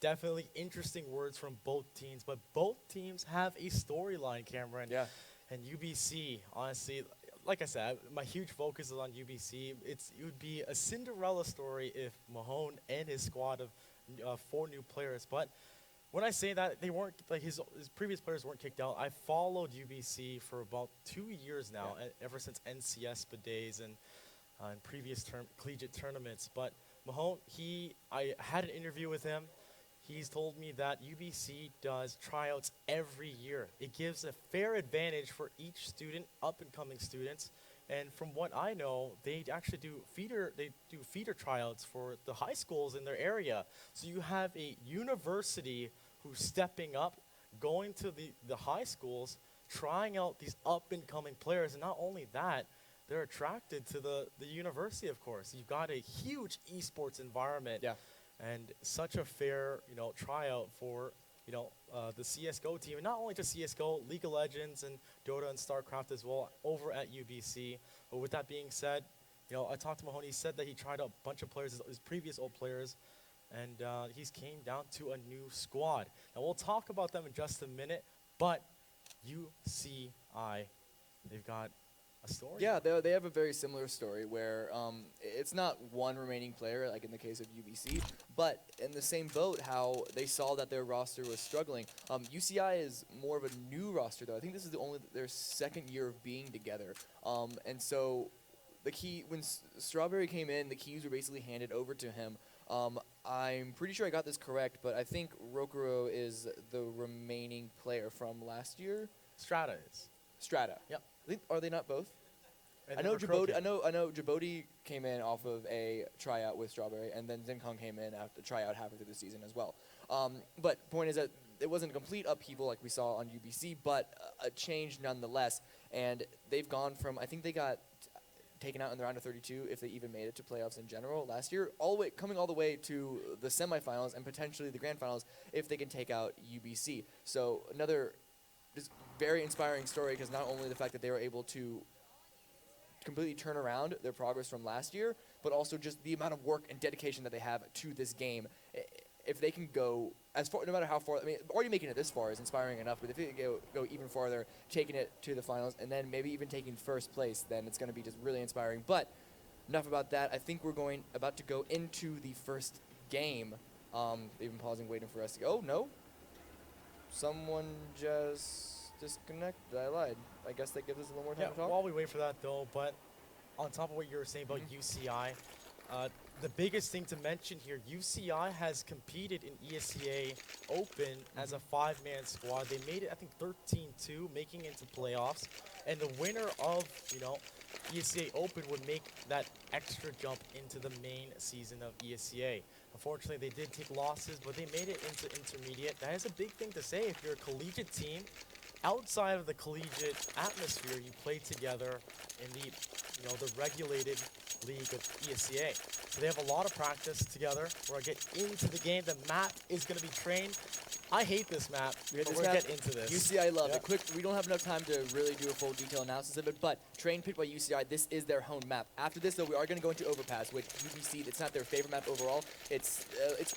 Definitely interesting words from both teams, but both teams have a storyline, Cameron. Yeah. And UBC, honestly, like I said, my huge focus is on UBC. It would be a Cinderella story if Mahone and his squad of 4 new players. But when I say that, they weren't like his previous players weren't kicked out. I followed UBC for about 2 years now, ever since NCS days and previous collegiate tournaments. But Mahone, I had an interview with him. He's told me that UBC does tryouts every year. It gives a fair advantage for each student, up-and-coming students. And from what I know, they actually do feeder tryouts for the high schools in their area. So you have a university who's stepping up, going to the high schools, trying out these up-and-coming players. And not only that, they're attracted to the university, of course. You've got a huge esports environment. Yeah. And such a fair, tryout for, the CSGO team. And not only just CSGO, League of Legends and Dota and StarCraft as well over at UBC. But with that being said, I talked to Mahoney. He said that he tried out a bunch of players, his previous old players, and he's came down to a new squad. Now, we'll talk about them in just a minute, but UCI, they've got a story. Yeah, they have a very similar story where it's not one remaining player, like in the case of UBC, but in the same boat, how they saw that their roster was struggling. UCI is more of a new roster, though. I think this is their second year of being together. And so the key, when Strawberry came in, the keys were basically handed over to him. I'm pretty sure I got this correct, but I think Rokuro is the remaining player from last year. Strata is. Strata. Yep. Are they not both? And I know Recruit Djibouti. I know Djibouti came in off of a tryout with Strawberry, and then Zincon came in after tryout halfway through the season as well. But point is that it wasn't a complete upheaval like we saw on UBC, but a change nonetheless. And they've gone from, I think they got taken out in the round of 32 if they even made it to playoffs in general last year, coming all the way to the semifinals and potentially the grand finals if they can take out UBC. So another just very inspiring story, because not only the fact that they were able to completely turn around their progress from last year, but also just the amount of work and dedication that they have to this game. If they can go as far, no matter how far, I mean, already making it this far is inspiring enough, but if they can go even farther, taking it to the finals, and then maybe even taking first place, then it's going to be just really inspiring. But enough about that. I think we're about to go into the first game. They've been pausing, waiting for us to go. Oh, no. Someone just disconnected. I lied. I guess that gives us a little more time to talk. While we wait for that, though, but on top of what you were saying about UCI, the biggest thing to mention here, UCI has competed in ESCA Open as a 5-man squad. They made it, I think, 13-2, making it into playoffs. And the winner of, ESCA Open would make that extra jump into the main season of ESCA. Unfortunately, they did take losses, but they made it into intermediate. That is a big thing to say if you're a collegiate team. Outside of the collegiate atmosphere, you play together in the regulated league of ESCA. So they have a lot of practice together. We're going to get into the game. The map is going to be trained. I hate this map, but we're going to get into this. UCI love it. Quick, we don't have enough time to really do a full detailed analysis of it, but train picked by UCI, this is their home map. After this, though, we are going to go into Overpass, which UBC, it's not their favorite map overall. It's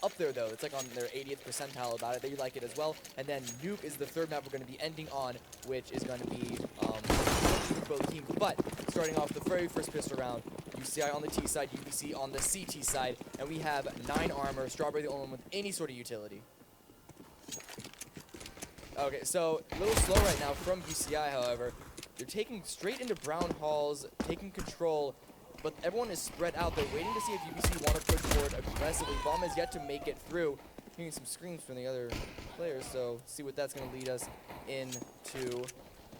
up there, though. It's like on their 80th percentile about it. They like it as well. And then Nuke is the third map we're going to be ending on, which is going to be for both teams. But starting off the very first pistol round, UCI on the T side, UBC on the CT side, and we have 9 armor, Strawberry the only one with any sort of utility. Okay, so a little slow right now from UCI, however. They're taking straight into brown halls, taking control, but everyone is spread out. They're waiting to see if UBC want to push forward aggressively. Bomb has yet to make it through. Hearing some screams from the other players, so see what that's going to lead us into.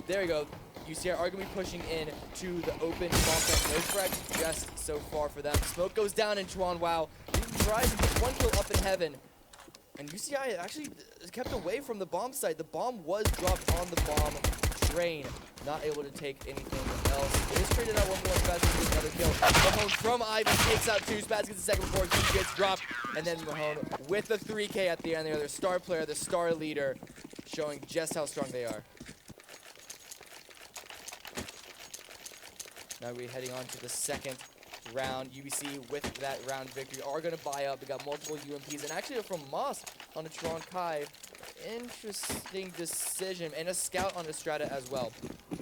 There we go. UCI are going to be pushing in to the open bomb site. No frags just so far for them. Smoke goes down in Chuan. Wow. He tries to get 1 kill up in heaven. And UCI actually kept away from the bomb site. The bomb was dropped on the bomb train. Not able to take anything else. It is traded out 1 more. Spaz gets another kill. Mahone from Ivy takes out 2. Spaz gets the second before he gets dropped. And then Mahone with the 3K at the end there. Their star player, the star leader, showing just how strong they are. Now we're heading on to the second round. UBC with that round victory are going to buy up. They got multiple UMPs, and actually from Moss on a Tron Kai. Interesting decision, and a scout on a Strata as well.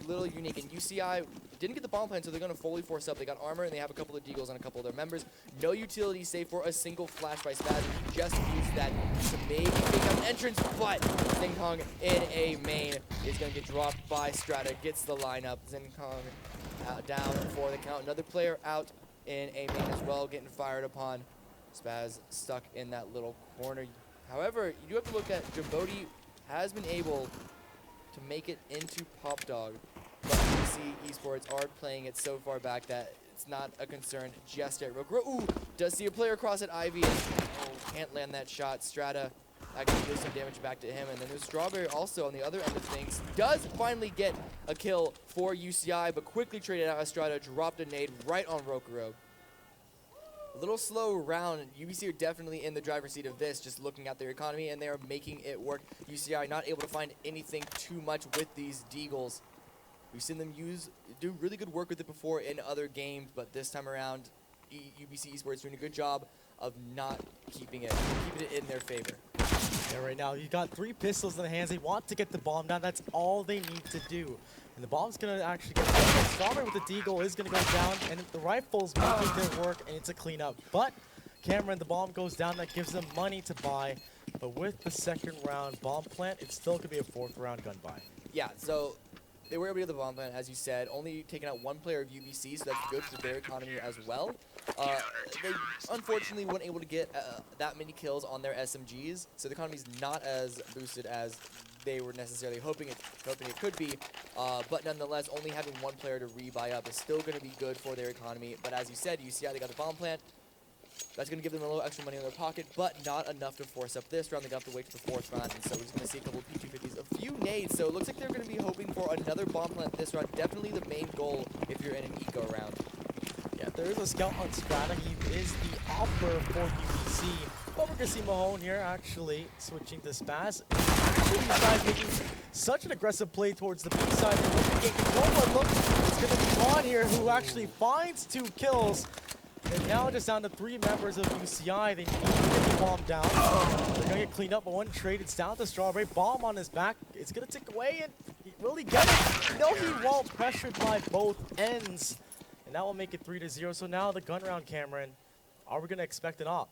Little unique, and UCI didn't get the bomb plan, so they're going to fully force up. They got armor, and they have a couple of deagles on a couple of their members. No utility save for a single flash by Spaz. Just use that to maybe make an entrance, but Zinkong in a main is going to get dropped by Strata. Gets the lineup. Zinkong down for the count. Another player out in a main as well, getting fired upon. Spaz stuck in that little corner. However, you do have to look at Djibouti has been able to make it into Pop Dog, but UBC Esports are playing it so far back that it's not a concern just yet. Ooh, does see a player across at Ivy. Oh, can't land that shot. Strata actually deals some damage back to him, and then there's Strawberry also on the other end of things. Does finally get a kill for UCI, but quickly traded out as Strata, dropped a nade right on Rokuro. A little slow round. UBC are definitely in the driver's seat of this, just looking at their economy, and they are making it work. UCI not able to find anything too much with these deagles. We've seen them do really good work with it before in other games, but this time around, UBC Esports doing a good job of not keeping it in their favor. Yeah, right now, you got 3 pistols in the hands. They want to get the bomb down. That's all they need to do. And the bomb's going to actually get down. Strawberry with the deagle is going to go down, and the rifle's making their work, and it's a cleanup. But Cameron, the bomb goes down. That gives them money to buy. But with the second round bomb plant, it's still going to be a 4th round gun buy. Yeah, so they were able to get the bomb plant, as you said, only taking out 1 player of UBC, so that's good for their economy as well. They unfortunately weren't able to get that many kills on their SMGs, so the economy's not as boosted as they were necessarily hoping it could be. But nonetheless, only having 1 player to rebuy up is still going to be good for their economy. But as you said, UCI, they got the bomb plant. That's going to give them a little extra money in their pocket, but not enough to force up this round. They're going to have to wait for the 4th round, and so we're just going to see a couple of P250s, a few nades. So it looks like they're going to be hoping for another bomb plant this round. Definitely the main goal if you're in an eco round. Yeah, there is a scout on Strata. He is the offer for UBC. But we're going to see Mahone here actually switching to Spaz. Actually, these guys making such an aggressive play towards the B side. They're looking to get control, but look, it's going to be Vaughn here who actually finds 2 kills. And now just down to 3 members of UCI. They need to get the bomb down. They're going to get cleaned up, but 1 trade. It's down to Strawberry. Bomb on his back. It's going to tick away, and will he get it? No, he won't. Pressured by both ends. And that will make it 3-0. So now the gun round, Cameron. Are we going to expect an op?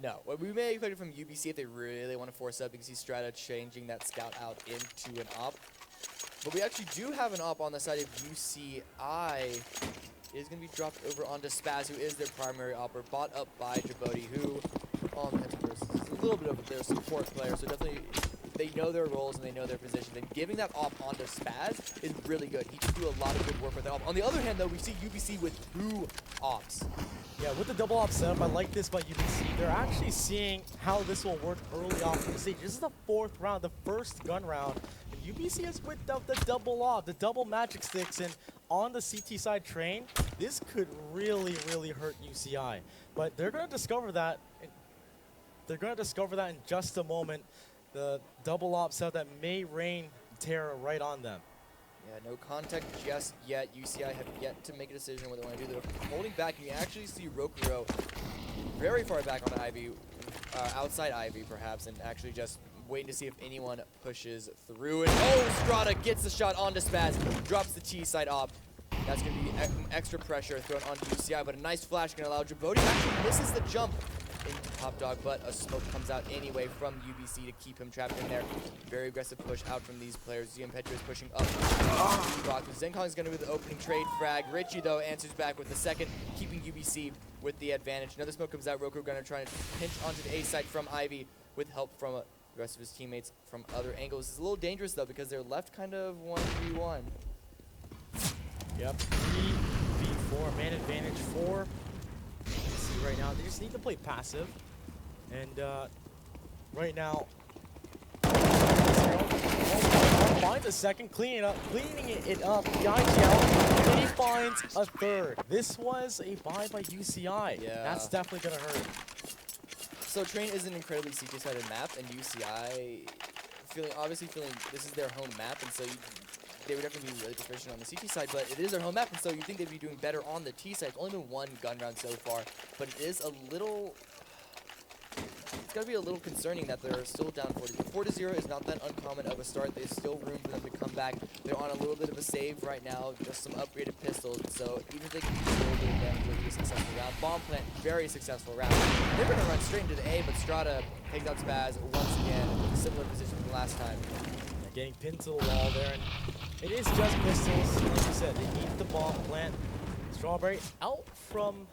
No. Well, we may expect it from UBC if they really want to force up, because you see Strata changing that scout out into an op. But we actually do have an op on the side of UCI. It is going to be dropped over onto Spaz, who is their primary opper, bought up by Djibouti, who on Pentaverse is a little bit of their support player, so definitely they know their roles and they know their position. And giving that op onto Spaz is really good. He can do a lot of good work with that op. On the other hand, though, we see UBC with 2 ops. Yeah, with the double op setup, I like this by UBC. They're actually seeing how this will work early off in the stage. This is the 4th round, the first gun round. And UBC has whipped up the double op, the double magic sticks, and on the CT side train, this could really, really hurt UCI. But they're going to discover that. They're going to discover that in just a moment. The double op setup that may rain terror right on them. Yeah, no contact just yet. UCI have yet to make a decision what they want to do. They're holding back, and you actually see Rokuro very far back on the Ivy, outside Ivy perhaps, and actually just waiting to see if anyone pushes through. And oh, Strata gets the shot onto Spaz, drops the T side op. That's going to be extra pressure thrown onto UCI, but a nice flash going to allow Djibouti actually misses the jump into Top Dog, but a smoke comes out anyway from UBC to keep him trapped in there. Very aggressive push out from these players. Zion Petro is pushing up. Zenkong is going to be the opening trade frag. Richie, though, answers back with the second, keeping UBC with the advantage. Another smoke comes out. Roku going to try to pinch onto the A side from Ivy with help from the rest of his teammates from other angles. It's a little dangerous, though, because they're left kind of 1v1. Yep, 3v4, man advantage 4. See right now, they just need to play passive. And right now, finds a second, cleaning it up, Yangjiao, and he finds a 3rd. This was a buy by UCI. Yeah. That's definitely gonna hurt. So Train is an incredibly CT-sided map, and UCI obviously feeling this is their home map, and so they would definitely be really proficient on the CT side, but it is their home map, and so you think they'd be doing better on the T side. It's only been one gun round so far, but it is a little... It's got to be a little concerning that they're still down 40. 4-0 is not that uncommon of a start. There's still room for them to come back. They're on a little bit of a save right now, just some upgraded pistols. So even if they can do a little bit of damage, it'll be a successful round. Bomb plant, very successful round. They're going to run straight into the A, but Strata takes out Spaz once again in a similar position from last time. Getting pinned to the wall there, and it is just pistols. Like you said, they need the bomb plant. Strawberry out from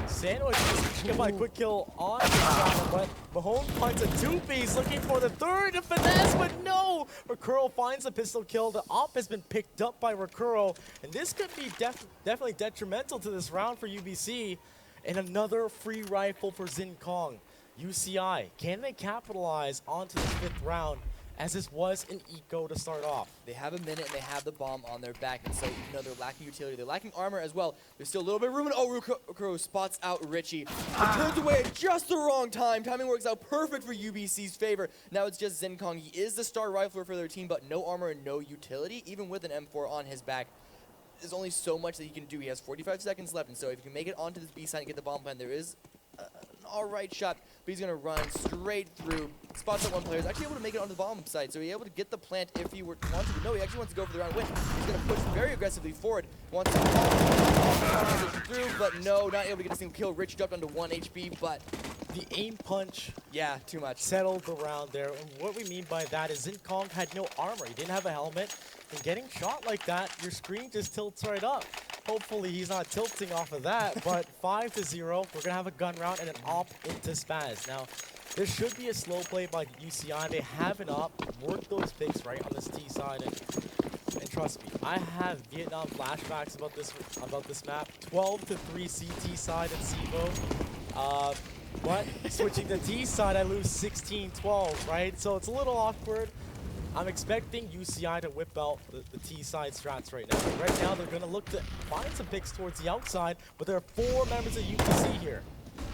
Sandwich, just get by a quick kill on Strata, but Mahone finds a two-piece looking for the third finesse, but no! Recurro finds a pistol kill. The op has been picked up by Recurro, and this could be definitely detrimental to this round for UBC. And another free rifle for Zin Kong. UCI, can they capitalize onto this 5th round, as this was an eco to start off? They have a minute and they have the bomb on their back, and so even though they're lacking utility, they're lacking armor as well, there's still a little bit of room. And oh, Recurro spots out Richie. But turns away at just the wrong time. Timing works out perfect for UBC's favor. Now it's just Zin Kong. He is the star rifler for their team, but no armor and no utility. Even with an M4 on his back, there's only so much that he can do. He has 45 seconds left, and so if you can make it onto this B side and get the bomb plant, there is an alright shot, but he's going to run straight through. Spots out one player. He's actually able to make it onto the bomb side, so he's able to get the plant if he were to want to. But no, he actually wants to go for the round win. He's going to push very aggressively forward. Wants to through, but no, not able to get a single kill. Rich dropped onto 1 HP, but The aim punch, yeah, too much. settled the round there. And what we mean by that is Zin Kong had no armor. He didn't have a helmet. And getting shot like that, your screen just tilts right up. Hopefully he's not tilting off of that, but 5-0. We're going to have a gun round and an op into Spaz. Now, there should be a slow play by UCI. They have an op. Work those picks right on this T side. And trust me, I have Vietnam flashbacks about this map. 12-3 CT side and CVO. But switching to T side, I lose 16-12, right? So it's a little awkward. I'm expecting UCI to whip out the T side strats right now. Right now, they're going to look to find some picks towards the outside, but there are 4 members of UBC here.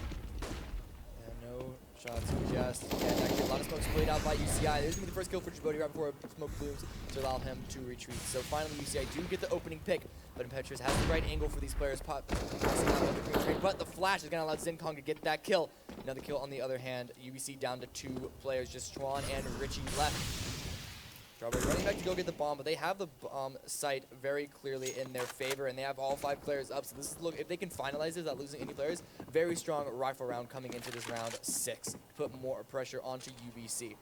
Yeah, no shots just yet. Actually, a lot of smokes played out by UCI. This is going to be the first kill for Djibouti right before smoke blooms to allow him to retreat. So finally, UCI do get the opening pick, but Impetuous has the right angle for these players. But the flash is going to allow Zin Kong to get that kill. Another kill on the other hand. UBC down to 2 players, just Tron and Richie left. Strawberry running back to go get the bomb, but they have the bomb site very clearly in their favor, and they have all 5 players up. So this is, look, if they can finalize this without losing any players, very strong rifle round coming into this round 6. Put more pressure onto UBC.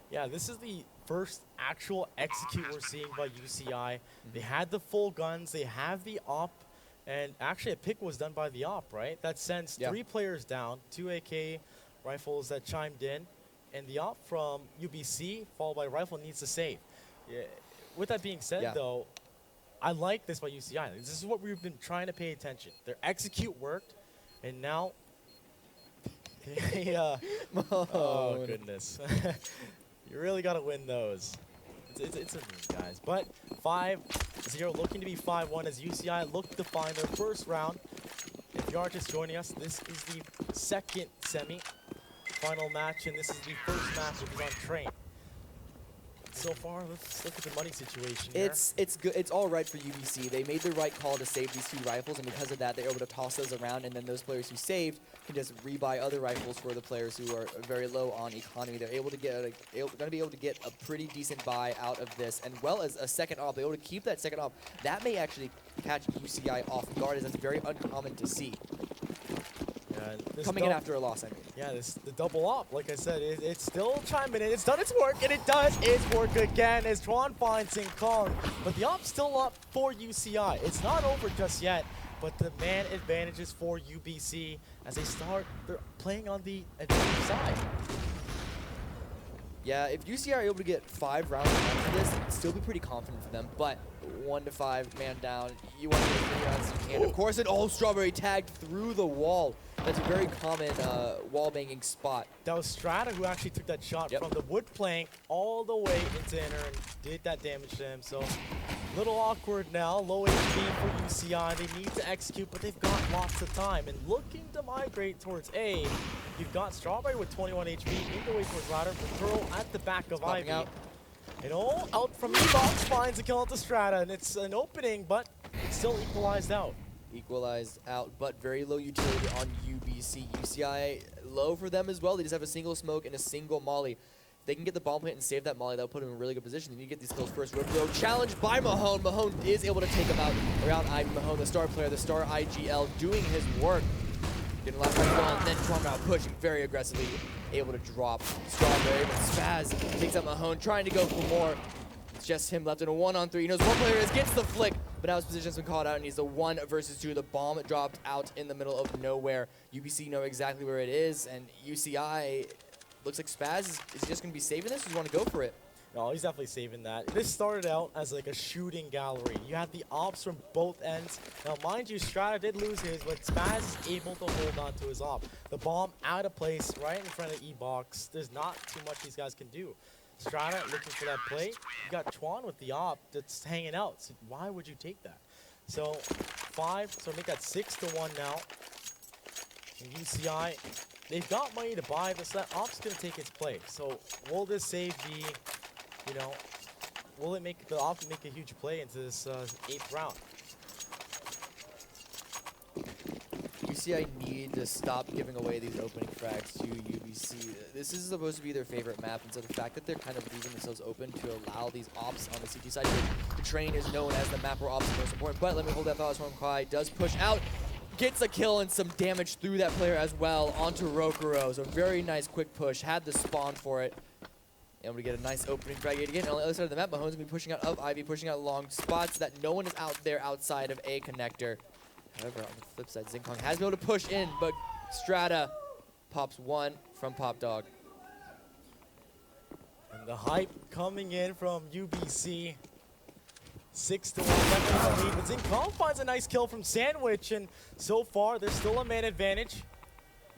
Yeah, this is the first actual execute we're seeing by UCI. They had the full guns, they have the op, and actually a pick was done by the op, right? That sends 3 players down, 2 AK rifles that chimed in, and the op from UBC, followed by rifle, needs to save. Yeah. With that being said, though, I like this by UCI. This is what we've been trying to pay attention. Their execute worked, and now... oh, goodness. You really got to win those. It's a meme, guys. But 5-0, looking to be 5-1 as UCI look to find their first round. If you are just joining us, this is the second semi-final match, and this is the first match which is on train. So far, let's look at the money situation here. It's good. It's all right for UBC. They made the right call to save these 2 rifles, and because of that, they're able to toss those around, and then those players who saved can just rebuy other rifles for the players who are very low on economy. They're able to get going to be able to get a pretty decent buy out of this, and well as a second op. They're able to keep that second op. That may actually catch UCI off guard, as that's very uncommon to see. Coming in after a loss, I mean. Yeah, the double op, like I said, it's still chiming in. It's done its work, and it does its work again as Tron finds Zin Kong. But the op's still up for UCI. It's not over just yet, but the man advantages for UBC as they're playing on the advantage side. Yeah, if UCI are able to get 5 rounds after this, it'd still be pretty confident for them. But 1 to 5, man down. You want to get 3 rounds you can. Of course, an old Strawberry tagged through the wall. That's a very common wall banging spot. That was Strata who actually took that shot from the wood plank all the way into inner and did that damage to him. So a little awkward now. Low HP for UCI. They need to execute, but they've got lots of time. And looking to migrate towards A, you've got Strawberry with 21 HP in the way towards Ladder. Recurro at the back of Ivy. Out. And all out from E-Box finds a kill at the Strata, and it's an opening, but it's still equalized out. Equalized out, but very low utility on UBC. UCI low for them as well. They just have a single smoke and a single molly. If they can get the bomb plant and save that molly, that'll put them in a really good position. They need to get these kills first. Robo challenged by Mahone. Mahone is able to take him out around Ivy. Mahone, the star player, the star IGL, doing his work. Getting last one well, and then Toronto pushing very aggressively, able to drop Strawberry, but Spaz takes out Mahone, trying to go for more. It's just him left in a 1-on-3. He knows one player is, gets the flick, but now his position's been called out, and he's a 1 versus 2. The bomb dropped out in the middle of nowhere. UBC know exactly where it is, and UCI looks like Spaz is he just going to be saving this, or does he want to go for it? No, he's definitely saving that. This started out as like a shooting gallery. You had the ops from both ends. Now, mind you, Strata did lose his, but Spaz is able to hold on to his op. The bomb out of place, right in front of E-Box. There's not too much these guys can do. Strata looking for that play. You got Twan with the op that's hanging out. So why would you take that? So 5, so make that 6-1 now. And UCI, they've got money to buy this. That op's gonna take its play. So will this save be? You know, will it make the op make a huge play into this 8th round? UCI need to stop giving away these opening frags to UBC. This is supposed to be their favorite map, and so the fact that they're kind of leaving themselves open to allow these ops on the CT side, the train is known as the map where ops is most important. But let me hold that thought as one. Kai does push out, gets a kill and some damage through that player as well onto Rokuro. So very nice quick push, had the spawn for it. And we get a nice opening frag again. On the other side of the map, Mahone's going to be pushing out of Ivy, pushing out long spots that no one is out there outside of A connector. However, on the flip side, Zinkong has been able to push in, but Strata pops 1 from Pop Dog. And the hype coming in from UBC. 6-1, definitely the lead. But Zinkong finds a nice kill from Sandwich, and so far, there's still a man advantage.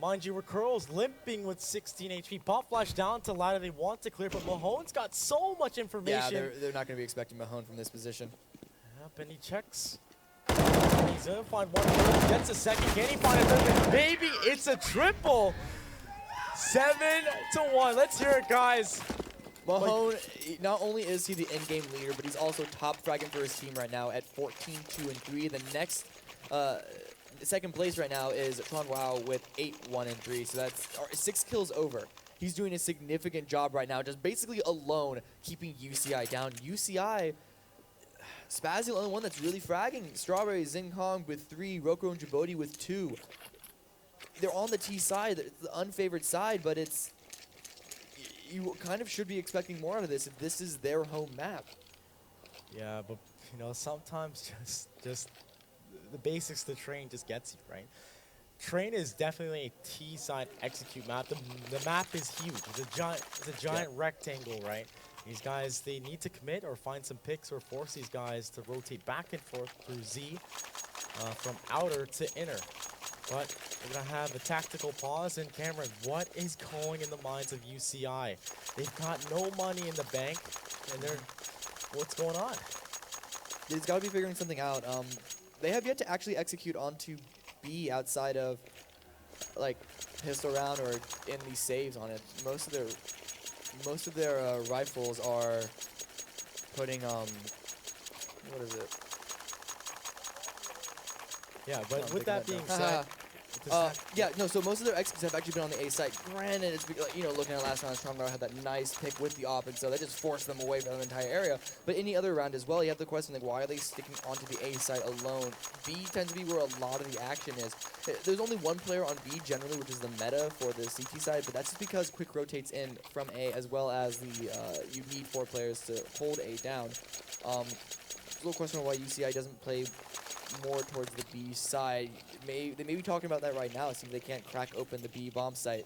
Mind you, Recurl's limping with 16 HP. Pop flash down to ladder. They want to clear, but Mahone's got so much information. Yeah, they're not going to be expecting Mahone from this position. Yep, and he checks. He's going to find one more. Gets a second. Can he find a third? Maybe it's a triple. 7-1. Let's hear it, guys. Mahone, not only is he the in-game leader, but he's also top fragging for his team right now at 14-2-3. The next second place right now is Tron Wow with 8-1-3, so that's 6 kills over. He's doing a significant job right now, just basically alone, keeping UCI down. UCI, Spaz the only one that's really fragging. Strawberry, Zinkong with 3, Roko and Djibouti with 2. They're on the T side, the unfavored side, but it's you kind of should be expecting more out of this if this is their home map. Yeah, but you know, sometimes just the basics to Train just gets you, right? Train is definitely a T-side execute map. The map is huge. It's a giant rectangle, right? These guys, they need to commit or find some picks or force these guys to rotate back and forth through Z from outer to inner. But we're going to have a tactical pause. And Cameron, what is going in the minds of UCI? They've got no money in the bank, and what's going on? They've got to be figuring something out. They have yet to actually execute onto B outside of like pistol round or in these saves on it. Most of their rifles are putting what is it? Yeah, but with that being said, yeah, no. So most of their executes have actually been on the A site. Granted, it's looking at last round, Stromgar had that nice pick with the op, and so that just forced them away from the entire area. But any other round as well, you have the question like, why are they sticking onto the A site alone? B tends to be where a lot of the action is. There's only one player on B generally, which is the meta for the CT side, but that's just because Quick rotates in from A, as well as you need 4 players to hold A down. There's a little question of why UCI doesn't play more towards the B side. They may be talking about that right now. It seems they can't crack open the B bomb site.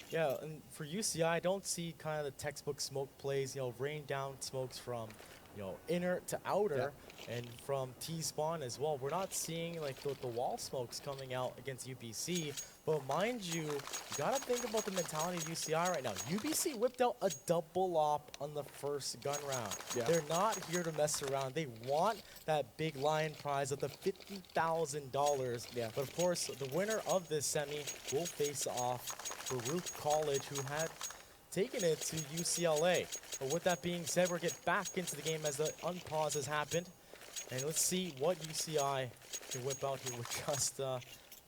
Yeah, and for UCI, I don't see kind of the textbook smoke plays, rain down smokes from, inner to outer, and from T-spawn as well. We're not seeing like the wall smokes coming out against UBC, but mind you, you gotta think about the mentality of UCI right now. UBC whipped out a double op on the first gun round. Yeah. They're not here to mess around. They want that big lion prize of the $50,000. Yeah. But of course, the winner of this semi will face off Baruch College, who had taken it to UCLA. But with that being said, we'll get back into the game as the unpause has happened. And let's see what UCI can whip out here with just a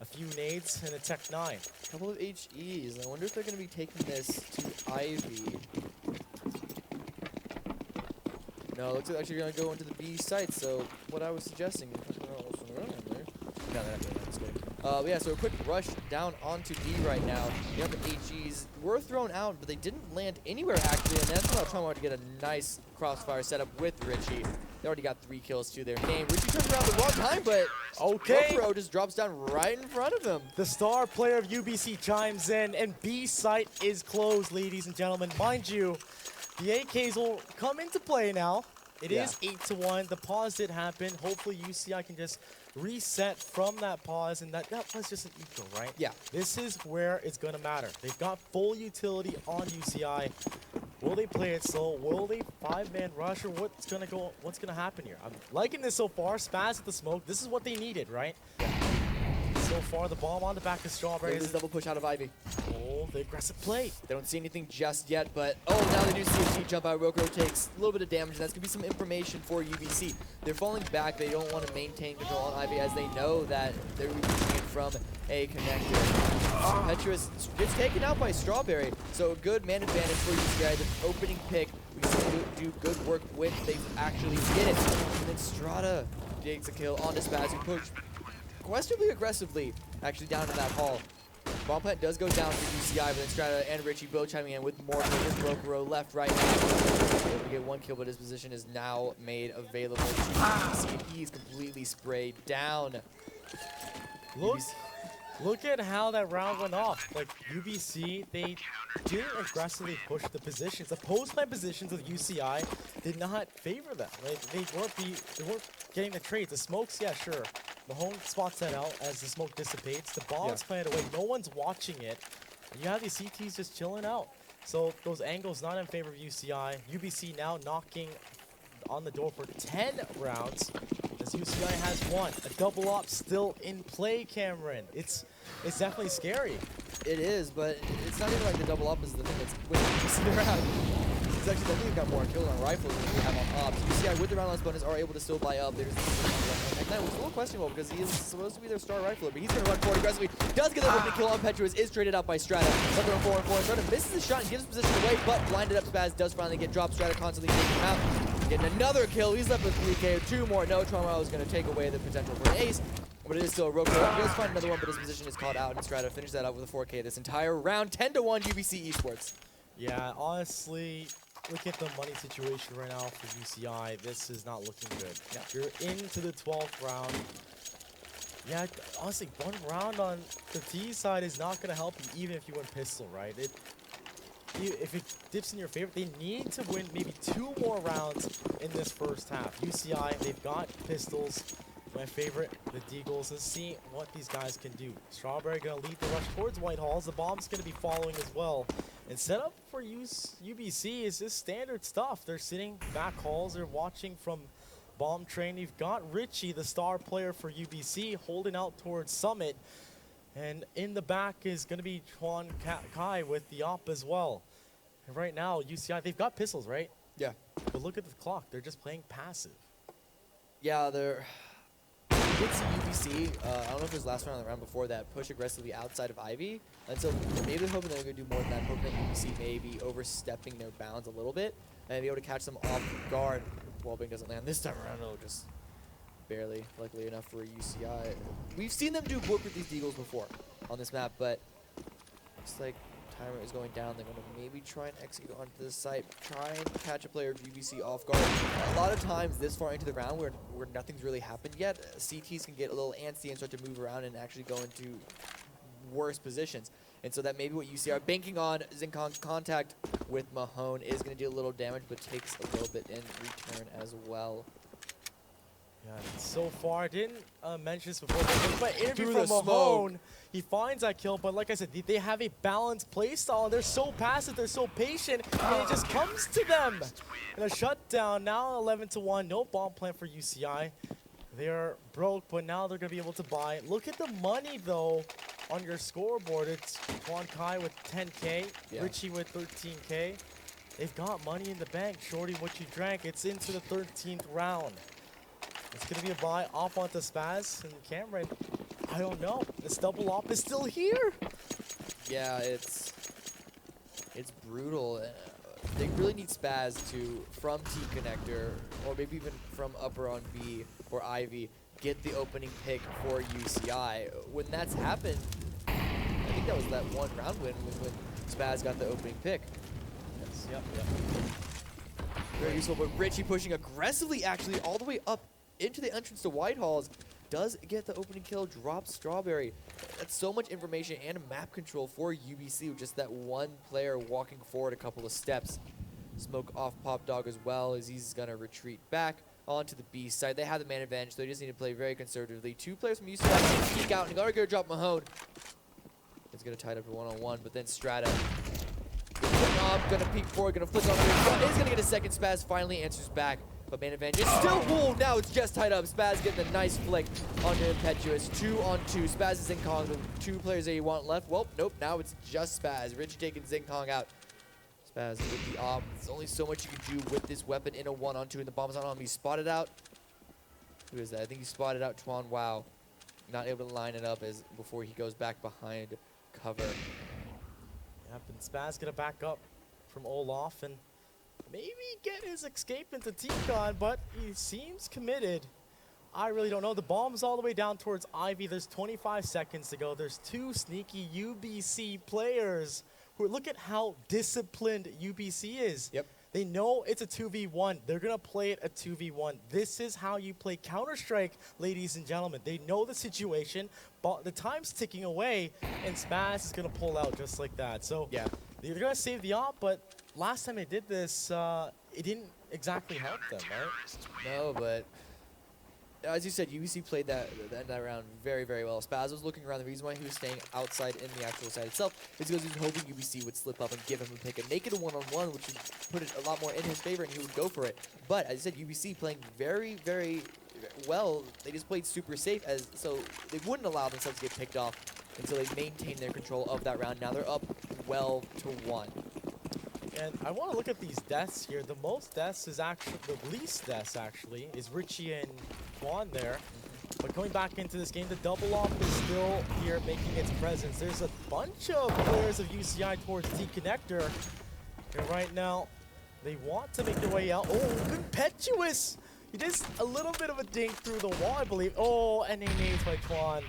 few nades and a Tech 9. A couple of HEs. I wonder if they're going to be taking this to Ivy. No, it looks like actually going to go into the B site, so what I was suggesting. No, they're not doing that. That's good. Yeah, so a quick rush down onto B right now. You have the HEs were thrown out, but they didn't land anywhere actually, and that's how Trauma to get a nice crossfire setup with Richie. They already got 3 kills to their name. Richie turns around the wrong time, but okay, Rokuro just drops down right in front of him. The star player of UBC chimes in, and B site is closed, ladies and gentlemen. Mind you, the AKs will come into play now. It is 8-1. The pause did happen. Hopefully UCI can just reset from that pause, and that was just an eco, right? Yeah. This is where it's going to matter. They've got full utility on UCI. Will they play it slow? Will they 5-man rush, or what's going to happen here? I'm liking this so far. Spaz with the smoke. This is what they needed, right? So far, the bomb on the back of Strawberry. There's a double push out of Ivy. Oh, the aggressive play. They don't see anything just yet, but now they do see a T jump out. Rokuro takes a little bit of damage, and that's going to be some information for UBC. They're falling back. They don't want to maintain control on Ivy, as they know that they're pushing it from a connector. Petrus gets taken out by Strawberry, so a good man advantage for UCI. The opening pick, we see them do good work when they actually get it. And then Strata takes a kill on Spaz, who pushed questionably aggressively, actually down in that hall. Bomb plant does go down for UCI, but then Strata and Richie both chiming in with more kills. Rokuro left right now. Able to get 1 kill, but his position is now made available to UBC. He's completely sprayed down. Look at how that round went off. Like, UBC, they didn't aggressively push the positions. The post-plant positions of UCI did not favor them. Like, they weren't getting the trades. The smokes, yeah, sure. Mahone spots that out as the smoke dissipates. The bomb is planted away. No one's watching it. You have these CTs just chilling out. So those angles not in favor of UCI. UBC now knocking on the door for 10 rounds. As UCI has 1. A double op still in play, Cameron. It's definitely scary. It is, but it's not even like the double up is the thing that's winning UBC around. It's actually, I think we've got more kills on rifles than we have on ops. UCI with the round loss bonus are able to still buy up. There's Tech 9 was a little questionable because he is supposed to be their star rifler, but he's going to run forward aggressively. Does get the opening kill on Petrus, is traded out by Strata. Left on 4-4. Strata misses the shot and gives his position away, but blinded up Spaz does finally get dropped. Strata constantly taking him out. Getting another kill. He's left with 3K. 2 more. No trauma is going to take away the potential for an ace. But it is still a Rokuro. He does find another one, but his position is caught out, and Strata finishes that out with a 4K this entire round. 10-1 UBC Esports. Yeah, honestly, look at the money situation right now for UCI. This is not looking good. Yeah. You're into the 12th round. Yeah, honestly, 1 round on the T side is not going to help you, even if you win pistol, right? If it dips in your favor, they need to win maybe 2 more rounds in this first half. UCI, they've got pistols. My favorite, the Deagles. Let's see what these guys can do. Strawberry going to lead the rush towards White Halls. The bomb's going to be following as well. And set up for UBC is just standard stuff. They're sitting back halls. They're watching from bomb train. You've got Richie, the star player for UBC, holding out towards Summit. And in the back is going to be Chuan Kai with the op as well. And right now, UCI, they've got pistols, right? Yeah. But look at the clock. They're just playing passive. Yeah, they're... We did see UBC, I don't know if it was last round or the round before that, push aggressively outside of Ivy. And so maybe they're hoping they're going to do more than that, hoping that UBC may be overstepping their bounds a little bit and be able to catch them off guard. Wallbang doesn't land this time around, it'll just barely, luckily enough for UCI. We've seen them do work with these Deagles before on this map, but it's like timer is going down. They're going to maybe try and execute onto this site, try and catch a player of UBC off guard. A lot of times this far into the round where nothing's really happened yet, CTs can get a little antsy and start to move around and actually go into worse positions. And so that may be what UCI are banking on. Zincon contact with Mahone is going to do a little damage, but takes a little bit in return as well. Yeah, so far, I didn't mention this before, but interview Through from the Mahone, smoke. he finds that kill, but like I said, they have a balanced playstyle. They're so passive, they're so patient, and it just comes to them. And a shutdown, now 11-1, no bomb plant for UCI. They're broke, but now they're going to be able to buy. Look at the money, though. on your scoreboard, it's Quan Kai with 10K, Yeah. Richie with 13K. They've got money in the bank. Shorty, what you drank, it's into the 13th round. It's going to be a buy off onto Spaz and Cameron. I don't know. This double op is still here. Yeah, it's brutal. They really need Spaz to, from T connector, or maybe even from upper on B or Ivy, get the opening pick for UCI. When that's happened, I think that was that one round win when Spaz got the opening pick. Yes, yep. Very useful, but Richie pushing aggressively actually all the way up into the entrance to Whitehall's. Does get the opening kill, drops Strawberry. That's so much information and map control for UBC with just that one player walking forward a couple of steps. Smoke off Pop Dog as well as he's going to retreat back onto the B side. They have the man advantage, so they just need to play very conservatively. Two players from UCI peek out and going to drop Mahone. It's going to tie it up for one-on-one, but then Strata going to peek forward, going to flick on the front. Is going to get a second. Spaz finally answers back. But man advantage is still pulled. Now it's just tied up. Spaz getting a nice flick onto Impetuous. 2-on-2. Spaz is Zinkong. The two players that you want left. Well, nope. Now it's just Spaz. Richie taking Zinkong out. Spaz with the op. There's only so much you can do with this weapon in a 1-on-2. And the bomb's not on him. He's spotted out. Who is that? I think he spotted out Tuan Wow. Not able to line it up as before he goes back behind cover. Yep, and Spaz gonna back up from Olaf and maybe get his escape into T-Con, but he seems committed. I really don't know. The bomb's all the way down towards Ivy. There's 25 seconds to go. There's two sneaky UBC players who look at how disciplined UBC is. Yep. They know it's a 2v1. They're going to play it a 2v1. This is how you play Counter-Strike, ladies and gentlemen. They know the situation, but the time's ticking away, and Spaz is going to pull out just like that. So Yeah. they're going to save the op, but last time they did this, it didn't exactly help them, right? No, but as you said, UBC played that round very, very well. Spaz was looking around. The reason why he was staying outside in the actual side itself is because he was hoping UBC would slip up and give him a pick and make it a one-on-one, which would put it a lot more in his favor, and he would go for it. But as you said, UBC playing very, very well. They just played super safe, so they wouldn't allow themselves to get picked off until they maintained their control of that round. Now they're up 12-1. And I want to look at these deaths here. The most deaths is actually, the least deaths actually, is Richie and Juan there. But going back into this game, the double off is still here making its presence. There's a bunch of players of UCI towards T-Connector. And right now, they want to make their way out. Oh, Impetuous! He does a little bit of a dink through the wall, I believe. Oh, NA nades by Twan.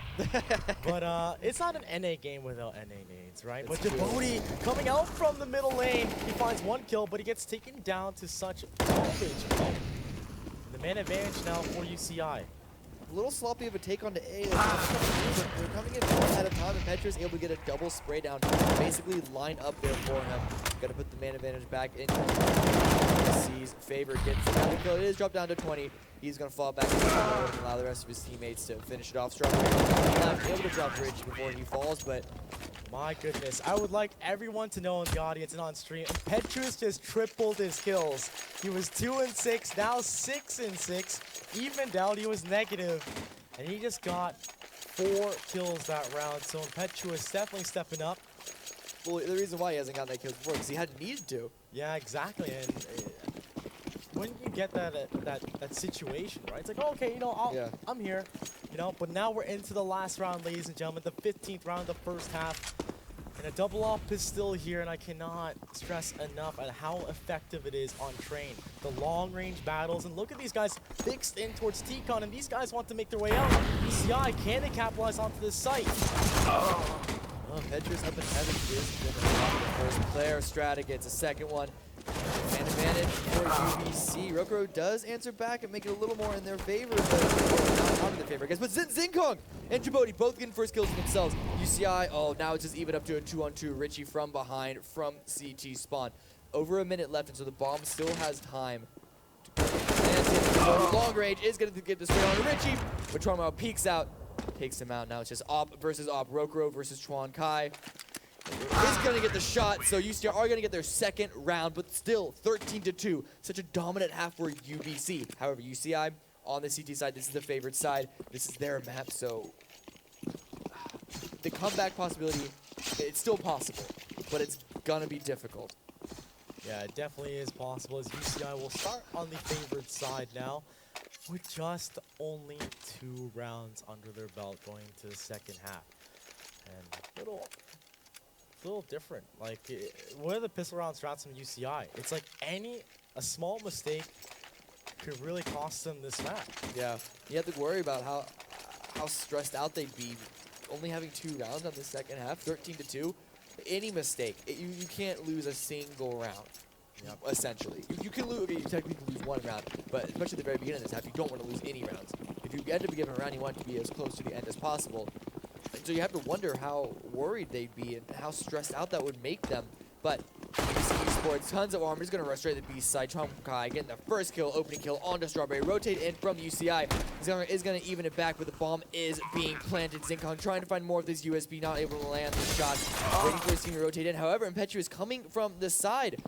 But it's not an NA game without NA nades, right? That's But Djibouti coming out from the middle lane. He finds one kill, but he gets taken down to such garbage. Oh. The man advantage now for UCI. A little sloppy of a take onto A. They're coming in one at a time, and Petra's able to get a double spray down, basically line up there for him. Got to put the man advantage back in UBC's favor. Gets the kill. It is dropped down to 20. He's going to fall back into the mode and allow the rest of his teammates to finish it off. Strawberry left, able to drop Rich before he falls, but my goodness, I would like everyone to know in the audience and on stream, Petrus just tripled his kills. He was 2-6, now 6-6, evened out, he was negative, and he just got 4 kills that round. So Impetuous definitely stepping up. well, the reason why he hasn't gotten that kill before is he hadn't needed to. Yeah, exactly. And when you get that situation, right? It's like, oh, okay, you know, I'm here, you know. But now we're into the last round, ladies and gentlemen, the 15th round of the first half, and a double op is still here, and I cannot stress enough at how effective it is on train. The long-range battles, and look at these guys fixed in towards T-Con, and these guys want to make their way out. UCI, can they capitalize onto this site? Petrus up in heaven is going to drop the first player. Strata gets a second one. Man advantage for UBC. Rokuro does answer back and make it a little more in their favor, but not in their favor, I guess. But Zinkong and Djibouti both getting first kills for themselves. UCI, oh, now it's just even up to a 2-on-2. Richie from behind from CT spawn. Over a minute left, and so the bomb still has time. And long range is going to get the straight on to Richie, but Trauma peeks out, takes him out. Now it's just Op versus Op. Rokuro versus Chuan Kai. Is going to get the shot, so UCR are going to get their second round, but still 13-2. Such a dominant half for UBC. However, UCI on the CT side, this is the favored side. This is their map, so the comeback possibility, it's still possible, but it's gonna be difficult. Yeah, it definitely is possible as UCI will start on the favored side now with just only 2 rounds under their belt going to the second half. And a little different. Like, what are the pistol round strats from UCI? It's like a small mistake could really cost them this match. Yeah, you have to worry about how stressed out they'd be only having 2 rounds on the second half, 13-2. Any mistake, you can't lose a single round. Yep. Essentially, you can lose. Okay, you technically lose 1 round, but especially at the very beginning of this half, you don't want to lose any rounds. If you end up giving a round, you want it to be as close to the end as possible. And so you have to wonder how worried they'd be and how stressed out that would make them. But Esports, tons of armor. He's going to rush straight to the B side. Kai getting the first kill, opening kill onto Strawberry. Rotate in from UCI. Zungler is going to even it back, but the bomb is being planted. Zincon trying to find more of this USB, not able to land the shot. Waiting for his team to rotate in. However, Impetuous coming from the side.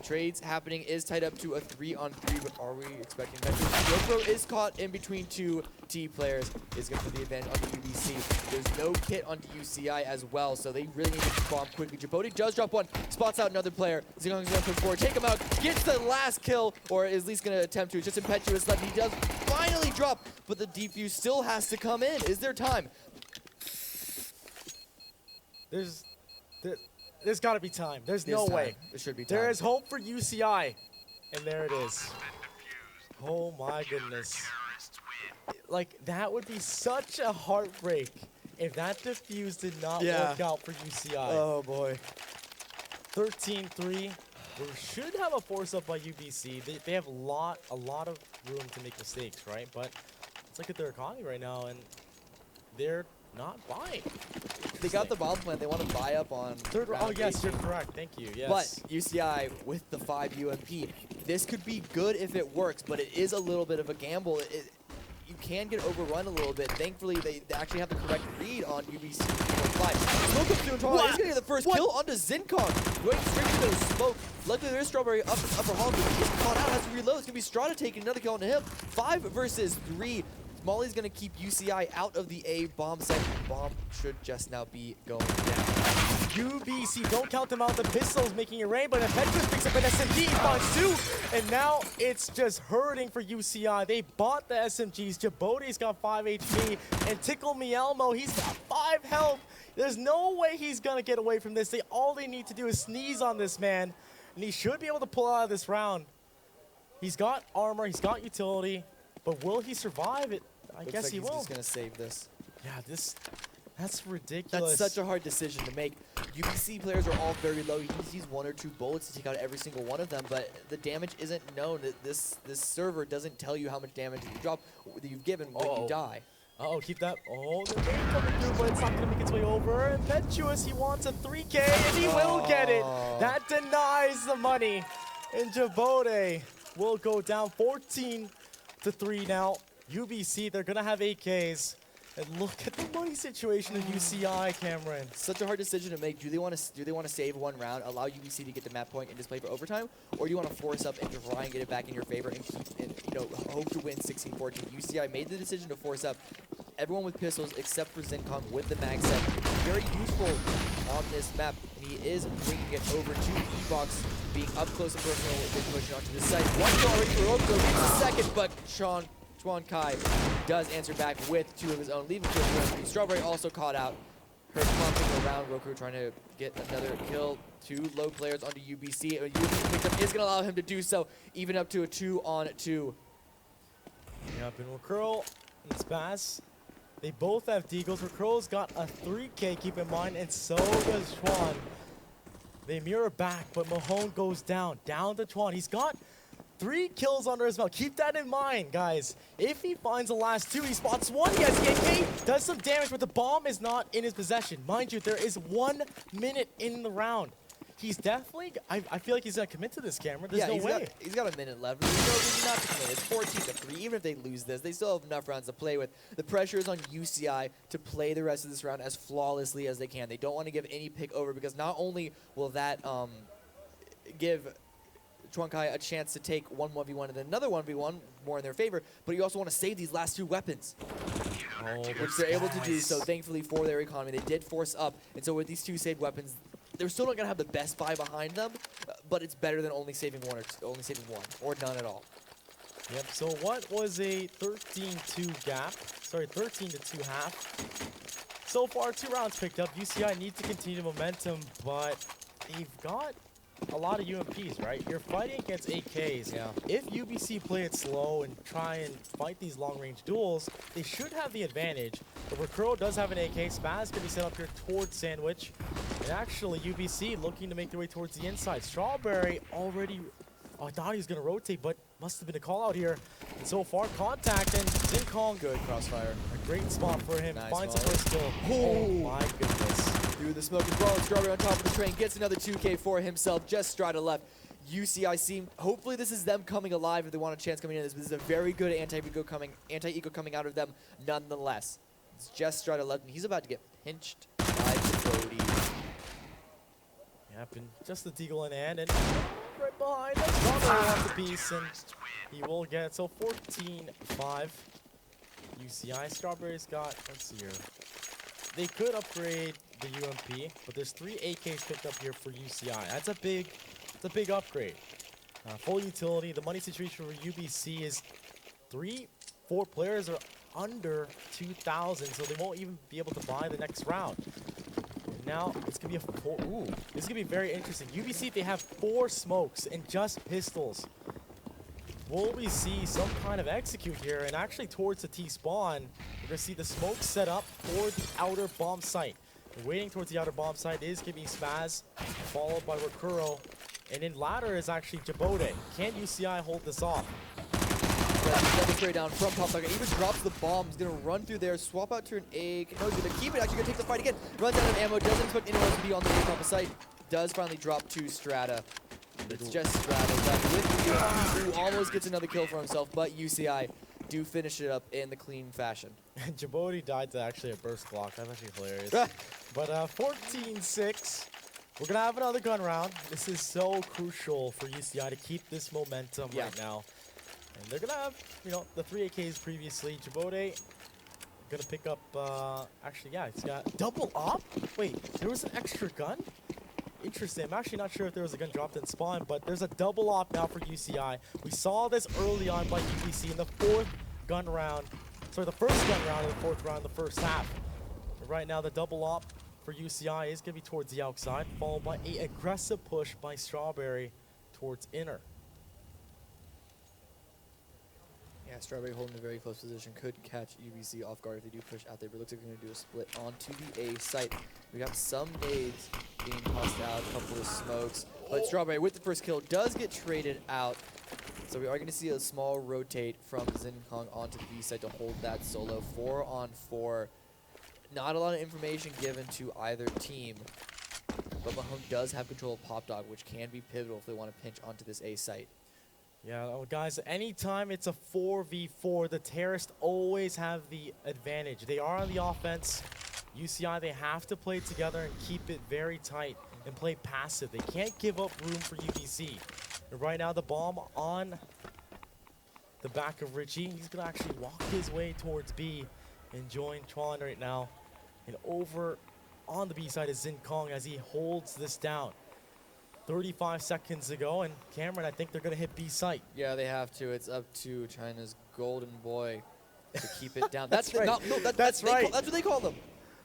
Trades happening, is tied up to a 3-on-3, but are we expecting that? GoPro is caught in between 2 T players, is going to put the advantage on the UBC. There's no kit onto UCI as well, so they really need to bomb quickly. Jaboti does drop 1, spots out another player. Zingong's going to push forward, take him out, gets the last kill, or is at least going to attempt to. It's just Impetuous left. He does finally drop, but the defuse still has to come in. Is there time? There's got to be time. There's no way. There should be time. There is hope for UCI. And there it is. Oh my goodness. Like, that would be such a heartbreak if that defuse did not work out for UCI. Oh boy. 13-3. We should have a force up by UBC. They have a lot of room to make mistakes, right? But let's look at their economy right now, and they're not buying. They got the bomb plant. They want to buy up on. Oh yes, you're correct. Thank you. Yes. But UCI with the 5 UMP, this could be good if it works, but it is a little bit of a gamble. You can get overrun a little bit. Thankfully, they actually have the correct read on UBC 5. Smoke up to Toronto. He's gonna get the first kill onto Zincon. Going straight to the smoke. Luckily, there's Strawberry up upper hall, but he's caught out. Has to reload. It's gonna be Strata taking another kill onto him. 5 versus 3. Molly's going to keep UCI out of the A bomb site. Bomb should just now be going down. UBC, don't count them out. The pistol's making it rain, but Impetuous picks up an SMG, finds 2, and now it's just hurting for UCI. They bought the SMGs. Jaboti's got 5 HP, and Tickle Me Elmo, he's got 5 health. There's no way he's going to get away from this. All they need to do is sneeze on this man, and he should be able to pull out of this round. He's got armor, he's got utility, but will he survive it? I guess he will. He's just gonna save this. Yeah, that's ridiculous. That's such a hard decision to make. UBC players are all very low. You can just use 1 or 2 bullets to take out every single one of them, but the damage isn't known. This server doesn't tell you how much damage you drop that you've given when you die. Uh-oh, keep that. Oh, the rain coming through, but it's not gonna make its way over. Impetuous, he wants a 3K, and he will get it. That denies the money. And Jabote will go down 14-3 now. UBC, they're going to have 8Ks. And look at the money situation of UCI, Cameron. Such a hard decision to make. Do they want to save 1 round, allow UBC to get the map point and just play for overtime, or do you want to force up and try and get it back in your favor and keep hope to win 16-14? UCI made the decision to force up. Everyone with pistols except for Zincon with the mag set. Very useful on this map, and he is bringing it over to E-Box, being up close and personal with pushing onto the site. 1 kill already for Robo, needs a second, but Chuan Kai does answer back with 2 of his own, leaving kill. Strawberry also caught out. Her pumping around. Roku trying to get another kill. 2 low players onto UBC. UBC pickup is going to allow him to do so, even up to a 2-on-2. Yep, and Recurl and Spaz, they both have deagles. Recurl's got a 3K, keep in mind, and so does Chuan. They mirror back, but Mahone goes down to Chuan. He's got 3 kills under his belt. Keep that in mind, guys. If he finds the last 2, he spots 1. He has the AK, does some damage, but the bomb is not in his possession. Mind you, there is 1 minute in the round. He's definitely, I feel like he's going to commit to this, Cameron. There's no way. He's got a minute left. There's no reason not to commit. It's 14-3. Even if they lose this, they still have enough rounds to play with. The pressure is on UCI to play the rest of this round as flawlessly as they can. They don't want to give any pick over, because not only will that give Chuankai a chance to take one 1v1 and then another 1v1 more in their favor, but you also want to save these last 2 weapons, which they're able to do. So thankfully for their economy, they did force up, and so with these 2 saved weapons, they're still not going to have the best buy behind them, but it's better than only saving one or none at all. Yep, so what was a 13-2 gap? Sorry, 13-2 half. So far, 2 rounds picked up. UCI need to continue momentum, but they've got a lot of UMPs, right? You're fighting against AKs. Yeah. If UBC play it slow and try and fight these long-range duels, they should have the advantage. But Recurl does have an AK. Spaz can be set up here towards Sandwich. And actually, UBC looking to make their way towards the inside. Strawberry already... Oh, I thought he was going to rotate, but must have been a call out here. And so far, contact and Zinkong. Good crossfire. A great spot for him. Nice Finds the first kill. Oh my goodness. Through the smoke as well. Strawberry on top of the train gets another 2K for himself. Just Strata left. UCI seem, hopefully this is them coming alive if they want a chance coming in. This is a very good anti-ego coming out of them nonetheless. It's just Strata left, and he's about to get pinched by Brody. Yep, and just the deagle in hand, and right behind us, Strawberry wants the piece, and he will get it. So 14-5. UCI. Strawberry's got, let's see here. They could upgrade the UMP, but there's 3 AKs picked up here for UCI. That's a big upgrade. Full utility. The money situation for UBC is 3-4 players are under 2,000, so they won't even be able to buy the next round. And now it's gonna be this is gonna be very interesting. UBC, they have 4 smokes and just pistols. Will we see some kind of execute here? And actually towards the T-spawn, we're gonna see the smoke set up for the outer bomb site. And waiting towards the outer bomb site is gonna be Spaz, followed by Rakuro. And in ladder is actually Jabode. Can UCI hold this off? Double carry down from Top Dog. Even drops the bomb. He's going to run through there, swap out to an A. No, he's going to keep it. Actually going to take the fight again. Runs out of ammo. Doesn't expect anyone to be on the top of site. Does finally drop to Strata. It's just Strata left with the UMP, who almost gets another kill for himself, but UCI do finish it up in the clean fashion. Jabode died to actually a burst block. That's actually hilarious. But 14-6. We're going to have another gun round. This is so crucial for UCI to keep this momentum right now. And they're going to have, you know, the 3 AKs previously. Jabode going to pick up, actually, yeah, he's got double op. Wait, there was an extra gun? Interesting. I'm actually not sure if there was a gun dropped in spawn, but there's a double op now for UCI. We saw this early on by UBC in the first gun round of the 4th round, the first half. And right now, the double op for UCI is going to be towards the outside, followed by an aggressive push by Strawberry towards inner. Yeah, Strawberry holding a very close position. Could catch UBC off guard if they do push out there, but looks like they're going to do a split onto the A site. We got some nades being tossed out, a couple of smokes, but Strawberry with the first kill does get traded out. So we are going to see a small rotate from Zinkong onto the B site to hold that solo. 4-on-4. Not a lot of information given to either team, but Mahone does have control of Pop Dog, which can be pivotal if they want to pinch onto this A site. Yeah, guys, anytime it's a 4v4, the terrorists always have the advantage. They are on the offense. UCI, they have to play together and keep it very tight and play passive. They can't give up room for UBC. And right now, the bomb on the back of Richie. He's going to actually walk his way towards B and join Chuan right now. And over on the B side is Zinkong as he holds this down. 35 seconds ago, and Cameron, I think they're going to hit B site. Yeah, they have to. It's up to China's golden boy to keep it down. That's right. No, that's right. That's what they call them.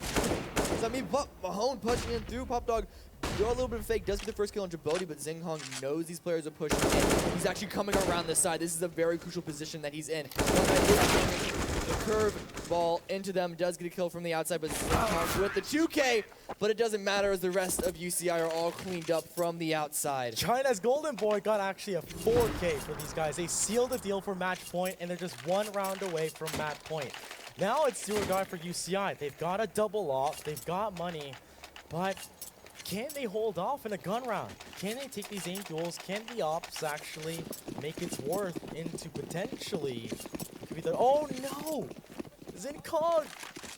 So, I mean, Mahone punching in through Pop Dog. Throw a little bit of fake, does get the first kill on Jabode, but Zinkong knows these players are pushing in. He's actually coming around this side. This is a very crucial position that he's in. The curve ball into them, does get a kill from the outside, but Zinkong with the 2K, but it doesn't matter as the rest of UCI are all cleaned up from the outside. China's golden boy got actually a 4K for these guys. They sealed the deal for match point, and they're just 1 round away from match point. Now it's do or die for UCI. They've got a double off, they've got money, but can they hold off in a gun round? Can they take these aim duels? Can the ops actually make its worth into potentially? Oh no! Zinkong!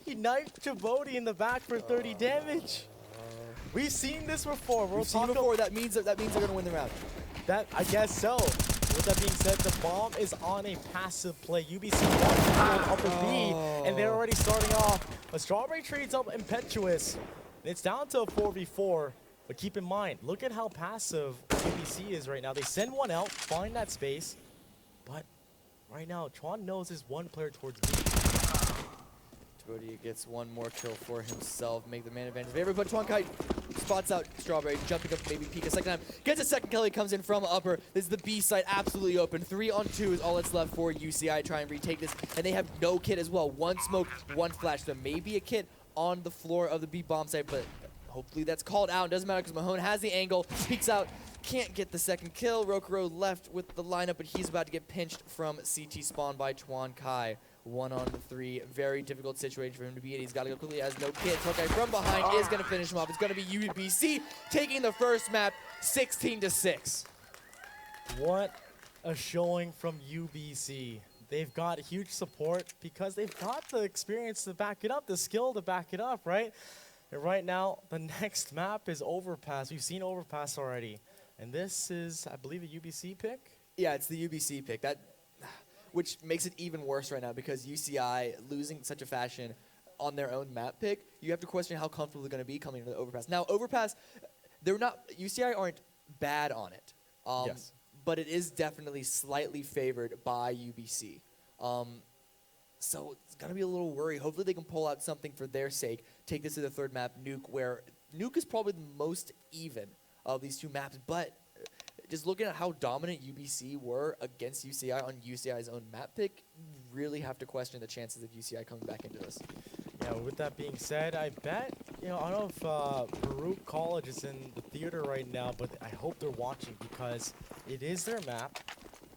He knifed Jabode in the back for 30 damage. We've seen this before. We've seen it before. That means they're gonna win the round. That, I guess so. With that being said, the bomb is on a passive play. UBC wants to hold up a B, and they're already starting off. A Strawberry trades up Impetuous. It's down to a 4v4, but keep in mind, look at how passive UBC is right now. They send one out, find that space, but right now, Chuan knows there's one player towards B. Twodia gets one more kill for himself, make the man advantage favorite, but Tuankai spots out Strawberry, jumping up maybe peek a second time, gets a second kill, he comes in from upper. This is the B side absolutely open. 3-on-2 is all that's left for UCI, try and retake this, and they have no kit as well. One smoke, one flash. There may be a kit on the floor of the B bomb site, but hopefully that's called out. Doesn't matter because Mahone has the angle, peeks out, can't get the second kill. Rokuro left with the lineup, but he's about to get pinched from CT spawn by Tuan Kai. 1-on-3, very difficult situation for him to be in. He's got to go quickly, has no kit. Tokai from behind is going to finish him off. It's going to be UBC taking the first map, 16-6. What a showing from UBC. They've got huge support because they've got the experience to back it up, the skill to back it up, right? And right now, the next map is Overpass. We've seen Overpass already. And this is, I believe, a UBC pick? Yeah, it's the UBC pick. Which makes it even worse right now because UCI losing such a fashion on their own map pick, you have to question how comfortable they're going to be coming into the Overpass. Now, Overpass, UCI aren't bad on it. Yes. But it is definitely slightly favored by UBC. So it's going to be a little worry. Hopefully they can pull out something for their sake, take this to the third map, Nuke, where Nuke is probably the most even of these two maps, but just looking at how dominant UBC were against UCI on UCI's own map pick, you really have to question the chances of UCI coming back into this. Yeah, with that being said, I bet, I don't know if Baruch College is in the theater right now, but I hope they're watching because it is their map,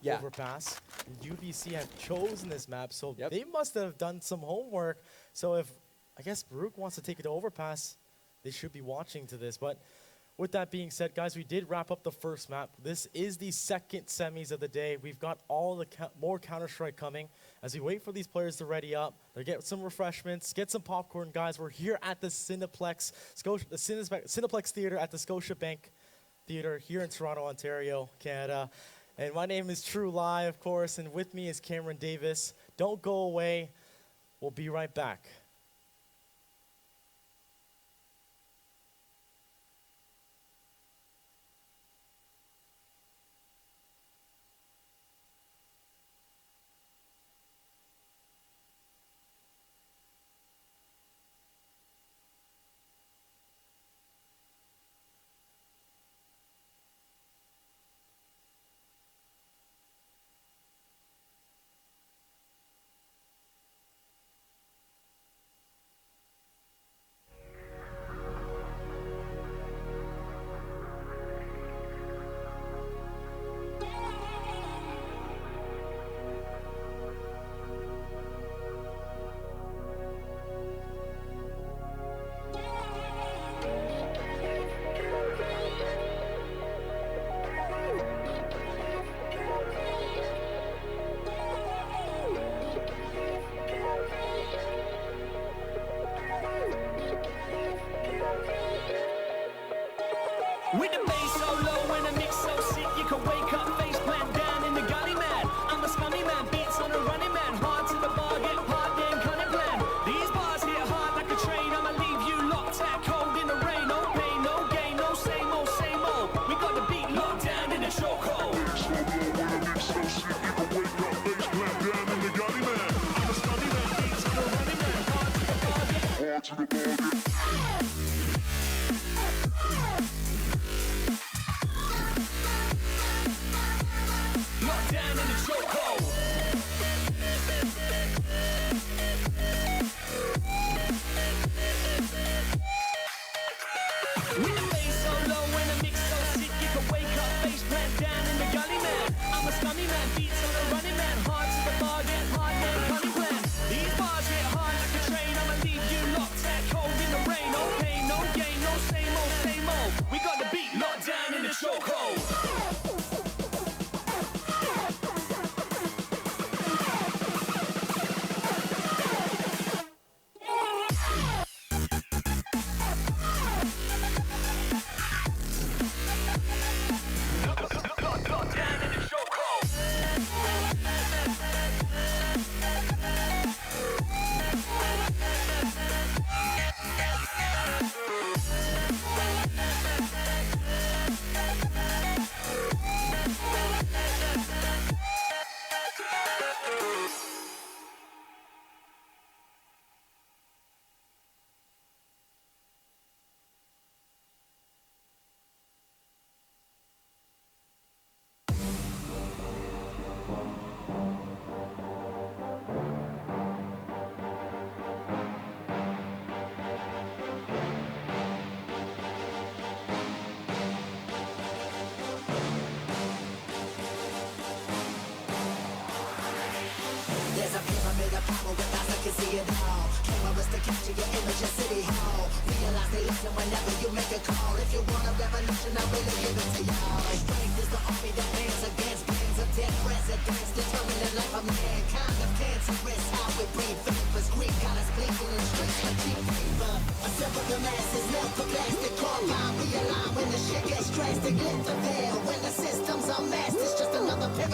Yeah. Overpass. And UBC have chosen this map, so Yep. they must have done some homework. So if, I guess, Baruch wants to take it to Overpass, they should be watching to this. But with that being said, guys, we did wrap up the first map. This is the second semis of the day. We've got all the more Counter-Strike coming. As we wait for these players to ready up, they get some refreshments, get some popcorn, guys. We're here at the Cineplex Theater at the Scotiabank Theater here in Toronto, Ontario, Canada. And my name is True Lie, of course, and with me is Cameron Davis. Don't go away. We'll be right back. With the bass so low and the mix so sick, you can wake up, face plant down in the gully, man. I'm a scummy man, beats on a running man, hard to the bar, get hard, then cunning plan. These bars hit hard like a train, I'ma leave you locked out cold in the rain. No pain, no gain, no same old, same old. We got the beat locked down in the chokehold. So low when the mix so sick, you can wake up, face plant down in the gully, man. I'm a scummy man, beats on a running man, hard to the bar, get Hard to the ball, get locked down in the chokehold. With the bass so low and the mix so sick, you can wake up, face plant down in the gully, man. I'm a scummy man, beats on a running man, hard to the bar, get hard, man, cunning plan. These bars hit hard like a train, I'ma leave you locked out cold in the rain. No pain, no gain, no same old, same old. We got the beat locked down in the chokehold.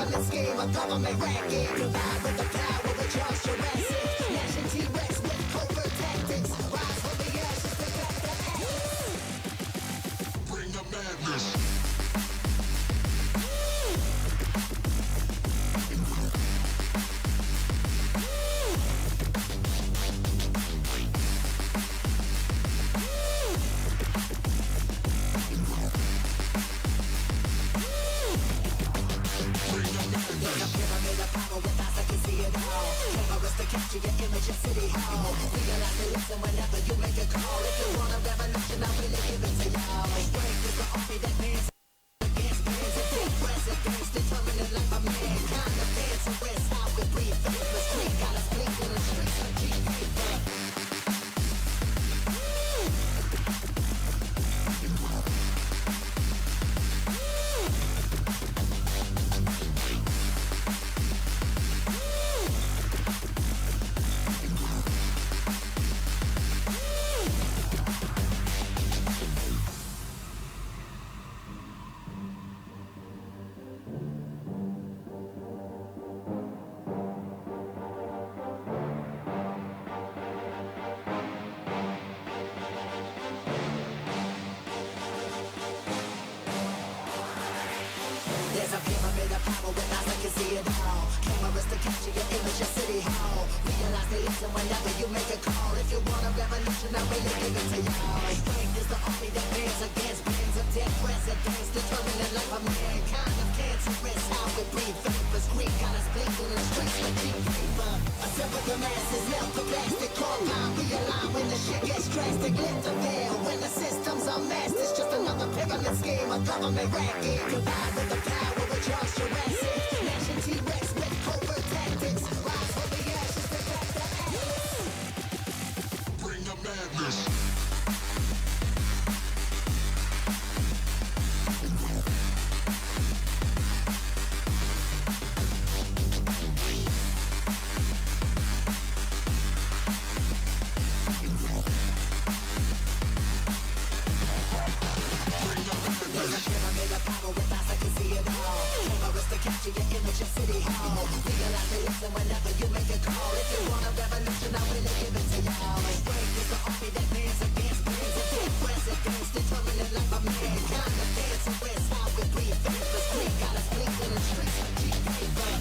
pyramid scheme, a government racket. Provide with the power of Charles Jurassic. Nation T-Rex with covert tactics. Rise from the ashes, pick up the axe. Bring the madness. Capture your image in City Hall. Realize they listen whenever you make a call. If you want a revolution, I really give it to y'all. Strength is the army that bands against bands and dead presidents. Determining like a mankind of cancerous. How we breathe, faithless creep. Got us blinking in the streets like G-Paper. There's a pyramid of power with eyes that can see it all. Cameras to capture your image at City Hall. Realize they listen whenever you make a call. If you want a revolution, I really give it to y'all. Strength is the army that bands against bands of dead presidents. Determining life of mankind of cancerous. How we breathe, vapors creep. Got us blinking in the streets like G-Paper. Assemble the masses, melt the plastic compound. Realign when the shit gets drastic. Lift the veil when the systems are masked. It's just another pyramid scheme, a government racket. Provide with the power of Charles Jurassic. Nation T-Rex with covert tactics. Rise from the ashes, pick up the axe. Bring the madness. Capture your image in City Hall. Realize they listen whenever you make a call. If you want a revolution, I really give it to y'all. Strength is the army that bands against bands and dead presidents. Determining life of mankind of cancerous. How we breathe, vapors creep. Got us blinking in the streets like G-Paper.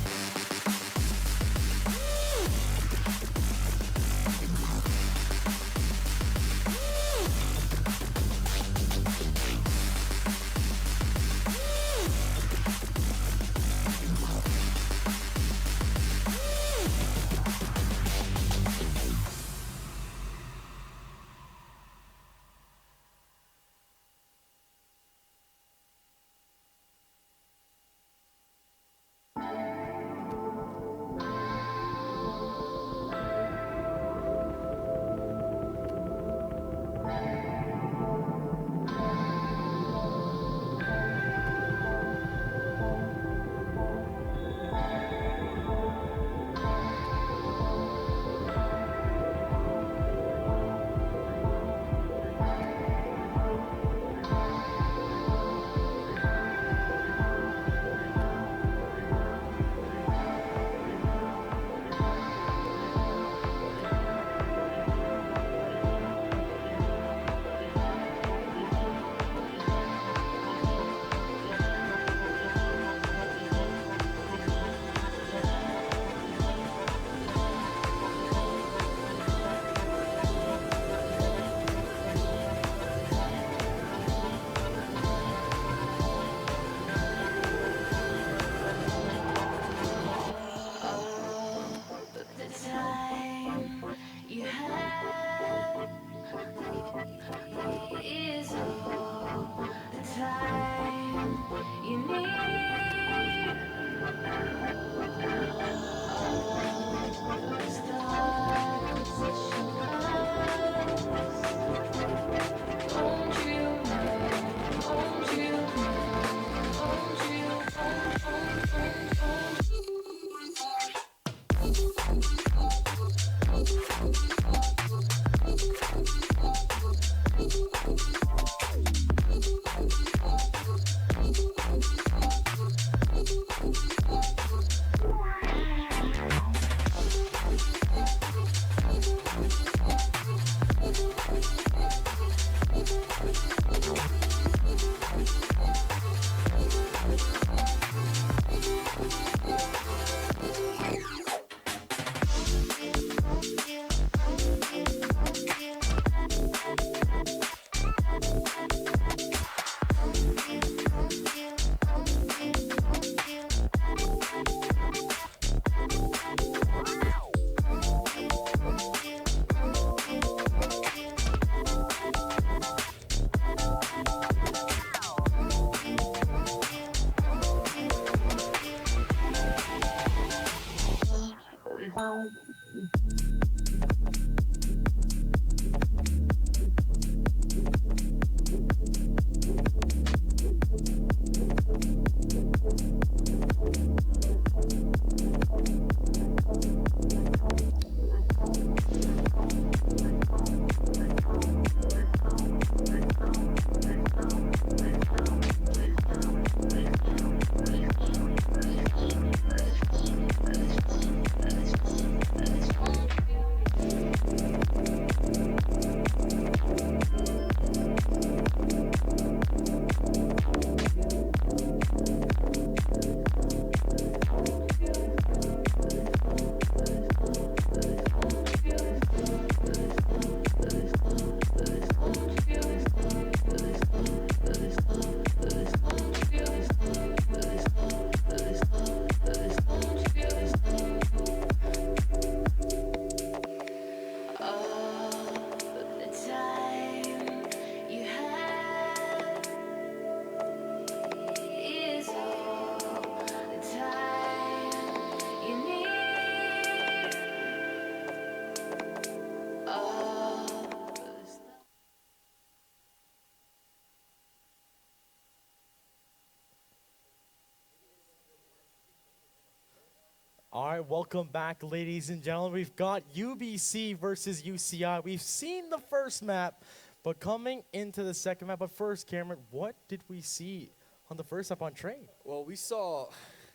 All right, welcome back, ladies and gentlemen. We've got UBC versus UCI. We've seen the first map, but coming into the second map. But first, Cameron, what did we see on the first map on Train? Well, we saw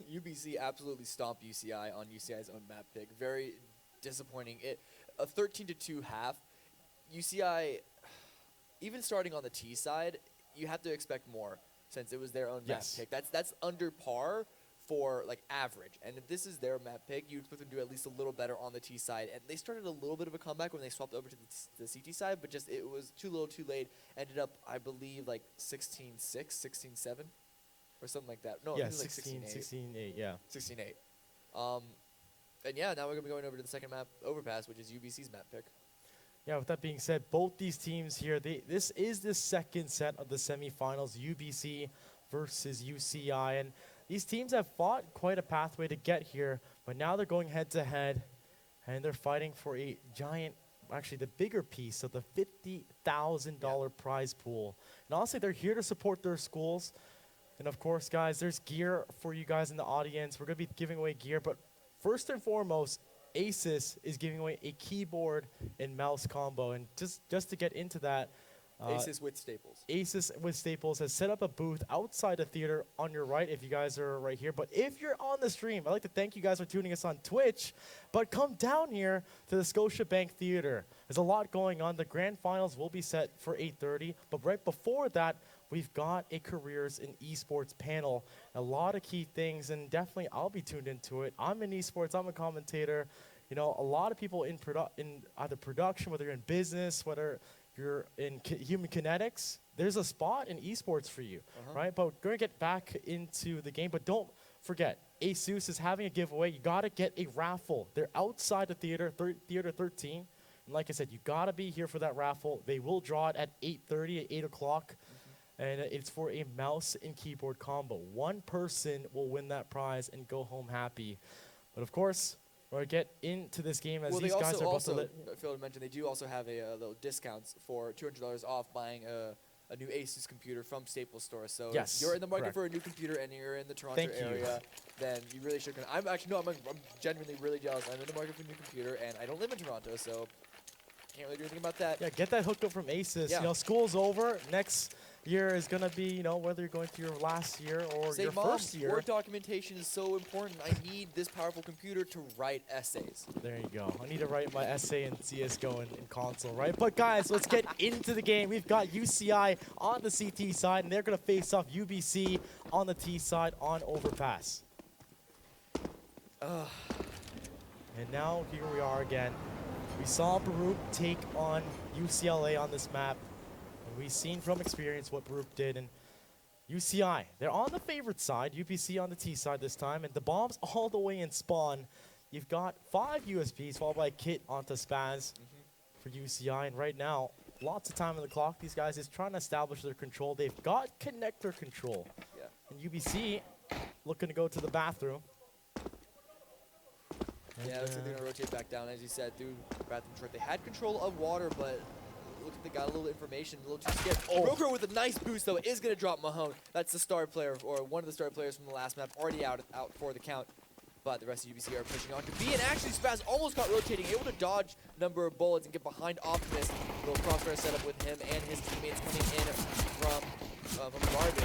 UBC absolutely stomp UCI on UCI's own map pick. Very disappointing. A 13-2 half. UCI, even starting on the T side, you have to expect more since it was their own Yes. map pick. That's under par for like average. And if this is their map pick, you expect them to do at least a little better on the T side. And they started a little bit of a comeback when they swapped over to the CT side, but just it was too little, too late. Ended up, I believe, like 16-6, 16-7, or something like that. No, Yeah, it was like 16-8, yeah. 16-8. And yeah, now we're going to be going over to the second map, Overpass, which is UBC's map pick. Yeah, with that being said, both these teams here, this is the second set of the semifinals, UBC versus UCI. And these teams have fought quite a pathway to get here, but now they're going head-to-head, and they're fighting for a giant, actually the bigger piece of the $50,000 prize pool. And honestly, they're here to support their schools. And of course, guys, there's gear for you guys in the audience. We're going to be giving away gear, but first and foremost, Asus is giving away a keyboard and mouse combo. And just to get into that, Asus with Staples. Asus with Staples has set up a booth outside the theater on your right if you guys are right here. But if you're on the stream, I'd like to thank you guys for tuning us on Twitch. But come down here to the Scotiabank Theater. There's a lot going on. The grand finals will be set for 8:30. But right before that, we've got a careers in esports panel. A lot of key things, and definitely I'll be tuned into it. I'm in esports. I'm a commentator. You know, a lot of people in either production, whether you're in business, whether you're in human kinetics, there's a spot in esports for you, right? But we're going to get back into the game. But don't forget, Asus is having a giveaway. You got to get a raffle. They're outside the theater, Theater 13. And like I said, you got to be here for that raffle. They will draw it at 8:30, at 8 o'clock. And it's for a mouse and keyboard combo. One person will win that prize and go home happy. But of course, we'll get into this game as these guys are about to Phil mentioned they do also have a little discounts for $200 off buying a new Asus computer from Staples Store. So Yes, if you're in the market correct. for a new computer and you're in the Toronto Thank you. area, then you really should. I'm genuinely really jealous. I'm in the market for a new computer, and I don't live in Toronto, so can't really do anything about that. Yeah, get that hookup from Asus. Yeah. You know, school's over. Next year is going to be, you know, whether you're going through your last year or Say, your Mom, first year. Word documentation is so important. I need this powerful computer to write essays. There you go. I need to write my essay in CSGO and console, right? But guys, let's get into the game. We've got UCI on the CT side, and they're going to face off UBC on the T side on Overpass. And now here we are again. We saw Baruch take on UCLA on this map. And we've seen from experience what Baruch did. And UCI, they're on the favorite side. UBC on the T side this time. And the bomb's all the way in spawn. You've got 5 USPs followed by a kit onto Spaz for UCI. And right now, lots of time on the clock. These guys is trying to establish their control. They've got connector control. Yeah. And UBC looking to go to the bathroom. Yeah, looks like they're gonna rotate back down, as you said, through bathroom short. They had control of water, but looks like they got a little information, a little too scared. Oh, Broker with a nice boost though is gonna drop Mahone. That's the star player, or one of the star players from the last map, already out for the count. But the rest of UBC are pushing on to B, and actually Spaz almost got rotating, able to dodge a number of bullets and get behind Optimus. A little crossfire setup with him and his teammates coming in from garbage.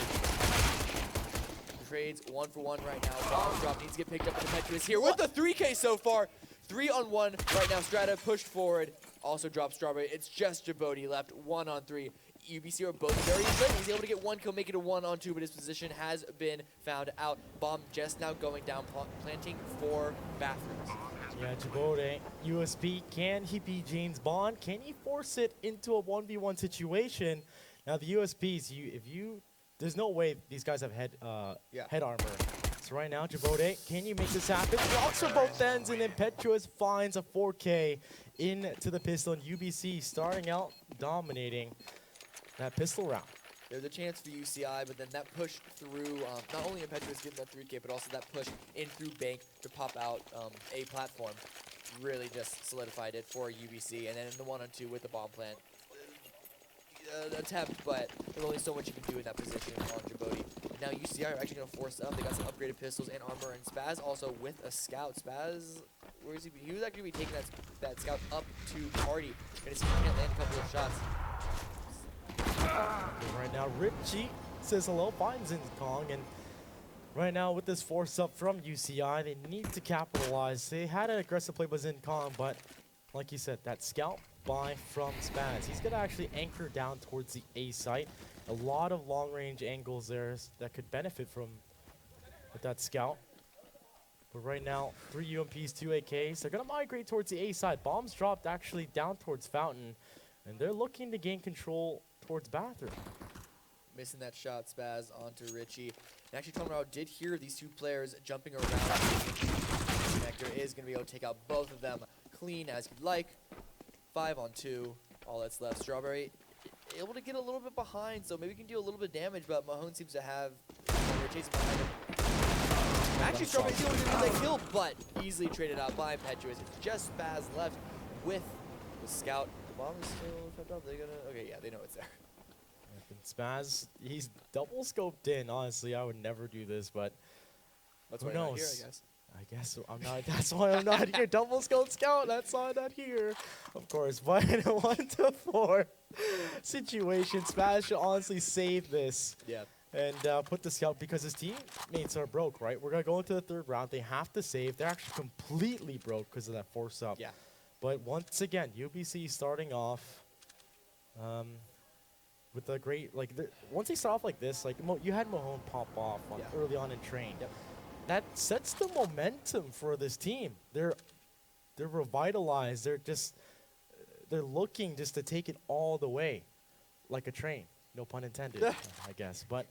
Trades 1-for-1 right now. Bomb drop needs to get picked up, and Impetuous here with the 3K so far. 3-on-1 right now. Strata pushed forward, also dropped Strawberry. It's just Djibouti left 1-on-3. UBC are both very lit. He's able to get 1 kill, make it a 1-on-2, but his position has been found out. Bomb just now going down, planting 4 bathrooms. Yeah, Djibouti, USP, can he beat James Bond? Can he force it into a 1v1 situation? Now the USPs, there's no way these guys have head armor. So right now, Djibouti, can you make this happen? Blocks for both ends, and Impetuous finds a 4K into the pistol, and UBC starting out dominating that pistol round. There's a chance for UCI, but then that push through, not only Impetuous getting that 3K, but also that push in through Bank to pop out a platform really just solidified it for UBC. And then in the 1-on-2 with the bomb plant attempt, but there's only so much you can do in that position on Djibouti. Now UCI are actually going to force up. They got some upgraded pistols and armor, and Spaz also with a scout. Spaz, where is he? He was actually going to be taking that scout up to party. Going to see if he can land a couple of shots. Right now, Richie says hello, finds in Kong, and right now with this force up from UCI, they need to capitalize. They had an aggressive play with Zin Kong, but like you said, that scout buy from Spaz. He's going to actually anchor down towards the A site. A lot of long-range angles there that could benefit from with that scout. But right now, 3 UMPs, 2 AKs. They're going to migrate towards the A side. Bombs dropped actually down towards Fountain, and they're looking to gain control towards Bathroom. Missing that shot, Spaz onto Richie. And actually, Tomorrow did hear these 2 players jumping around. Connector is going to be able to take out both of them clean as he'd like. 5-on-2, all that's left. Strawberry able to get a little bit behind, so maybe he can do a little bit of damage, but Mahone seems to have they're chasing behind him. Actually, Strawberry's able to get that kill, but easily traded out by Impetuous. It's just Spaz left with the scout. The bomb is still trapped up. They're gonna, okay, yeah, they know it's there. And Spaz, he's double scoped in. Honestly, I would never do this, but That's who why you're not knows? here, I guess. I guess I'm not. That's why I'm not here. Double scope scout. That's why I'm not here. Of course, but in a 1-to-4 situation, Spaz should honestly save this. Yeah. And put the scout because his teammates are broke, right? We're going to go into the 3rd round. They have to save. They're actually completely broke because of that force up. Yeah. But once again, UBC starting off with a great, like, once they start off like this, like, you had Mahone pop off early on in train. Yep. That sets the momentum for this team. They're revitalized. They're looking just to take it all the way, like a train. No pun intended, I guess. But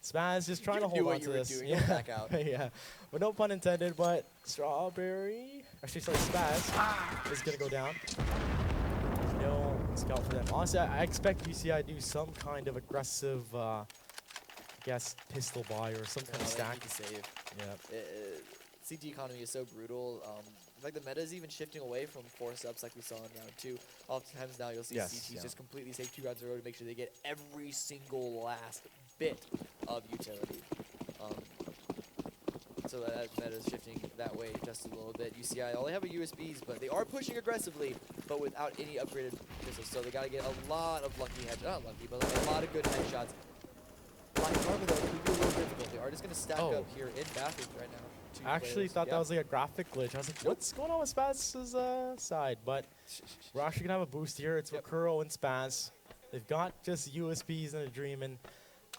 Spaz just trying to hold on to this. Yeah. Back out. Yeah, but no pun intended. But Strawberry, actually, sorry, Spaz is gonna go down. No scout for them. Honestly, I expect UCI to do some kind of aggressive, I guess, pistol buy or some kind of stack. To save. Yeah. CG economy is so brutal. In fact, the meta is even shifting away from force ups like we saw in round 2. Oftentimes now you'll see CTs just completely save 2 rounds in a row to make sure they get every single last bit of utility. So that meta is shifting that way just a little bit. UCI, all they have are USBs, but they are pushing aggressively, but without any upgraded pistols. So they got to get a lot of lucky headshots. Not lucky, but like a lot of good headshots. Black Armor, though, could be a little difficult. They are just going to stack up here in bathrooms right now. I actually thought that was like a graphic glitch. I was like, what's going on with Spaz's side? But we're actually going to have a boost here. It's Wakuro and Spaz. They've got just USBs and a dream. And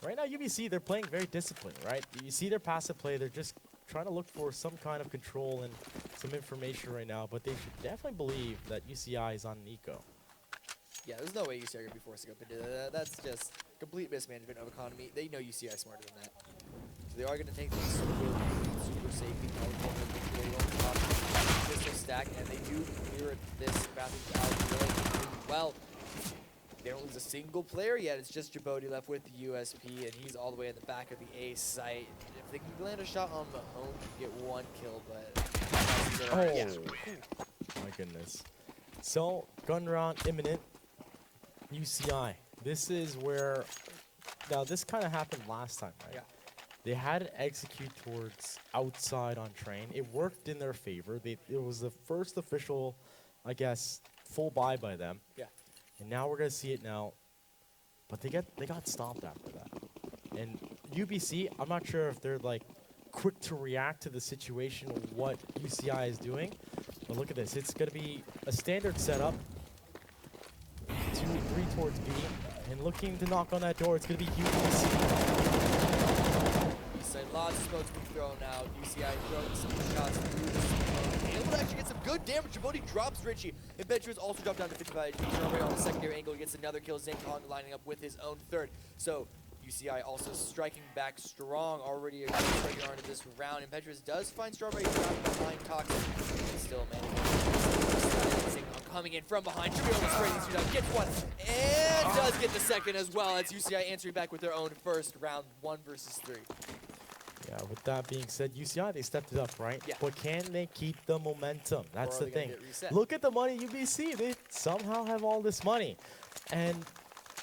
right now, UBC, they're playing very disciplined, right? You see their passive play. They're just trying to look for some kind of control and some information right now. But they should definitely believe that UCI is on an eco. Yeah, there's no way UCI are going to be forced to go up into that. That's just complete mismanagement of economy. They know UCI is smarter than that. So they are going to take things super safely. Pistol stack, and they do clear this bathroom out really well. They don't lose a single player yet. It's just Djibouti left with the USP, and he's all the way at the back of the A site. They can land a shot on Mahone to get 1 kill, but Oh, yeah. my goodness. So, gun round imminent. UCI. This is where, now this kind of happened last time, right? Yeah. They had to execute towards outside on train. It worked in their favor. It was the first official, I guess, full buy by them. Yeah. And now we're gonna see it now. But they got stomped after that. And UBC, I'm not sure if they're like quick to react to the situation of what UCI is doing. But look at this. It's gonna be a standard setup. 2, 3 towards B. And looking to knock on that door, it's gonna be UBC. So lots of smokes being thrown out. UCI throwing some shots through the smoke. Able to actually get some good damage. Jaboti drops Richie. Impetuous also dropped down to 55 HP. Strawberry on the secondary angle gets another kill. Zinkong lining up with his own third. So UCI also striking back strong. Already a good striker into this round. Impetuous does find Strawberry trapped behind Toxic. Still managing. Zinkong coming in from behind. Should be able to spray these two down. Gets one. And does get the second as well. As UCI answering back with their own first round 1 versus 3. Yeah, with that being said, UCI, they stepped it up, right? Yeah. But can they keep the momentum? That's Or are the they gonna thing. get reset? Look at the money UBC. They somehow have all this money. And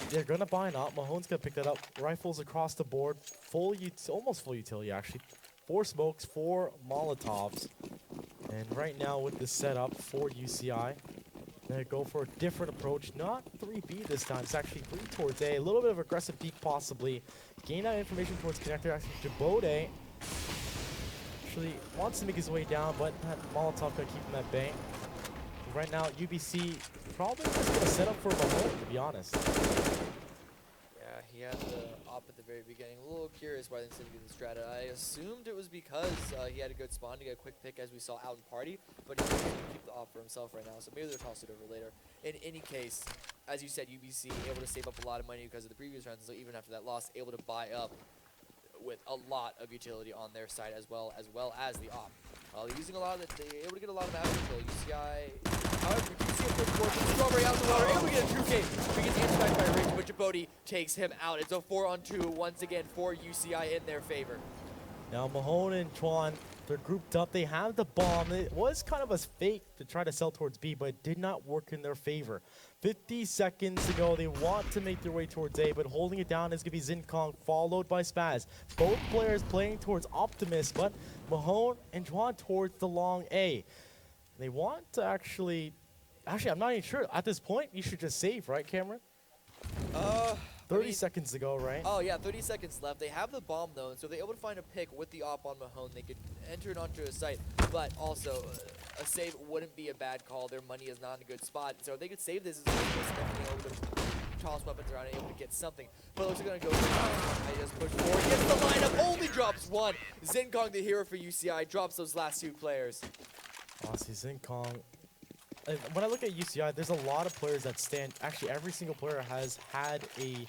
they're going to buy it up. Mahone's going to pick that up. Rifles across the board. Almost full utility, actually. 4 smokes, 4 Molotovs. And right now with the setup for UCI, they go for a different approach. Not 3B this time. It's actually 3 towards A. A little bit of aggressive peek possibly. Gain that information towards connector. Actually, Jabode actually wants to make his way down, but that Molotov going to keep him at bay. Right now, UBC probably just going to set up for Mahone, to be honest. Yeah, he had the op at the very beginning. A little curious why they didn't get the strata. I assumed it was because he had a good spawn to get a quick pick as we saw out in party, but he can keep the op for himself right now, so maybe they'll toss it over later. In any case, as you said, UBC able to save up a lot of money because of the previous rounds, so even after that loss, able to buy up with a lot of utility on their side as well as the op. They're using a lot of it, they're able to get a lot of map control. UCI, however, you can see a quick forward, Strawberry out the water, able to get a 2K. He gets answered back by Rich, but Jaboti takes him out. It's a 4-on-2 once again for UCI in their favor. Now Mahone and Chuan, they're grouped up. They have the bomb. It was kind of a fake to try to sell towards B, but it did not work in their favor. 50 seconds to go. They want to make their way towards A, but holding it down is going to be Zinkong, followed by Spaz. Both players playing towards Optimus, but Mahone and Chuan towards the long A. They want to actually, I'm not even sure. At this point, you should just save, right, Cameron? 30 seconds to go, right? Oh yeah, 30 seconds left. They have the bomb though, and so they're able to find a pick with the op on Mahone. They could enter it onto a site, but also a save wouldn't be a bad call. Their money is not in a good spot, so if they could save this, it's definitely able to toss weapons around and able to get something. But it looks like they're gonna go. They just push forward, gets the lineup, only drops 1. Zinkong, the hero for UCI, drops those last 2 players. Honestly, Zinkong. When I look at UCI, there's a lot of players that stand. Actually, every single player has had a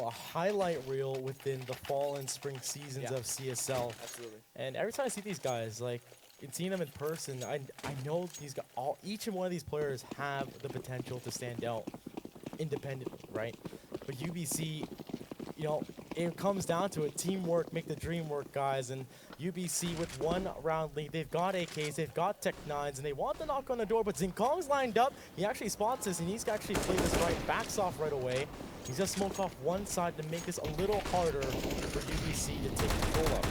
highlight reel within the fall and spring seasons of CSL. Absolutely. And every time I see these guys, like, and seeing them in person, I know these guys, each and one of these players have the potential to stand out independently, right? But UBC, it comes down to it. Teamwork, make the dream work, guys. And UBC with 1 round lead. They've got AKs, they've got Tech 9s, and they want to knock on the door, but Zinkong's lined up. He actually spots this, and he's actually played this right. Backs off right away. He's just smoked off one side to make this a little harder for UBC to take control of.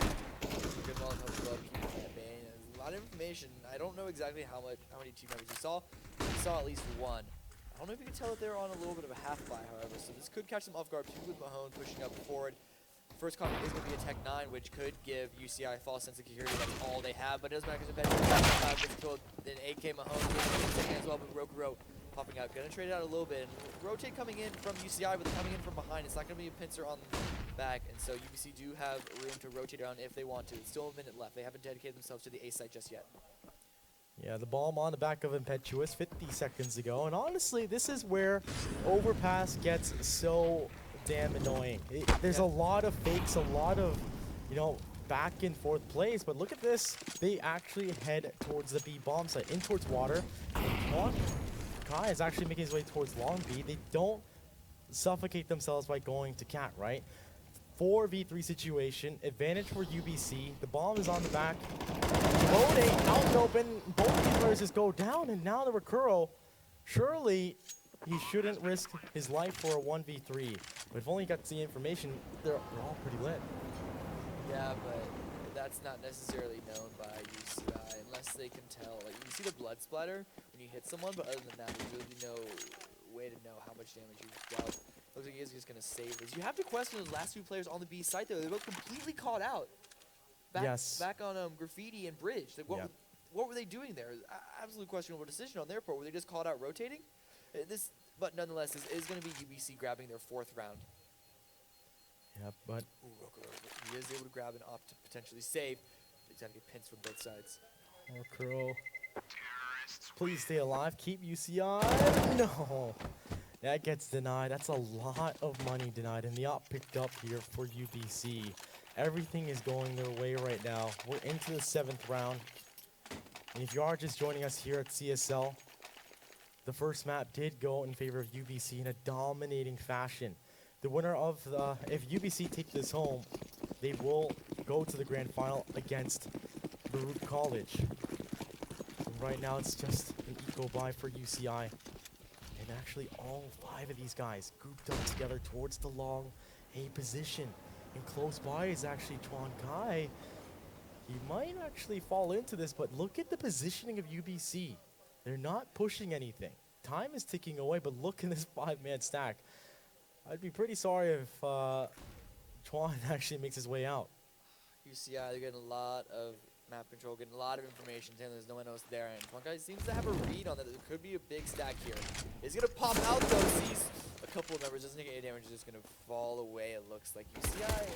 Good Molotov club, keeping that bane. There's a lot of information. I don't know exactly how many team members you saw. You saw at least 1. I don't know if you can tell that they're on a little bit of a half buy, however, so this could catch them off guard too with Mahone pushing up forward. First comment is going to be a Tech 9, which could give UCI a false sense of security. That's all they have, but it doesn't matter because gets killed. Then AK Mahone as well, but Rokuro popping out. Going to trade it out a little bit. And rotate coming in from UCI, but they're coming in from behind. It's not going to be a pincer on the back, and so UBC do have room to rotate around if they want to. It's still a minute left. They haven't dedicated themselves to the A site just yet. Yeah, the bomb on the back of Impetuous, 50 seconds to go. And honestly, this is where Overpass gets so damn annoying. There's a lot of fakes, a lot of, back and forth plays. But look at this. They actually head towards the B bomb site, in towards water. And Kai is actually making his way towards long B. They don't suffocate themselves by going to cat, right? 4v3 situation. Advantage for UBC. The bomb is on the back. Bode out and open. Both these players just go down, and now the Recurro. Surely he shouldn't risk his life for a 1v3. But if only he got the information, they're all pretty lit. Yeah, but that's not necessarily known by UCI unless they can tell. Like, you can see the blood splatter when you hit someone, but other than that, there's really no way to know how much damage you've dealt. Looks like he is just going to save this. You have to question those last two players on the B site, though. They both completely caught out. Back on Graffiti and Bridge. Like, what were they doing there? Absolutely questionable decision on their part. Were they just caught out rotating? But nonetheless, this is going to be UBC grabbing their 4th round. Yeah, but He is able to grab an op to potentially save. He's got to get pinched from both sides. Recurro. Please stay alive. Keep UCI. No. That gets denied. That's a lot of money denied. And the op picked up here for UBC. Everything is going their way right now. We're into the 7th round. And if you are just joining us here at CSL, the first map did go in favor of UBC in a dominating fashion. The winner of the, if UBC take this home, they will go to the grand final against Baruch College. And right now it's just an equal buy for UCI. And actually all 5 of these guys grouped up together towards the long A position. And close by is actually Chuan Kai. He might actually fall into this, but look at the positioning of UBC. They're not pushing anything. Time is ticking away, but look in this 5-man stack. I'd be pretty sorry if Chuan actually makes his way out. UCI, they're getting a lot of map control, getting a lot of information, saying there's no one else there, and Chuan Kai seems to have a read on that. There could be a big stack here. He's going to pop out, though, sees a couple of members, doesn't get any damage, just going to fall away, it looks like. UCI,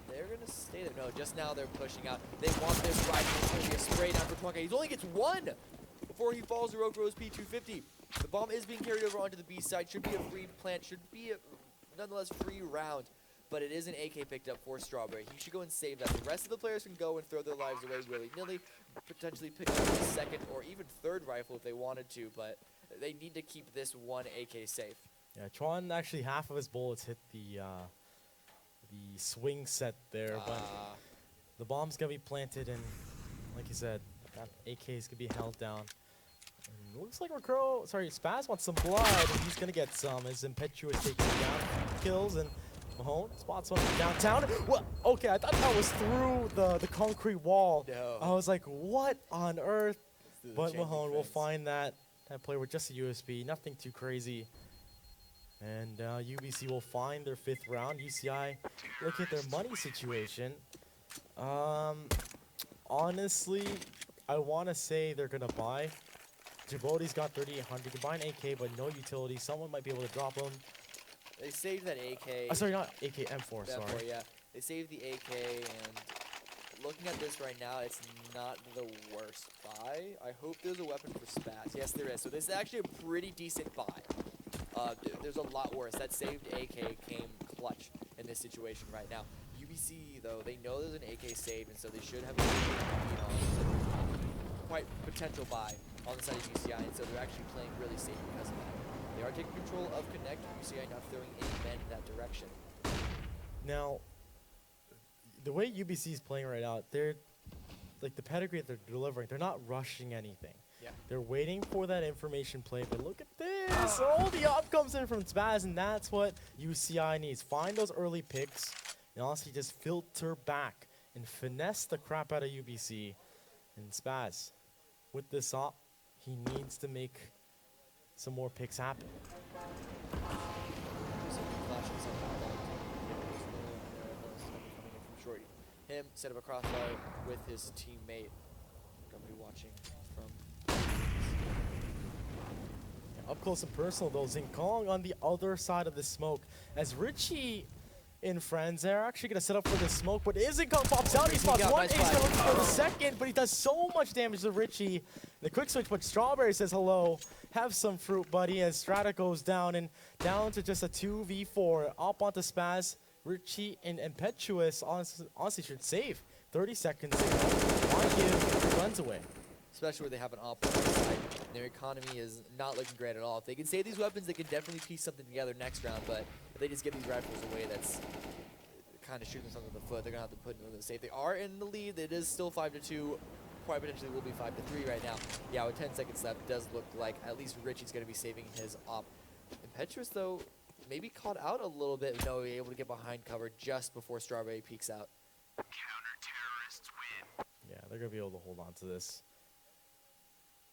they're going to stay there. No, just now they're pushing out. They want this rifle. It's going to be a spray down for Chuan Kai. He only gets 1 before he falls to Rose P250. The bomb is being carried over onto the B side. Should be a free plant, should be a nonetheless free round. But it is an AK picked up for Strawberry. He should go and save that. The rest of the players can go and throw their lives away willy-nilly, potentially pick up a 2nd or even 3rd rifle if they wanted to, but they need to keep this 1 AK safe. Yeah, Chuan actually half of his bullets hit the swing set there, but the bomb's gonna be planted, and like you said, that AK is gonna be held down. And looks like Spaz wants some blood, and he's gonna get some as Impetuous takes him down, kills, and Mahone spots one downtown. What? Okay, I thought that was through the concrete wall. No. I was like, what on earth? But chain Mahone will defense. find that player with just a USB, nothing too crazy. And UBC will find their 5th round. UCI, look at their money situation. Honestly, I want to say they're going to buy. Djiboti's got 3,800. To buy an AK, but no utility. Someone might be able to drop him. They saved that AK. Sorry, not AK, M4, That sorry. boy, yeah. They saved the AK, and looking at this right now, it's not the worst buy. I hope there's a weapon for Spaz. Yes, there is. So this is actually a pretty decent buy. There's a lot worse. That saved AK came clutch in this situation right now. UBC, though, they know there's an AK saved, and so they should have a quite potential buy on the side of UCI, and so they're actually playing really safe because of that. They are taking control of Connect, UCI not throwing any men in that direction. Now, the way UBC is playing right now, they're like the pedigree that they're delivering. They're not rushing anything. Yeah. They're waiting for that information play, but look at this! Oh, the op comes in from Spaz, and that's what UCI needs. Find those early picks, and honestly just filter back and finesse the crap out of UBC. And Spaz, with this op, he needs to make some more picks happen. Him set up a crossfire with his teammate. Gonna be watching from Up close and personal though, Zinkong on the other side of the smoke. As Richie and friends are actually gonna set up for the smoke, but Zinkong pops out, he spots one ace for the 2nd, but he does so much damage to Richie. The quick switch, but Strawberry says hello. Have some fruit, buddy, as Strata goes down and down to just a 2v4. Up onto Spaz. Richie and Impetuous honestly should save. 30 seconds ago. Why give guns away? especially where they have an op on their side. Their economy is not looking great at all. If they can save these weapons, they can definitely piece something together next round, but if they just give these rifles away, that's kind of shoot themselves in the foot. They're going to have to put in the safe. They are in the lead. It is still 5-2. Quite potentially will be 5-3 right now. Yeah, with 10 seconds left, it does look like at least Richie's going to be saving his op. Impetuous, though, maybe caught out a little bit. No, able to get behind cover just before Strawberry peeks out. Counter-terrorists win. Yeah, they're going to be able to hold on to this.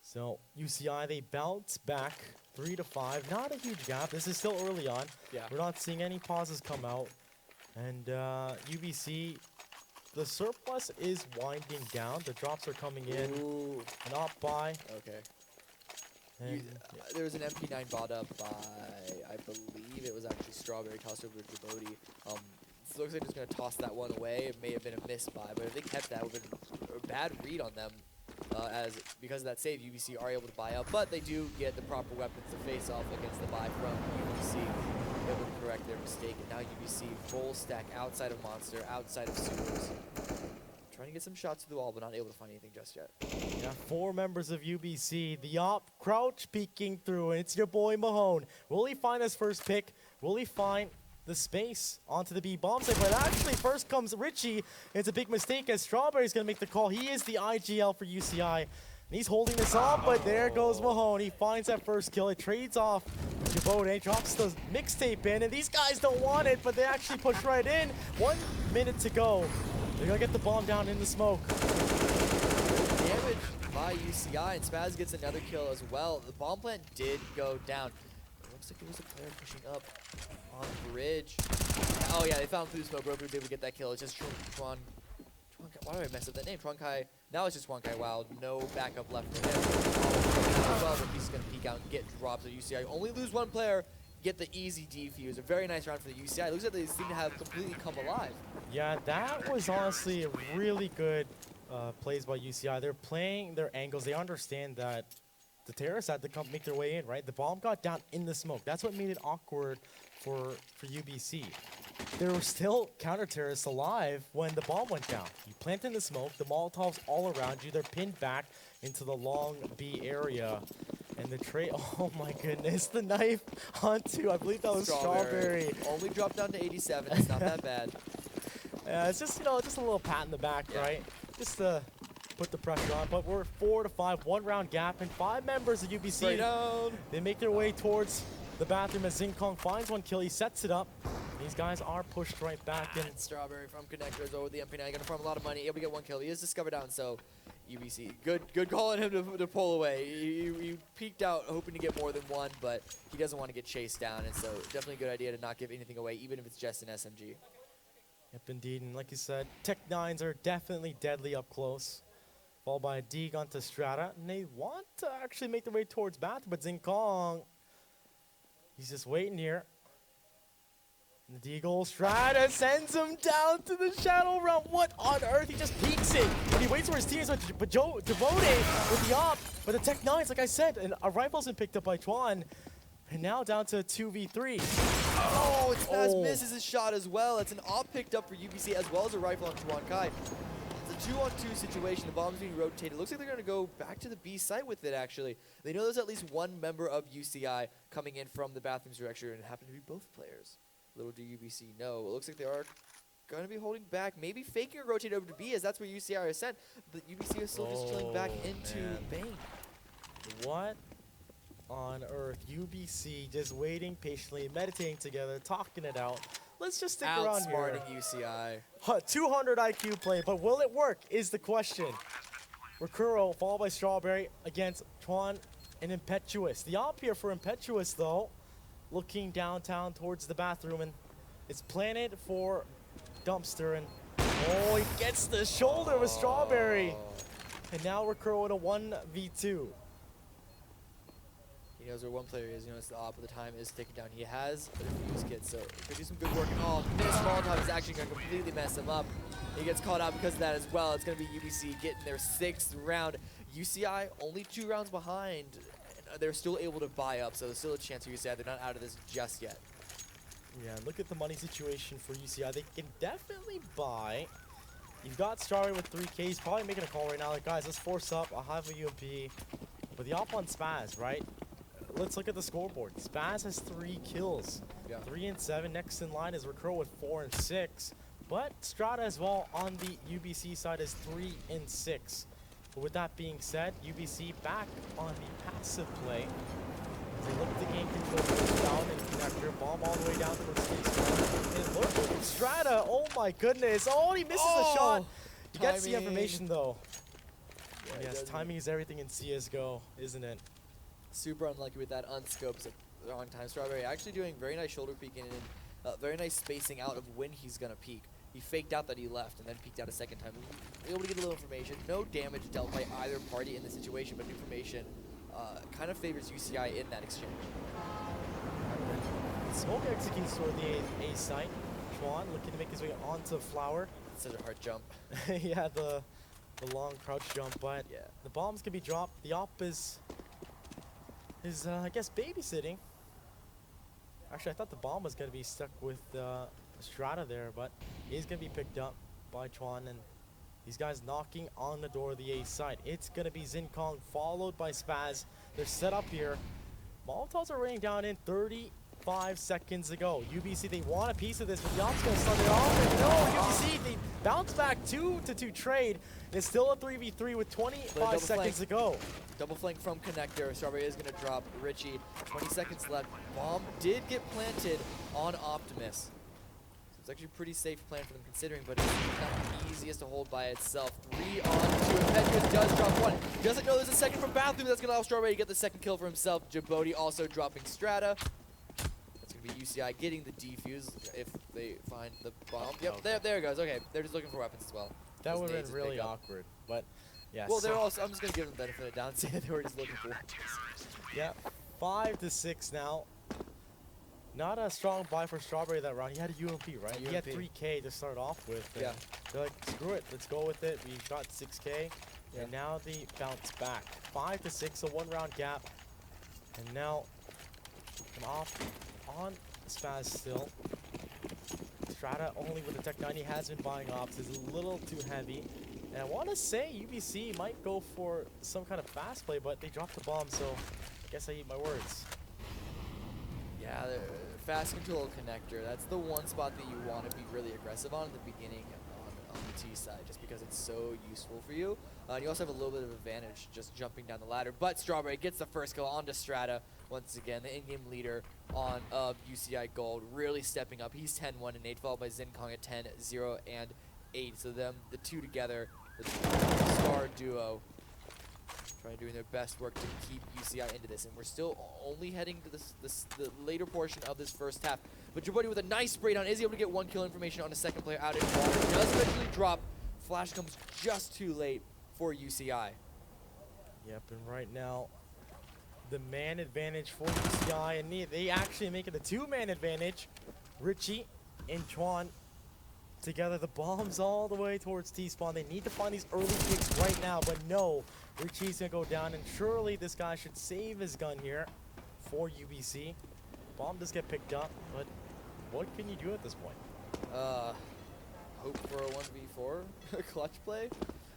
So, UCI, they bounce back 3-5. Not a huge gap. This is still early on. Yeah. We're not seeing any pauses come out. And UBC, the surplus is winding down. The drops are coming in. Ooh. Not by. Okay. And There was an MP9 bought up by, I believe it was actually Strawberry, tossed over to Bodhi. It looks like they're just going to toss that one away. It may have been a miss buy, but if they kept that, it would have been a bad read on them. As because of that save, UBC are able to buy up, but they do get the proper weapons to face off against the buy from UBC. Able to correct their mistake, and now UBC full stack outside of Monster, outside of Sewers. Trying to get some shots to the wall, but not able to find anything just yet. yeah, 4 members of UBC. The op crouch peeking through, and it's your boy Mahone. Will he find his first pick? Will he find the space onto the B bomb site? But actually, first comes Richie. It's a big mistake as Strawberry's going to make the call. He is the IGL for UCI. And he's holding this off, but there goes Mahone. He finds that first kill. It trades off. Jabode drops the mixtape in, and these guys don't want it, but they actually push right in. 1 minute to go. They're going to get the bomb down in the smoke. Damage by UCI, and Spaz gets another kill as well. The bomb plant did go down. It looks like it was a player pushing up on bridge. Oh yeah, they found through the smoke. Broker was able to get that kill. It's just Chuan. Why do I mess up that name? Chuan Kai. Now it's just Chuan Kai. Wow, no backup left for him. Well, but he's gonna peek out and get drops at UCI. Only lose 1 player, get the easy defuse. A very nice round for the UCI. It looks like they seem to have completely come alive. Yeah, that was honestly a really good plays by UCI. They're playing their angles. They understand that the terrorists had to come make their way in, right? The bomb got down in the smoke. That's what made it awkward for UBC. There were still counter-terrorists alive when the bomb went down. You plant in the smoke, the Molotovs all around you. They're pinned back into the long B area. And the tray, oh my goodness, the knife onto, I believe that was Strawberry. Only dropped down to 87, it's not that bad. Yeah, it's just, just a little pat in the back, Yeah. right? Just to put the pressure on. But we're 4-5, 1 round gap, and 5 members of UBC. Right down. They make their way towards the bathroom as Kong finds 1 kill. He sets it up. These guys are pushed right back in. Strawberry from Connectors over the MP9, gonna farm a lot of money, able to get 1 kill. He is discovered down, so UBC, good call on him to pull away. He peeked out hoping to get more than 1, but he doesn't want to get chased down, and so definitely a good idea to not give anything away, even if it's just an SMG. Yep, indeed. And like you said, Tech-9s are definitely deadly up close. Followed by a Deeg onto Strata. And they want to actually make their way towards bathroom, but Kong, he's just waiting here. And the Deagle Strata sends him down to the Shadow Realm. What on earth? He just peeks it. And he waits for his teammates with Devote with the op. But the Tech-9s, like I said, and a rifle's been picked up by Chuan. And now down to 2v3. Oh, and Spaz misses his shot as well. It's an op picked up for UBC as well as a rifle on Chuan Kai. It's a 2-on-2 situation. The bomb's being rotated. Looks like they're going to go back to the B site with it, actually. They know there's at least 1 member of UCI coming in from the bathrooms direction, and it happened to be both players. Little do UBC know. It looks like they are going to be holding back, maybe faking a rotate over to B, as that's where UCI is sent. But UBC is still just chilling back into Bang. What on earth? UBC just waiting patiently, meditating together, talking it out. Let's just stick around here. Outsmarting UCI. 200 IQ play, but will it work is the question. Rakuro followed by Strawberry against Chuan and Impetuous. The op here for Impetuous, though, looking downtown towards the bathroom, and it's planted for Dumpster, and oh, he gets the shoulder with Strawberry. And now Rakuro in a 1v2. He knows where 1 player is. He knows the op, but the time is ticking down. He has a defuse kit, so could do some good work. Oh, this Molotov is actually going to completely mess him up. He gets caught out because of that as well. It's going to be UBC getting their 6th round. UCI only 2 rounds behind. And they're still able to buy up, so there's still a chance for UCI. They're not out of this just yet. Yeah, look at the money situation for UCI. They can definitely buy. You've got Strawberry with 3K. He's probably making a call right now. Like, guys, let's force up. I'll have a UMP. But the op on Spaz, right? Let's look at the scoreboard. Spaz has 3 kills. Yeah. 3 and 7. Next in line is Recurl with 4 and 6. But Strata as well on the UBC side is 3-6. But with that being said, UBC back on the passive play. They look to gain control of down and connector. Bomb all the way down towards T-Spawn. And look at Strata. Oh my goodness. Oh, he misses the shot. He gets the information though. Yeah, Yes, timing is everything in CSGO, isn't it? Super unlucky with that unscopes at the wrong time. Strawberry actually doing very nice shoulder peeking and very nice spacing out of when he's going to peek. He faked out that he left and then peeked out a second time. Able to get a little information. No damage dealt by either party in the situation, but information kind of favors UCI in that exchange. Smoke executes toward the A site. Chuan looking to make his way onto Flower. It's such a hard jump. Yeah, the long crouch jump, but Yeah. the bombs can be dropped. The op is I guess babysitting. Actually, I thought the bomb was gonna be stuck with Strata there, but he's gonna be picked up by Chuan, and these guys knocking on the door of the A site. It's gonna be Zinkong followed by Spaz. They're set up here. Molotovs are raining down in 35 seconds ago. UBC, they want a piece of this, but the op's gonna start it off. And no, UBC, they bounce back 2-2 trade. It's still a 3v3 with 25 seconds to go. Double flank from connector. Strawberry is going to drop Richie. 20 seconds left. Bomb did get planted on Optimus. So it's actually a pretty safe plan for them considering, but it's not the easiest to hold by itself. 3 on 2. Impetuous does drop 1. Doesn't know there's a second from Bathroom. That's going to allow Strawberry to get the second kill for himself. Djibouti also dropping Strata. That's going to be UCI getting the defuse if they find the bomb. Yep, Okay. there it goes. Okay, they're just looking for weapons as well. That Those would have nades been is really big up. awkward, but yeah. Well, they're also, I'm just going to give them the benefit of the doubt and say they were just looking for weapons. Yeah, 5-6 now. Not a strong buy for Strawberry that round. He had a UMP, right? He had UMP. 3K to start off with. and Yeah. They're like, screw it, let's go with it. We got 6K, Yeah. and now they bounce back. 5-6, a 1-round gap. And now, an off on Spaz still. Strata only with the Tech 90 has been buying ops. Is a little too heavy. And I want to say UBC might go for some kind of fast play, but they dropped the bomb, so I guess I eat my words. Yeah, the fast control connector. That's the one spot that you want to be really aggressive on at the beginning on the T side, just because it's so useful for you. And you also have a little bit of advantage just jumping down the ladder. But Strawberry gets the first kill onto Strata. Once again, the in-game leader on UCI Gold, really stepping up. He's 10-1 and 8, followed by Zinkong at 10-0 and 8. So them, the two together, the star duo, trying doing their best work to keep UCI into this, and we're still only heading to the later portion of this first half. But Djibouti with a nice spray down is able to get 1 kill information on a second player out in water. Does eventually drop. Flash comes just too late for UCI. Yep, and right now, the man advantage for UCI, and they actually make it a 2-man advantage. Richie and Chuan together, the bombs all the way towards T-spawn. They need to find these early picks right now, but no. Richie's gonna go down, and surely this guy should save his gun here for UBC. Bomb does get picked up, but what can you do at this point? Hope for a 1v4 clutch play.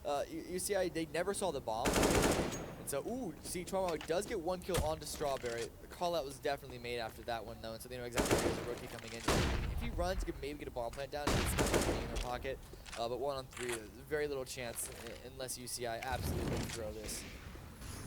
UCI, they never saw the bomb. And so, ooh, see, Trauma does get 1 kill onto Strawberry. The call out was definitely made after that one, though, and so they know exactly where there's a rookie coming in. If he runs, he could maybe get a bomb plant down and get something in their pocket. But 1 on 3, very little chance unless UCI absolutely throw this.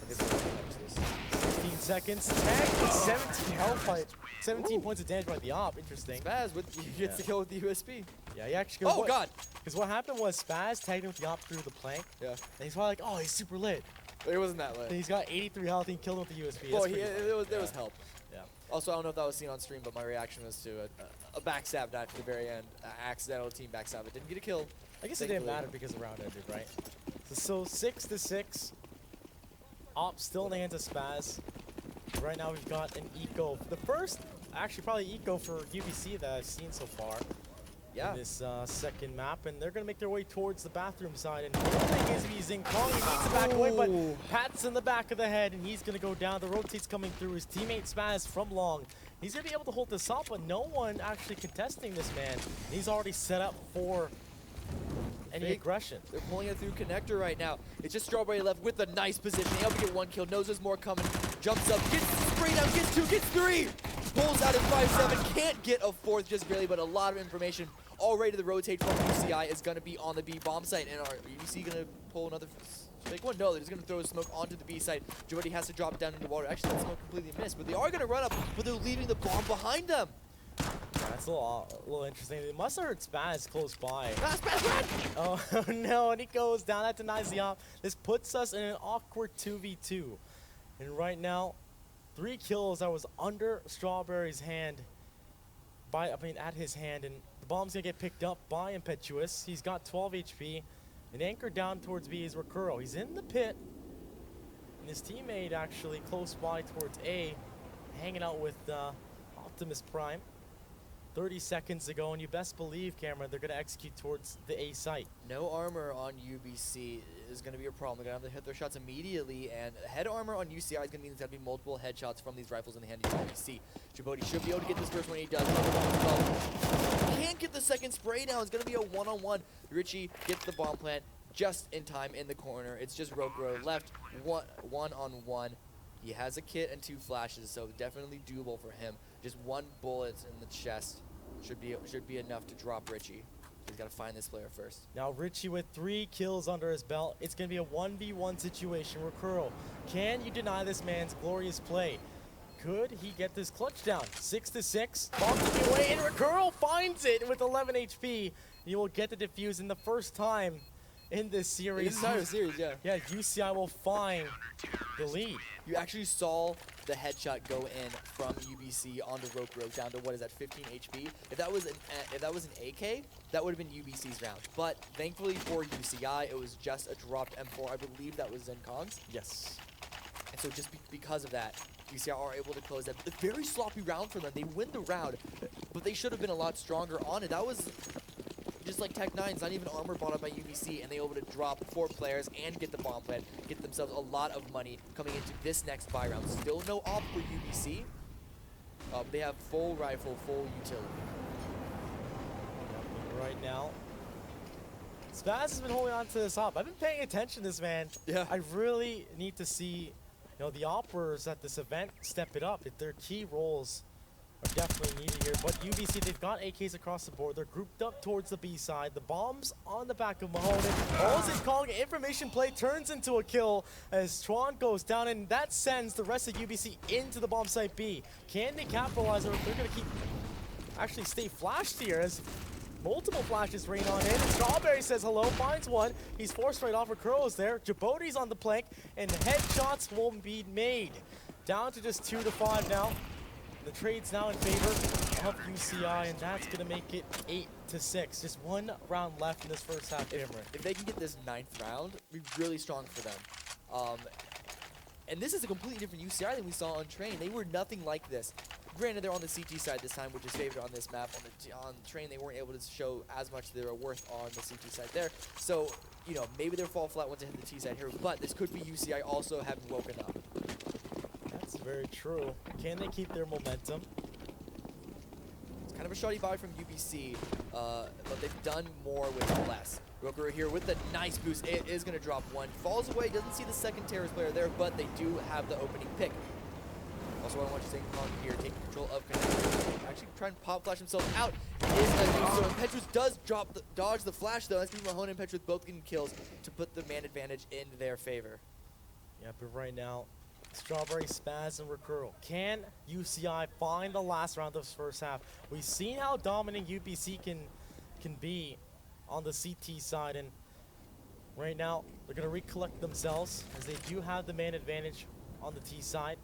I guess they're gonna catch this. 16 seconds, tag with 17 health fight, 17 points of damage by the op. Interesting. Spaz gets the kill with the USB. Yeah, he actually goes. Oh, God! Because what happened was Spaz tagged him with the op through the plank, Yeah. and he's probably like, oh, he's super lit. It wasn't that And lit. he's got 83 health, and he killed him with the USB. Well, That's pretty funny. there was help. Yeah. Also, I don't know if that was seen on stream, but my reaction was to a backstab dive to the very end. Accidental team backstab. It didn't get a kill. I guess it didn't Thankfully. matter because the round ended, right? So 6-6. Op still in the hands of Spaz. Right now we've got an eco. The first, actually probably eco for UBC that I've seen so far. Yeah. In this second map, and they're gonna make their way towards the bathroom side, and holding is using Kong. He needs to back away, but Oh. Pat's in the back of the head, and he's gonna go down. The rotate's coming through. His teammate Spaz from long. He's gonna be able to hold this up, but no one actually contesting this man. He's already set up for any Fake. aggression. They're pulling it through connector right now. It's just Strawberry left with a nice position. Able to get 1 kill. Knows there's more coming. Jumps up. Gets sprayed out. Gets 2. Gets 3. Pulls out at 5-7. Can't get a 4th just barely, but a lot of information already the rotate from UCI is going to be on the B bomb site. And are UBC going to pull another big one? No, they're just going to throw a smoke onto the B site. Jaboti has to drop down into the water. Actually, that smoke completely missed, but they are going to run up, but they're leaving the bomb behind them. Yeah, that's a little interesting. They must have heard Spaz close by. Ah, Spaz, run! Oh no, and he goes down. That denies the op. This puts us in an awkward 2v2. And right now, 3 kills that was under Strawberry's hand. At his hand, and the bomb's gonna get picked up by Impetuous. He's got 12 HP. And anchored down towards B is Recurro. He's in the pit. And his teammate actually close by towards A, hanging out with Optimus Prime. 30 seconds ago, and you best believe, Cameron, they're going to execute towards the A site. No armor on UBC is going to be a problem. They're going to have to hit their shots immediately, and head armor on UCI is going to mean there's going to be multiple headshots from these rifles in the hand of UBC. Jaboti should be able to get this first one. He does. Can't get the second spray down. It's going to be a one-on-one. Richie gets the bomb plant just in time in the corner. It's just Rokuro left one-on-one. He has a kit and 2 flashes, so definitely doable for him. Just 1 bullet in the chest should be enough to drop Richie. He's got to find this player first. Now Richie with 3 kills under his belt. It's going to be a 1v1 situation. Recurro, can you deny this man's glorious play? Could he get this clutch down? 6-6. Bomb to be away, and Recurro finds it with 11 HP. He will get the defuse in the first time in this series. In this entire series, yeah. Yeah, UCI will find the lead. You actually saw the headshot go in from UBC onto Rokuro down to, what is that, 15 HP? If that was an AK, that would have been UBC's round. But thankfully for UCI, it was just a dropped M4. I believe that was Zenkong's. Yes. And so just because of that, UCI are able to close that. A very sloppy round for them. They win the round, but they should have been a lot stronger on it. That was just like Tech 9's, not even armor bought up by UBC, and they able to drop 4 players and get the bomb plant, get themselves a lot of money coming into this next buy round. Still no op for UBC. They have full rifle, full utility. Right now, Spaz has been holding on to this op. I've been paying attention to this man. Yeah. I really need to see, the operators at this event step it up. If their key roles are definitely needed here. But UBC, they've got AKs across the board. They're grouped up towards the B side. The bomb's on the back of Mahone. All is calling information play turns into a kill as Tron goes down, and that sends the rest of UBC into the bomb site B. Can they capitalize, or they're going to actually stay flashed here as multiple flashes rain on in. And Strawberry says hello, finds one. He's forced right off. Recurro's there. Jaboti's on the plank, and headshots won't be made. Down to just 2-5 now. The trade's now in favor of UCI, and that's going to make it 8-6. Just 1 round left in this first half, Cameron. If they can get this 9th round, it'd be really strong for them. And this is a completely different UCI than we saw on Train. They were nothing like this. Granted, they're on the CT side this time, which is favored on this map. On Train, they weren't able to show as much they were worth on the CT side there. So, maybe they'll fall flat once they hit the T side here, but this could be UCI also having woken up. That's very true. Can they keep their momentum? It's kind of a shoddy buy from UBC, but they've done more with less. Rokuro here with the nice boost. It is going to drop 1. Falls away, doesn't see the second terrorist player there, but they do have the opening pick. Also, I want you to say here, taking control of Connect. Actually trying to pop flash himself out. Is a nuke, so Impetuous does dodge the flash, though. That's Mahone and Impetuous both getting kills to put the man advantage in their favor. Yeah, but right now, Strawberry, Spaz, and Recurro. Can UCI find the last round of this first half? We've seen how dominant UBC can be on the CT side, and right now, they're going to recollect themselves as they do have the man advantage on the T side.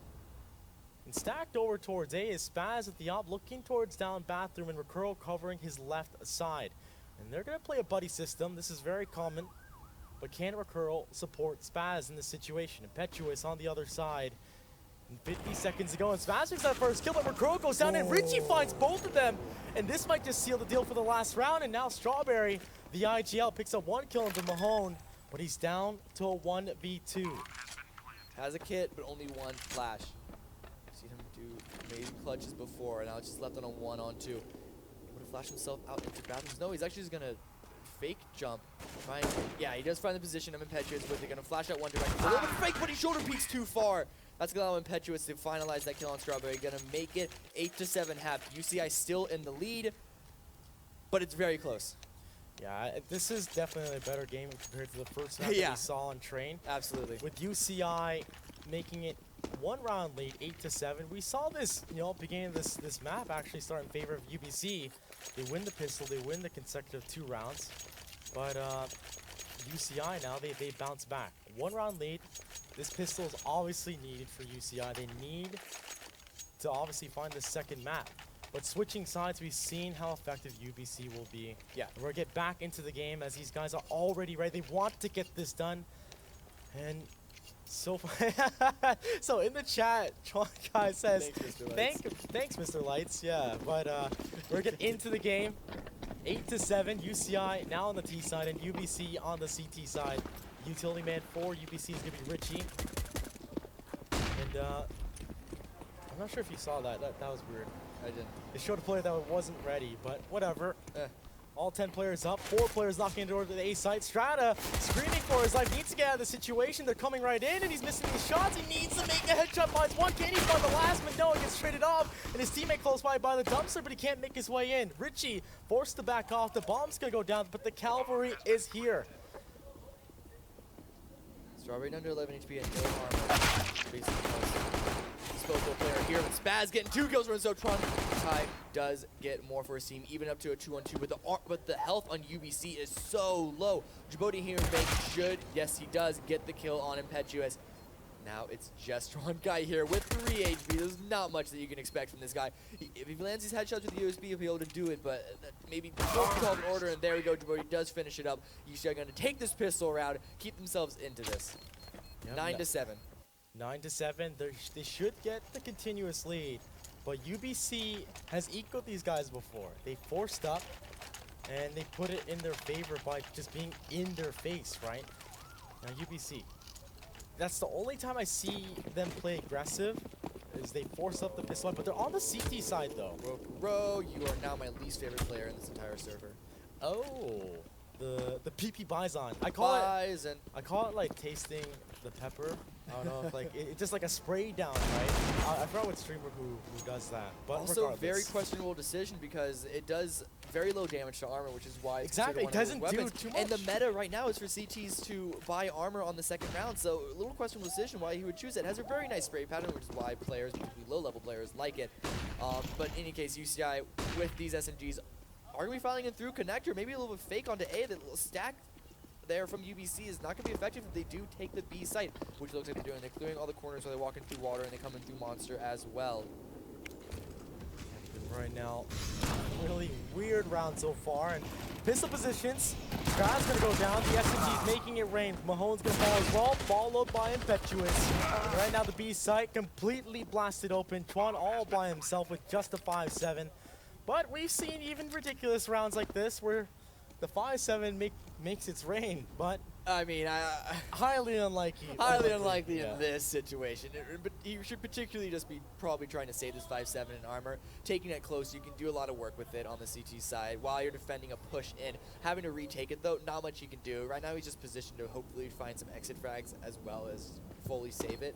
And stacked over towards A is Spaz at the op, looking towards down bathroom, and Recurro covering his left side. And they're going to play a buddy system. This is very common. But can Recurro support Spaz in this situation? Impetuous on the other side. And 50 seconds to go, and Spaz makes that first kill, but Recurro goes down, and Richie finds both of them. And this might just seal the deal for the last round. And now Strawberry, the IGL, picks up 1 kill into Mahone, but he's down to a 1v2. Has a kit, but only 1 flash. Seen him do maybe clutches before, and now it's just left on a 1-on-2. Would have flashed himself out into bathrooms. No, he's actually just gonna fake jump. Yeah, he does find the position of Impetuous, but they're gonna flash out one direction. A little bit fake, but he shoulder peeks too far. That's gonna allow Impetuous to finalize that kill on Strawberry. Gonna make it 8-7 half. UCI still in the lead. but it's very close. Yeah, this is definitely a better game compared to the first map that Yeah. we saw on Train. Absolutely. With UCI making it one round lead, 8-7. We saw this, beginning of this map actually start in favor of UBC. They win the pistol, they win the consecutive 2 rounds. But UCI now, they bounce back. 1 round lead. This pistol is obviously needed for UCI. They need to obviously find the second map. But switching sides, we've seen how effective UBC will be. Yeah. We're going to get back into the game as these guys are already ready. They want to get this done. And so so in the chat, Chuan Guy says, Thanks, Mr. Lights. Thanks, Mr. Lights. Yeah, but we're getting into the game. 8-7, UCI now on the T side and UBC on the CT side. Utility man for UBC is going to be Richie. And I'm not sure if you saw that. That was weird. I didn't. It showed a player that wasn't ready, but whatever. Eh. All 10 players up, 4 players knocking the door to the A site. Strata screaming for his life, needs to get out of the situation. They're coming right in, and he's missing these shots. He needs to make a headshot, finds one. Can he find the last? But no, he gets traded off. And his teammate close by the dumpster, but he can't make his way in. Richie forced to back off. The bomb's going to go down, but the cavalry is here. Strawberry under 11 HP and no armor. Basically, disposable player here, but Spaz getting 2 kills from Zotron. Ty does get more for his team, even up to a 2-on-2, but the health on UBC is so low. Djibouti here should, yes he does, get the kill on Impetuous. Now it's just one guy here with 3 HP. There's not much that you can expect from this guy. If he lands these headshots with the USB, he'll be able to do it, but maybe don't call an order, and there we go. Djibouti does finish it up. UCI are going to take this pistol round, keep themselves into this. Yep. 9-7. 9-7, they should get the continuous lead, but UBC has equaled these guys before. They forced up, and they put it in their favor by just being in their face, right? Now UBC, that's the only time I see them play aggressive, is they force up the pistol, but they're on the CT side though. Bro, you are now my least favorite player in this entire server. Oh, the PP Bison. I call it like tasting the pepper. I don't know if like it's just like a spray down, right? I forgot what streamer who does that. But Also, regardless. very questionable decision because it does very low damage to armor, which is why it's Exactly, it considered one of doesn't those do weapons. too And much. the meta right now is for CTs to buy armor on the second round, so a little questionable decision why he would choose it. It has a very nice spray pattern, which is why players, particularly low-level players, like it. But in any case, UCI with these SMGs are going to be filing in through connector, maybe a little bit fake onto A. That little stack there from UBC is not going to be effective if they do take the B site, which looks like they're doing. They're clearing all the corners while they're walking through water, and they come in through monster as well. Right now, really weird round so far, and pistol positions. Strad's gonna go down. The SMG's making it rain. Mahone's gonna fall as well, followed by Impetuous. Right now, the B site completely blasted open. Chuan all by himself with just a 5-7. But we've seen even ridiculous rounds like this where the 5-7 makes its rain, but I mean, highly unlikely. highly unlikely Yeah. in this situation. But you should particularly just be probably trying to save this 5-7 in armor. Taking it close, you can do a lot of work with it on the CT side while you're defending a push in. Having to retake it, though, not much you can do. Right now, he's just positioned to hopefully find some exit frags as well as fully save it.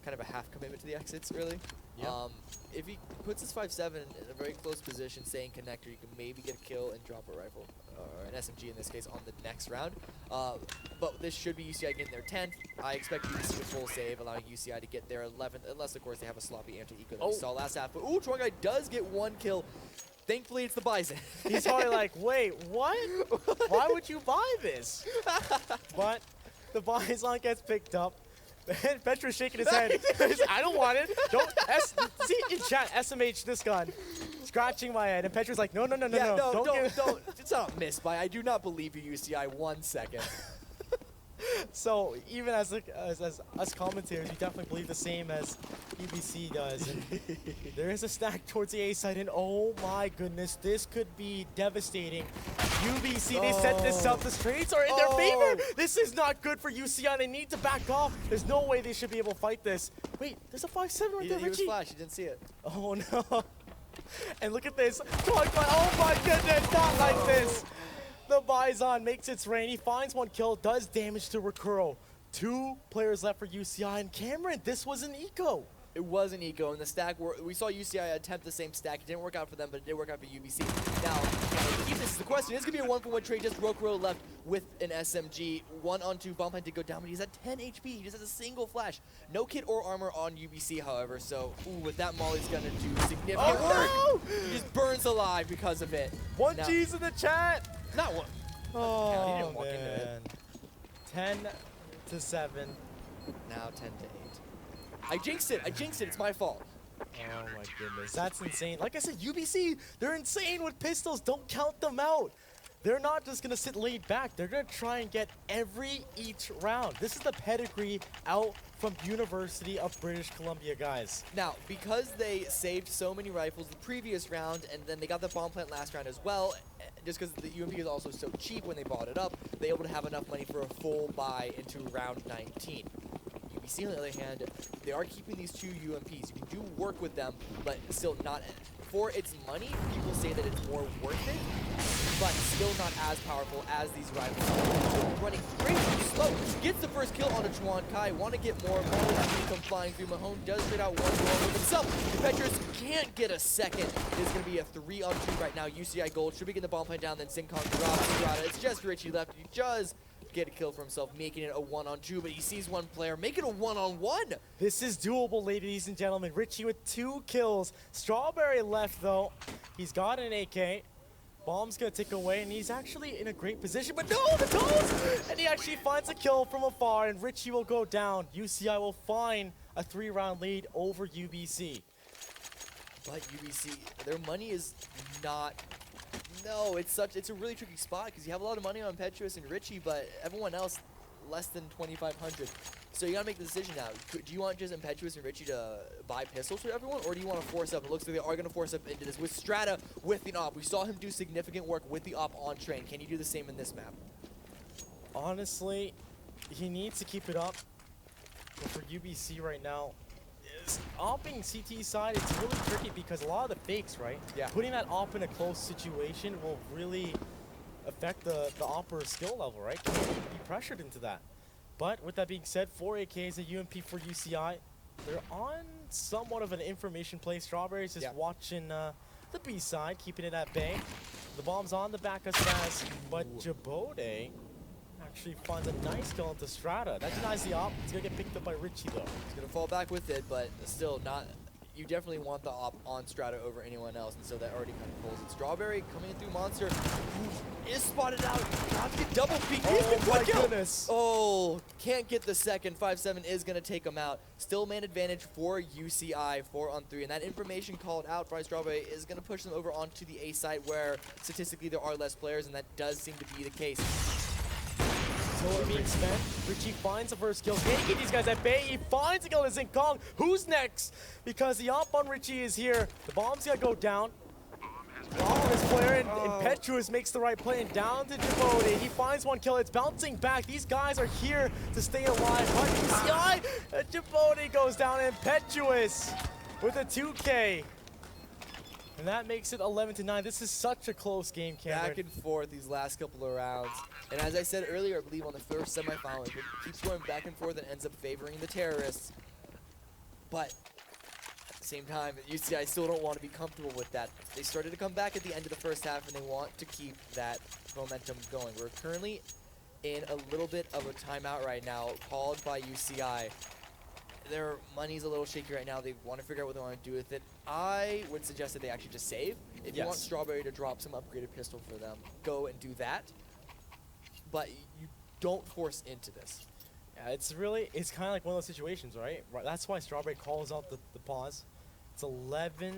Kind of a half commitment to the exits, really. Yeah. If he puts his 5-7 in a very close position, saying connector, you can maybe get a kill and drop a rifle, or an SMG in this case, on the next round. But this should be UCI getting their 10th. I expect UBC to full save, allowing UCI to get their 11th, unless, of course, they have a sloppy anti-eco that we saw last half. But, ooh, Chuan Guy does get 1 kill. Thankfully, it's the Bison. He's probably like, wait, what? Why would you buy this? But the Bison gets picked up. And Petra's shaking his head. I don't want it. See in chat, SMH this gun. Scratching my head. And Petra's like, no. Yeah, Don't. It's not missed by. I do not believe you, UCI, 1 second. So even as us commentators, we definitely believe the same as UBC does. And there is a stack towards the A side, and oh my goodness, this could be devastating. UBC, they set this up. The streets are in their favor. This is not good for UCI. They need to back off. There's no way they should be able to fight this. Wait, there's a 5-7 right there, He was Richie. flash. You didn't see it. Oh no. And look at this. Oh my goodness, not like this. The Bison makes its rain. He finds 1 kill, does damage to Recuro. 2 players left for UCI. And Cameron, this was an eco. It wasn't Eco, and the stack we saw UCI attempt the same stack. It didn't work out for them, but it did work out for UBC. Now, keep this is the question. It's gonna be a 1-for-1 trade. Just Rokuro left with an SMG. 1-on-2. Bomb Plant did go down, but he's at 10 HP. He just has a single flash. No kit or armor on UBC, however. So, with that, Molly's gonna do significant work. He just burns alive because of it. One Now, G's in the chat. not one. Oh, He didn't walk into it. man. 10 to 7. Now 10 to 8. I jinxed it. It's my fault. Oh my goodness, that's insane. Like I said, UBC, they're insane with pistols. Don't count them out. They're not just gonna sit laid back. They're gonna try and get each round. This is the pedigree out from University of British Columbia, guys. Now, because they saved so many rifles the previous round, and then they got the bomb plant last round as well, just because the UMP is also so cheap when they bought it up, they're able to have enough money for a full buy into round 19. UBC, on the other hand, they are keeping these 2 UMPs. You can do work with them, but still not. For its money, people say that it's more worth it, but still not as powerful as these rivals. Running crazy slow. Gets the first kill on a Chuan Kai. Want to get more. Mahone come flying through. Mahone does trade out one goal with himself. The Petrus can't get a second. It is going to be a 3-on-2 right now. UCI gold. Should be getting the bomb plant down. Then Zincon drops. It's just Richie left. He does get a kill for himself, making it a 1-on-2, but he sees one player, make it a 1-on-1. This is doable, ladies and gentlemen. Richie with 2 kills. Strawberry left, though. He's got an AK. Bomb's gonna tick away, and he's actually in a great position, but no, the toes! And he actually finds a kill from afar, and Richie will go down. UCI will find a 3-round lead over UBC. But UBC, their money is not... No, it's a really tricky spot because you have a lot of money on Petrus and Richie, but everyone else less than 2,500. So you gotta make the decision now. Do you want just Impetuous and Richie to buy pistols for everyone, or do you want to force up? It looks like they are gonna force up into this with Strata with the op. We saw him do significant work with the op on train. Can you do the same in this map? Honestly, he needs to keep it up. But for UBC right now, opping CT side, it's really tricky because a lot of the fakes, right? Yeah. Putting that op in a close situation will really affect the opper's skill level, right? Can be pressured into that. But with that being said, 4 AKs, a UMP for UCI. They're on somewhat of an information play. Strawberry's just watching the B side, keeping it at bay. The bomb's on the back of Spaz, but Jabode actually finds a nice kill into Strata. That denies the op. It's gonna get picked up by Richie though. He's gonna fall back with it, but still not. You definitely want the op on Strata over anyone else, and so that already kind of pulls it. Strawberry coming in through Monster, who is spotted out. Got to get double peek. Oh my goodness! Oh, can't get the second. 5-7 is gonna take him out. Still man advantage for UCI, 4-on-3, and that information called out by Strawberry is gonna push them over onto the A side, where statistically there are less players, and that does seem to be the case. So being spent, Richie finds the first kill. Can he keep these guys at bay? He finds a kill in Zincon. Who's next? Because the op on Richie is here. The bomb's gonna go down. Oh, this player and Impetuous makes the right play and down to Jabode. He finds one kill. It's bouncing back. These guys are here to stay alive. But UCI, Jabode goes down. Impetuous with a 2K. And that makes it 11-9. This is such a close game, Cameron. Back and forth these last couple of rounds. And as I said earlier, I believe on the first semifinal, it keeps going back and forth and ends up favoring the terrorists. But at the same time, UCI still don't want to be comfortable with that. They started to come back at the end of the first half, and they want to keep that momentum going. We're currently in a little bit of a timeout right now, called by UCI. Their money's a little shaky right now. They want to figure out what they want to do with it. I would suggest that they actually just save. If you want Strawberry to drop some upgraded pistol for them, go and do that. But you don't force into this. Yeah, it's kind of like one of those situations, right? That's why Strawberry calls out the pause. It's 11-9.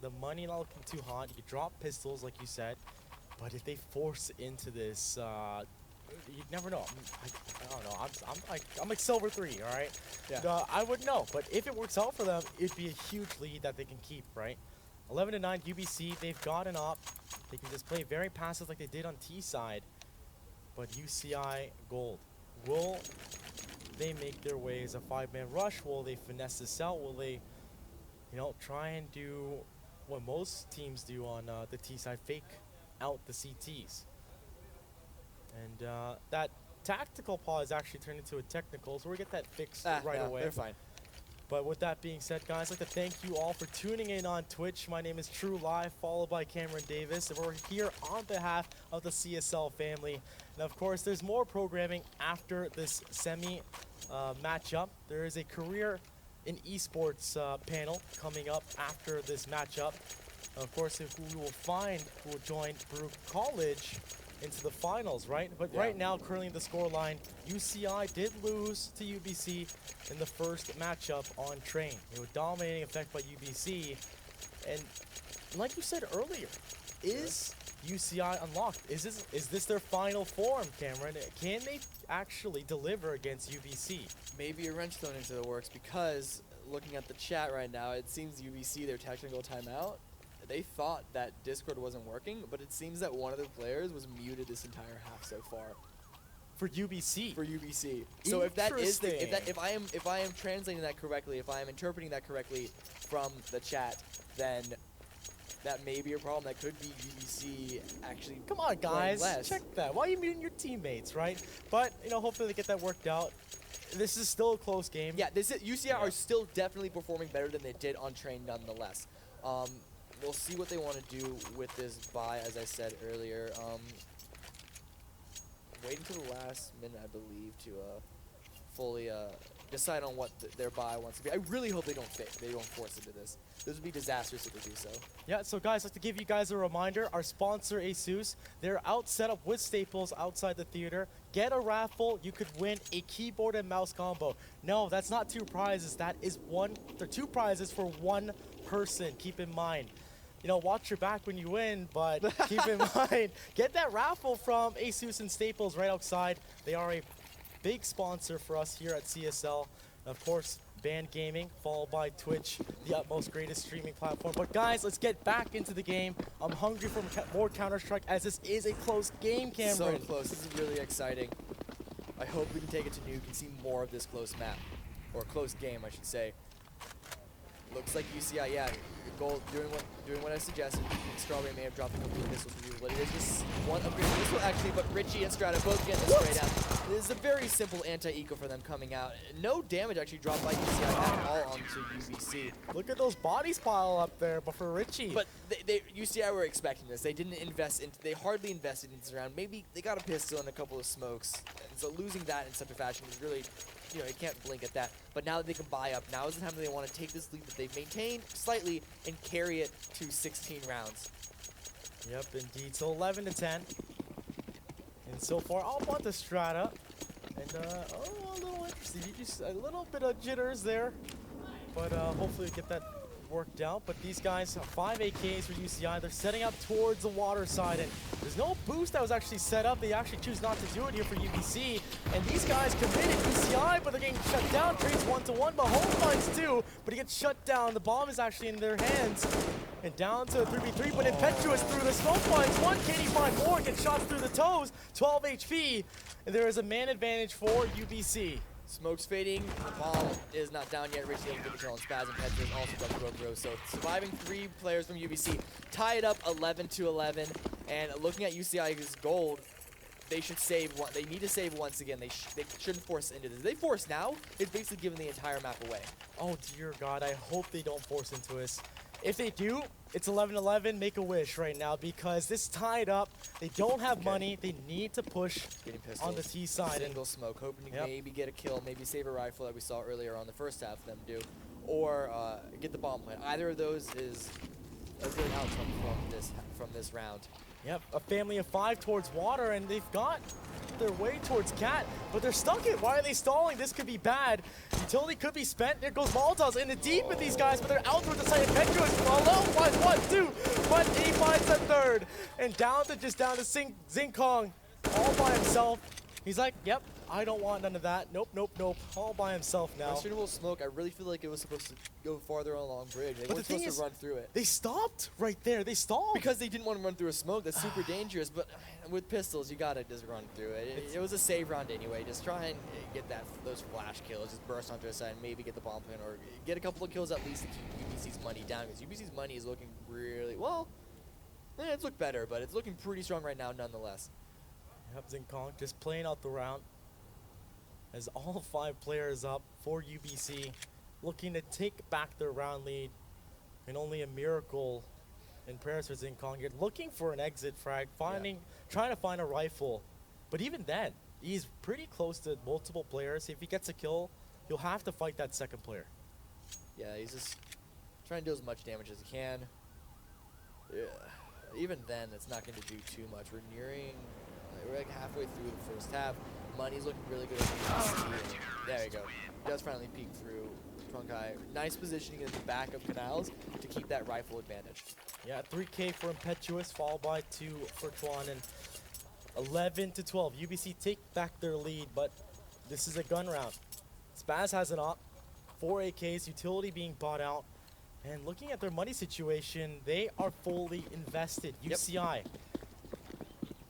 The money not looking too hot. You can drop pistols, like you said. But if they force into this, you never know. I don't know. I'm like silver 3, all right? Yeah. I wouldn't know. But if it works out for them, it'd be a huge lead that they can keep, right? 11-9, UBC, they've got an op. They can just play very passive like they did on T side. But UCI gold. Will they make their way as a 5-man rush? Will they finesse this out? Will they, try and do what most teams do on the T side, fake out the CTs? And that tactical pause actually turned into a technical, so we get that fixed right away. They're fine. But with that being said, guys, I'd like to thank you all for tuning in on Twitch. My name is True Live, followed by Cameron Davis, and we're here on behalf of the CSL family. And of course, there's more programming after this semi matchup. There is a career in esports panel coming up after this matchup. Of course, we will find who will join Baruch College into the finals, right? But right now, currently the scoreline, UCI did lose to UBC in the first matchup on Train. It was dominating effect by UBC. And like you said earlier, is UCI unlocked? Is this their final form, Cameron? Can they actually deliver against UBC? Maybe a wrench thrown into the works, because looking at the chat right now, it seems UBC, their technical timeout, they thought that Discord wasn't working, but it seems that one of the players was muted this entire half so far. For UBC. For UBC. So if that is if I am translating that correctly, if I am interpreting that correctly from the chat, then that may be a problem. That could be UBC actually. Come on, guys, less. check that. Why are you muting your teammates, right? But you know, hopefully they get that worked out. This is still a close game. Yeah, UCI are still definitely performing better than they did on Train, nonetheless. We'll see what they want to do with this bye, as I said earlier. Wait until the last minute, I believe, to fully decide on what their bye wants to be. I really hope they don't force into this. This would be disastrous if they do so. Yeah, so guys, I'd like to give you guys a reminder. Our sponsor, ASUS, they're out set up with Staples outside the theater. Get a raffle, you could win a keyboard and mouse combo. No, that's not 2 prizes. That is they're 2 prizes for 1 person. Keep in mind. You know, watch your back when you win, but keep in mind, get that raffle from ASUS and Staples right outside. They are a big sponsor for us here at CSL. Of course, Band Gaming, followed by Twitch, the utmost greatest streaming platform. But guys, let's get back into the game. I'm hungry for more Counter-Strike, as this is a close game, Cameron. So close. This is really exciting. I hope we can take it to Nuke and see more of this close map, or close game, I should say. Looks like UCI, yeah, goal doing what I suggested. Strawberry may have dropped a couple of missiles for you, but it is just one upgrade missile actually. But Richie and Strata both getting the spray down. This is a very simple anti-eco for them coming out. No damage actually dropped by UCI at all onto UBC. Look at those bodies pile up there, but for Richie. But UCI were expecting this. They didn't invest into. They hardly invested into this round. Maybe they got a pistol and a couple of smokes. And so losing that in such a fashion is really, you know, you can't blink at that. But now that they can buy up, now is the time that they want to take this lead that they've maintained slightly and carry it to 16 rounds. Yep, indeed. So 11 to 10. And so far, I'll want the Strata. And, a little interesting. You just a little bit of jitters there. But hopefully we get that worked out. But these guys, 5 AKs for UCI. They're setting up towards the water side. And there's no boost that was actually set up. They actually choose not to do it here for UBC. And these guys committed UCI, but they're getting shut down. Trades 1-to-1. Mahone finds 2, but he gets shut down. The bomb is actually in their hands. And down to a 3v3, but Impetuous through the smoke finds 1. Can he find more? Gets shots through the toes. 12 HP. And there is a man advantage for UBC. Smoke's fading. The bomb is not down yet. Richie didn't get the kill on Spaz, and Impetuous also got the rope throw. So surviving 3 players from UBC. Tie it up 11-11. And looking at UCI's gold, they should save one. They need to save once again. They shouldn't force into this. If they force now, it's basically giving the entire map away. Oh dear God, I hope they don't force into this. If they do, it's 11-11, make a wish right now, because this tied up. They don't have money. They need to push on the T side. Single smoke, hoping to maybe get a kill, maybe save a rifle that we saw earlier on the first half of them do, or get the bomb plant. Either of those is a good outcome from this round. Yep, a family of 5 towards water, and they've got their way towards Cat, but they're stuck in. Why are they stalling? This could be bad. Utility could be spent. There goes Molotovs in the deep with these guys, but they're out towards the side. Impetuous alone finds 1, 2, but he finds a 3rd. And down to Zinkong all by himself. He's like, yep, I don't want none of that. Nope, nope, nope. All by himself now. Questionable smoke. I really feel like it was supposed to go farther along bridge. They weren't supposed to run through it. They stopped right there. They stalled. Because they didn't want to run through a smoke. That's super dangerous. But with pistols, you gotta just run through it. It was a save round anyway. Just try and get those flash kills. Just burst onto a side and maybe get the bomb plant, or get a couple of kills at least to keep UBC's money down. Because UBC's money is looking really well. It's looked better, but it's looking pretty strong right now nonetheless. Yep, Zinkong just playing out the round. As all 5 players up for UBC. looking to take back their round lead, and only a miracle in prayers for Zinkong. You're looking for an exit frag, trying to find a rifle. But even then, he's pretty close to multiple players. If he gets a kill, he'll have to fight that second player. Yeah, he's just trying to do as much damage as he can. Yeah. Even then, it's not going to do too much. We're like halfway through the first half. Money's looking really good. There you go. Does finally peek through Trunkai. Nice positioning in the back of Canals to keep that rifle advantage. Yeah, 3K for Impetuous, followed by 2 for Tuan, and 11 to 12. UBC take back their lead, but this is a gun round. Spaz has an op, 4 AKs, utility being bought out, and looking at their money situation, they are fully invested. UCI.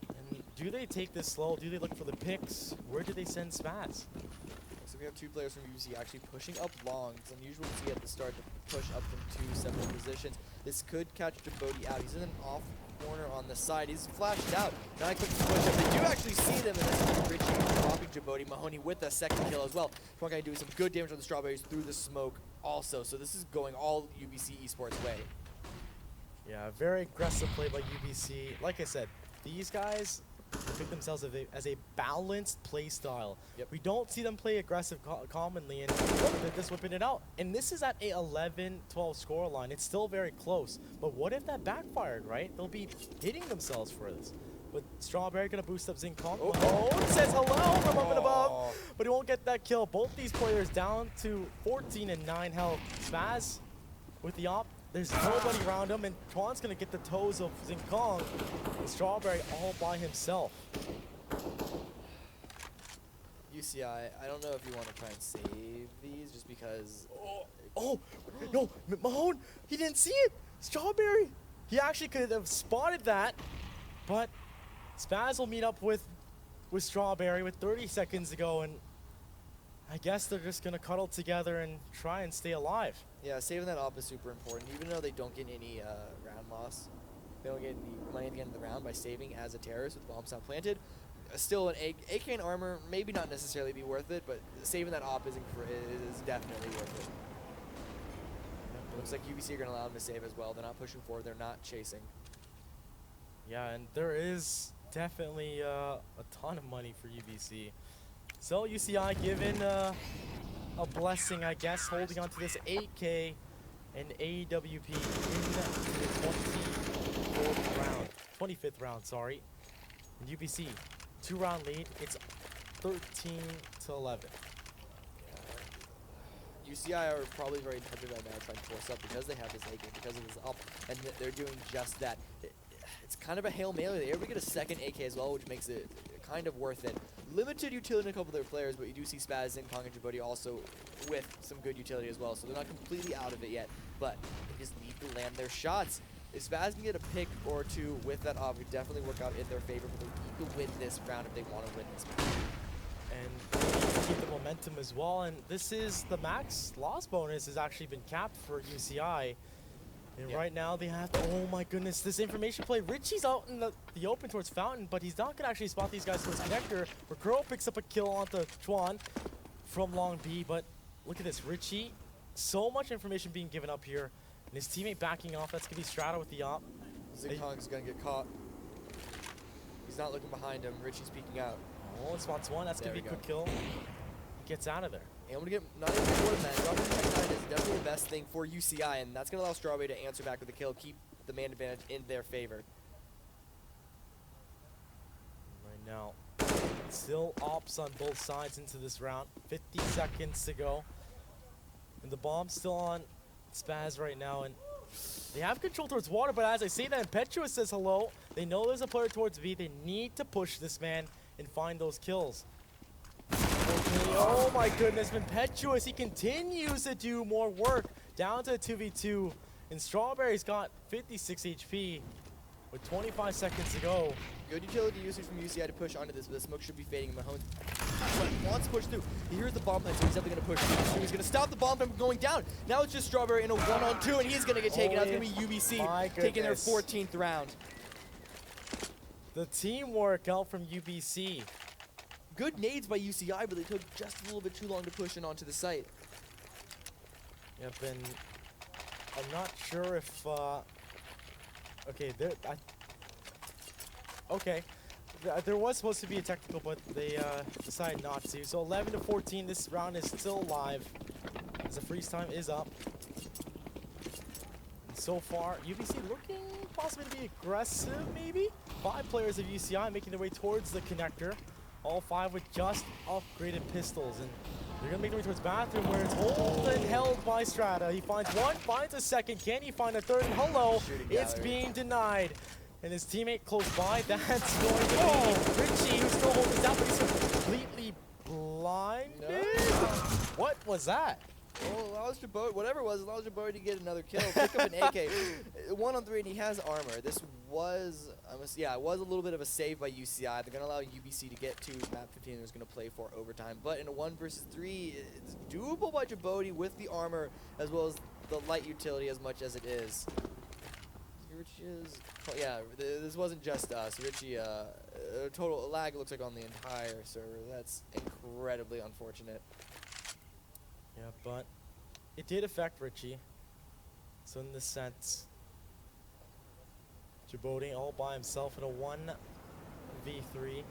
And do they take this slow? Do they look for the picks? Where do they send Spaz? So we have 2 players from UBC actually pushing up long. It's unusual to see at the start to push up from 2 separate positions. This could catch Djibouti out. He's in an off corner on the side. He's flashed out. Now I click to push up. They do actually see them, and that's Richie dropping Djibouti. Mahoney with a second kill as well. Trunkai doing some good damage on the Strawberries through the smoke also. So this is going all UBC esports way. Yeah, very aggressive play by UBC. Like I said, these guys pick themselves as a balanced play style. Yep. We don't see them play aggressive commonly, and look, they're just whipping it out. And this is at a 11-12 score line. It's still very close. But what if that backfired, right? They'll be hitting themselves for this. But Strawberry gonna boost up Zinkong. Oh, says hello from up and above, but he won't get that kill. Both these players down to 14 and 9 health. Spaz with the op. There's nobody around him, and Tron's gonna get the toes of Zinkong. And Strawberry all by himself. UCI, I don't know if you want to try and save these just because... Oh, no, Mahone, he didn't see it. Strawberry, he actually could have spotted that, but Spaz will meet up with Strawberry with 30 seconds to go, and I guess they're just gonna cuddle together and try and stay alive. Yeah, saving that op is super important. Even though they don't get any round loss, they don't get any money at the end of the round by saving as a terrorist with bombs not planted. Still, an AK and armor maybe not necessarily be worth it, but saving that op is definitely worth it. Looks like UBC are going to allow them to save as well. They're not pushing forward. They're not chasing. Yeah, and there is definitely a ton of money for UBC. So UCI given a blessing, I guess, holding on to this 8K and AWP in the 25th round, sorry. And UBC, 2-round lead. It's 13 to 11. UCI are probably very tempted right now trying to force up because they have this AK, because of this up, and they're doing just that. It's kind of a Hail Mary. They ever get a second AK as well, which makes it kind of worth it. Limited utility in a couple of their players, but you do see Spaz, Zinkong, and Djibouti also with some good utility as well, so they're not completely out of it yet, but they just need to land their shots. If Spaz can get a pick or 2 with that op, it would definitely work out in their favor, but they need to win this round if they want to win this match. And keep the momentum as well, and this is the max loss bonus has actually been capped for UCI. And right now they have to, oh my goodness, this information play. Richie's out in the open towards Fountain, but he's not going to actually spot these guys towards Connector. Recurl picks up a kill onto Chuan from Long B, but look at this, Richie, so much information being given up here, and his teammate backing off. That's going to be Strata with the op. Zinkong's going to get caught. He's not looking behind him. Richie's peeking out. Oh, and spots one. That's going to be a quick kill. He gets out of there. And I'm going to get not even more than that. Dropping the Tech 9 is definitely the best thing for UCI, and that's going to allow Strawberry to answer back with a kill, keep the man advantage in their favor. Right now, still ops on both sides into this round. 50 seconds to go. And the bomb's still on Spaz right now, and they have control towards water, but as I say that, Impetuous says hello. They know there's a player towards V. They need to push this man and find those kills. Okay, oh my goodness, Impetuous, he continues to do more work. Down to 2v2, and Strawberry's got 56 HP with 25 seconds to go. Good utility usage from UCI to push onto this, but the smoke should be fading. Mahone wants to push through. He hears the bomb plant, so he's definitely going to push through. He's going to stop the bomb from going down. Now it's just Strawberry in a 1-on-2, and he's going to get taken out. It's going to be UBC taking their 14th round. The teamwork out from UBC. Good nades by UCI, but they took just a little bit too long to push in onto the site. Yep, and I'm not sure if, okay, okay. There was supposed to be a technical, but they decided not to. So 11-14, this round is still alive as the freeze time is up. And so far, UBC looking possibly to be aggressive, maybe? 5 players of UCI making their way towards the connector. All 5 with just upgraded pistols. And they're going to make their way towards bathroom where it's hold and held by Strata. He finds one, finds a second. Can he find a third? And hello, it's being denied. And his teammate close by, that's going to be Richie, who's still holding down, but he's completely blinded. No. What was that? Well, allows Jabot, whatever it was, allows Jabot to get another kill. Pick up an AK. 1-on-3, and he has armor. This was, it was a little bit of a save by UCI. They're going to allow UBC to get to map 15, and was going to play for overtime. But in a 1 versus 3, it's doable by Jabot with the armor, as well as the light utility as much as it is. This wasn't just us. Richie, total lag looks like on the entire server. That's incredibly unfortunate. Yeah, but it did affect Richie. So in this sense, Djibouti all by himself in a 1v3.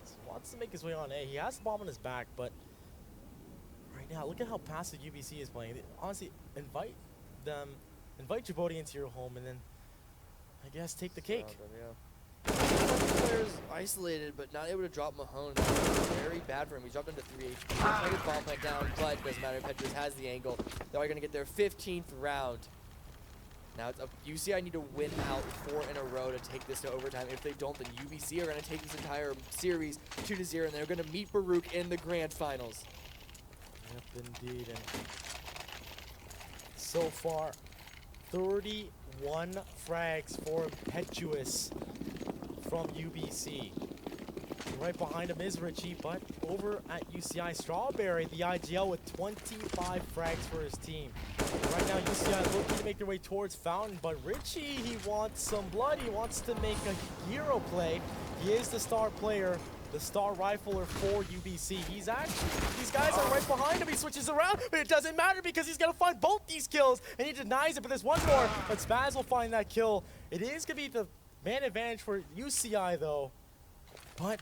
So wants to make his way on A. He has the bomb on his back, but right now, look at how passive UBC is playing. Honestly, invite Djibouti into your home and then, I guess, take the cake. Players isolated, but not able to drop Mahone. Very bad for him. He dropped into 3 HP. He bomb plant down, but doesn't matter. Petrus has the angle. They are going to get their 15th round. Now it's up. UCI need to win out 4 in a row to take this to overtime. If they don't, then UBC are going to take this entire series 2-0, and they're going to meet Baruch in the grand finals. Yep, indeed. And so far, 31 frags for Impetuous from UBC. Right behind him is Richie, but over at UCI, Strawberry, the IGL, with 25 frags for his team. Right now, UCI looking to make their way towards Fountain, but Richie, he wants some blood. He wants to make a hero play. He is the star player, the star rifler for UBC. These guys are right behind him. He switches around, but it doesn't matter because he's going to find both these kills, and he denies it, but there's one more. But Spaz will find that kill. It is going to be the man advantage for UCI, though. But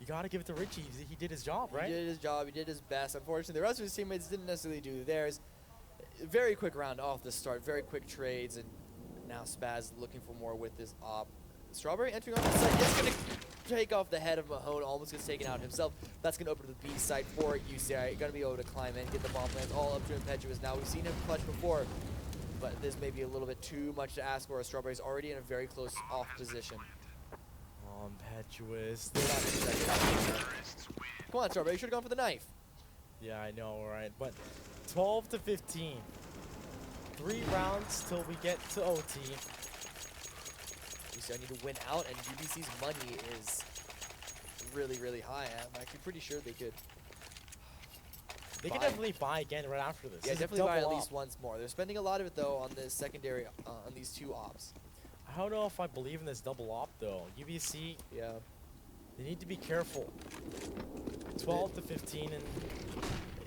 you got to give it to Richie. He did his job, right? He did his job. He did his best. Unfortunately, the rest of his teammates didn't necessarily do theirs. Very quick round off the start. Very quick trades, and now Spaz looking for more with this op. Strawberry entering on the site is going to take off the head of Mahone. Almost gets taken out himself. That's going to open the B site for UCI. Going to be able to climb in, get the bomb plants all up to Impetuous. Now we've seen him clutch before, but this may be a little bit too much to ask for. Strawberry's already in a very close off position. Impetuous. Come on, Strawberry. You should have gone for the knife. Yeah, I know, right? But 12-15. 3 rounds till we get to OT. UCI need to win out, and UBC's money is really, really high. I'm actually pretty sure they could. They could definitely buy again right after this. Yeah, This is definitely buy at double least op. once more. They're spending a lot of it, though, on this secondary, on these 2 ops. I don't know if I believe in this double op, though. UBC, Yeah. they need to be careful. 12-15, and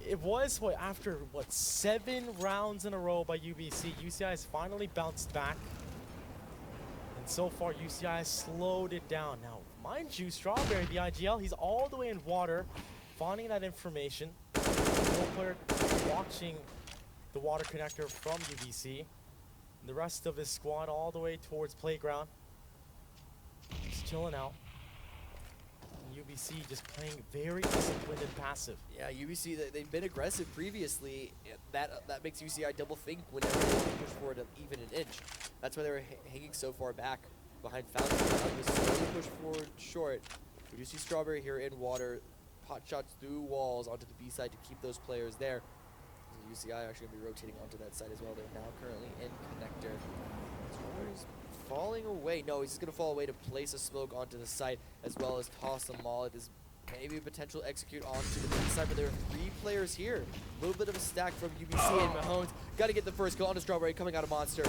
it was, after 7 rounds in a row by UBC, UCI has finally bounced back. And so far, UCI has slowed it down. Now, mind you, Strawberry, the IGL, he's all the way in water, finding that information. No player watching the water connector from UBC. And the rest of his squad all the way towards playground. Just chilling out. And UBC just playing very disciplined and passive. Yeah, UBC, they've been aggressive previously. That makes UCI double think whenever they want to push forward even an inch. That's why they were hanging so far back behind Fountain. Now they slowly push forward short. We do see Strawberry here in water. Pot shots through walls onto the B side to keep those players there. UCI actually going to be rotating onto that side as well. They're now currently in connector. Strawberry's falling away. No, he's just going to fall away to place a smoke onto the site as well as toss a molly. This maybe a potential execute onto the B side, but there are 3 players here. A little bit of a stack from UBC and Mahomes. Got to get the first kill onto Strawberry coming out of Monster.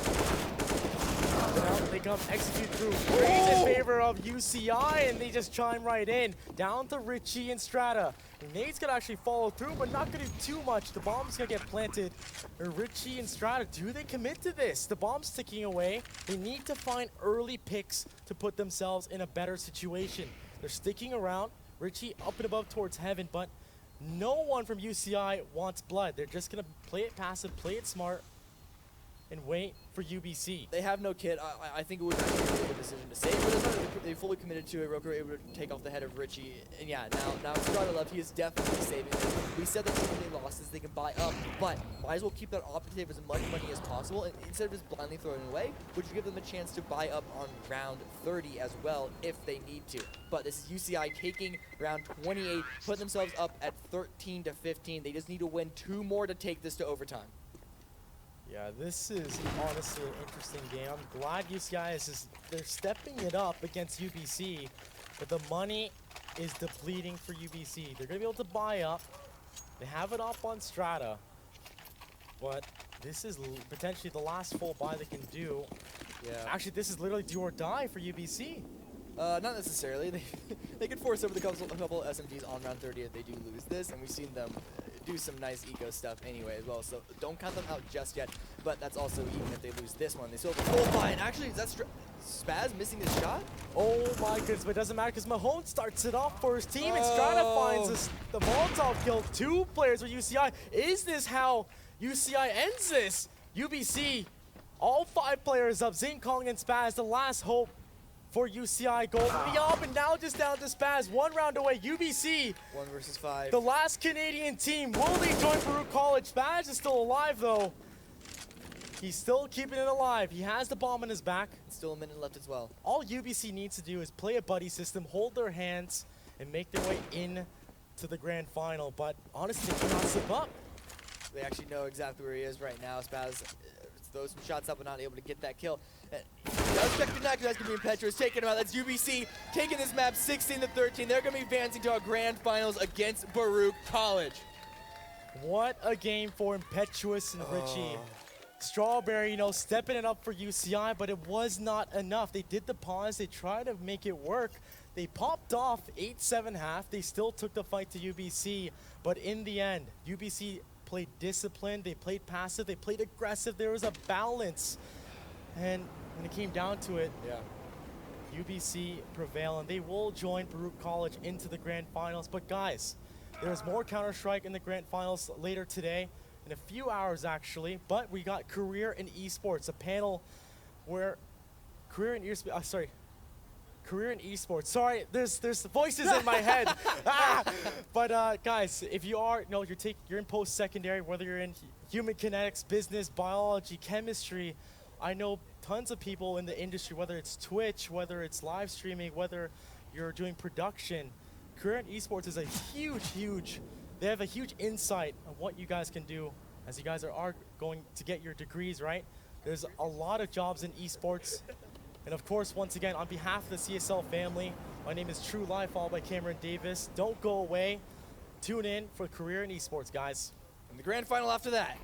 Now they come execute through Rays in favor of UCI, and they just chime right in. Down to Richie and Strata. Nate's gonna actually follow through, but not gonna do too much. The bomb's gonna get planted. Richie and Strata, do they commit to this? The bomb's ticking away. They need to find early picks to put themselves in a better situation. They're sticking around. Richie up and above towards heaven, but no one from UCI wants blood. They're just gonna play it passive, play it smart, and wait for UBC. They have no kit. I think it would actually be a good decision to save, but it's not that they fully committed to it. Roker were able to take off the head of Richie. And yeah, now Strata left, he is definitely saving this. We said that if they losses, they can buy up, but might as well keep that op to save as much money as possible. And instead of just blindly throwing it away, would you give them a chance to buy up on round 30 as well if they need to. But this is UCI taking round 28, putting themselves up at 13 to 15. They just need to win 2 more to take this to overtime. Yeah, this is honestly an interesting game. I'm glad UCI is they're stepping it up against UBC, but the money is depleting for UBC. They're gonna be able to buy up. They have it up on Strata, but this is potentially the last full buy they can do. Yeah. Actually, this is literally do or die for UBC. Not necessarily. They could force over a couple SMGs on round 30 if they do lose this, and we've seen them do some nice eco stuff anyway as well, so don't count them out just yet. But that's also even if they lose this one, they still have a full buy. And actually, is that Spaz missing his shot? Oh my goodness, but it doesn't matter because Mahone starts it off for his team, and Strata finds the Molotov kill. 2 players with UCI. Is this how UCI ends this? UBC, all 5 players up, Zinkong and Spaz, the last hope for UCI gold. Up and now just down to Spaz, 1 round away. UBC, 1 versus 5. the last Canadian team. Will they join Baruch College? Spaz is still alive though. He's still keeping it alive. He has the bomb in his back. Still a minute left as well. All UBC needs to do is play a buddy system, hold their hands, and make their way in to the grand final. But honestly, they cannot slip up. They actually know exactly where he is right now. Spaz throws some shots up but not able to get that kill. Does check the neck, that's going to be impetuous, taking him out. That's UBC taking this map 16 to 13. They're going to be advancing to our grand finals against Baruch College. What a game for Impetuous and Richie. Strawberry, stepping it up for UCI, but it was not enough. They did the pause, they tried to make it work. They popped off 8-7 half. They still took the fight to UBC, but in the end, UBC played disciplined, they played passive, they played aggressive. There was a balance. And when it came down to it, UBC prevail, and they will join Baruch College into the grand finals. But guys, there's more Counter-Strike in the grand finals later today, in a few hours actually. But we got Career in Esports, a panel where Career in Esports. Sorry, there's voices in my head. But guys, if you are, you're in post-secondary, whether you're in human kinetics, business, biology, chemistry. I know tons of people in the industry, whether it's Twitch, whether it's live streaming, whether you're doing production. Career in Esports is a huge, they have a huge insight on what you guys can do as you guys are going to get your degrees, right? There's a lot of jobs in esports. And of course, once again, on behalf of the CSL family, my name is True Life, followed by Cameron Davis. Don't go away. Tune in for Career in Esports, guys. And the grand final after that.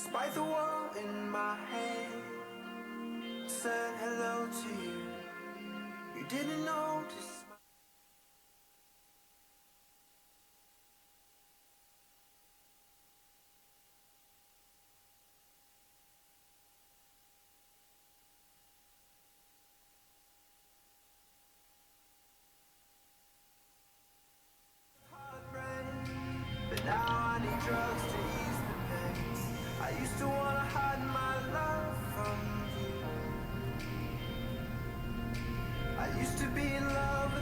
Despite the wall in my head said hello to you. You didn't notice. But now I need drugs to ease the pain. I used to wanna hide my love from you. I used to be in love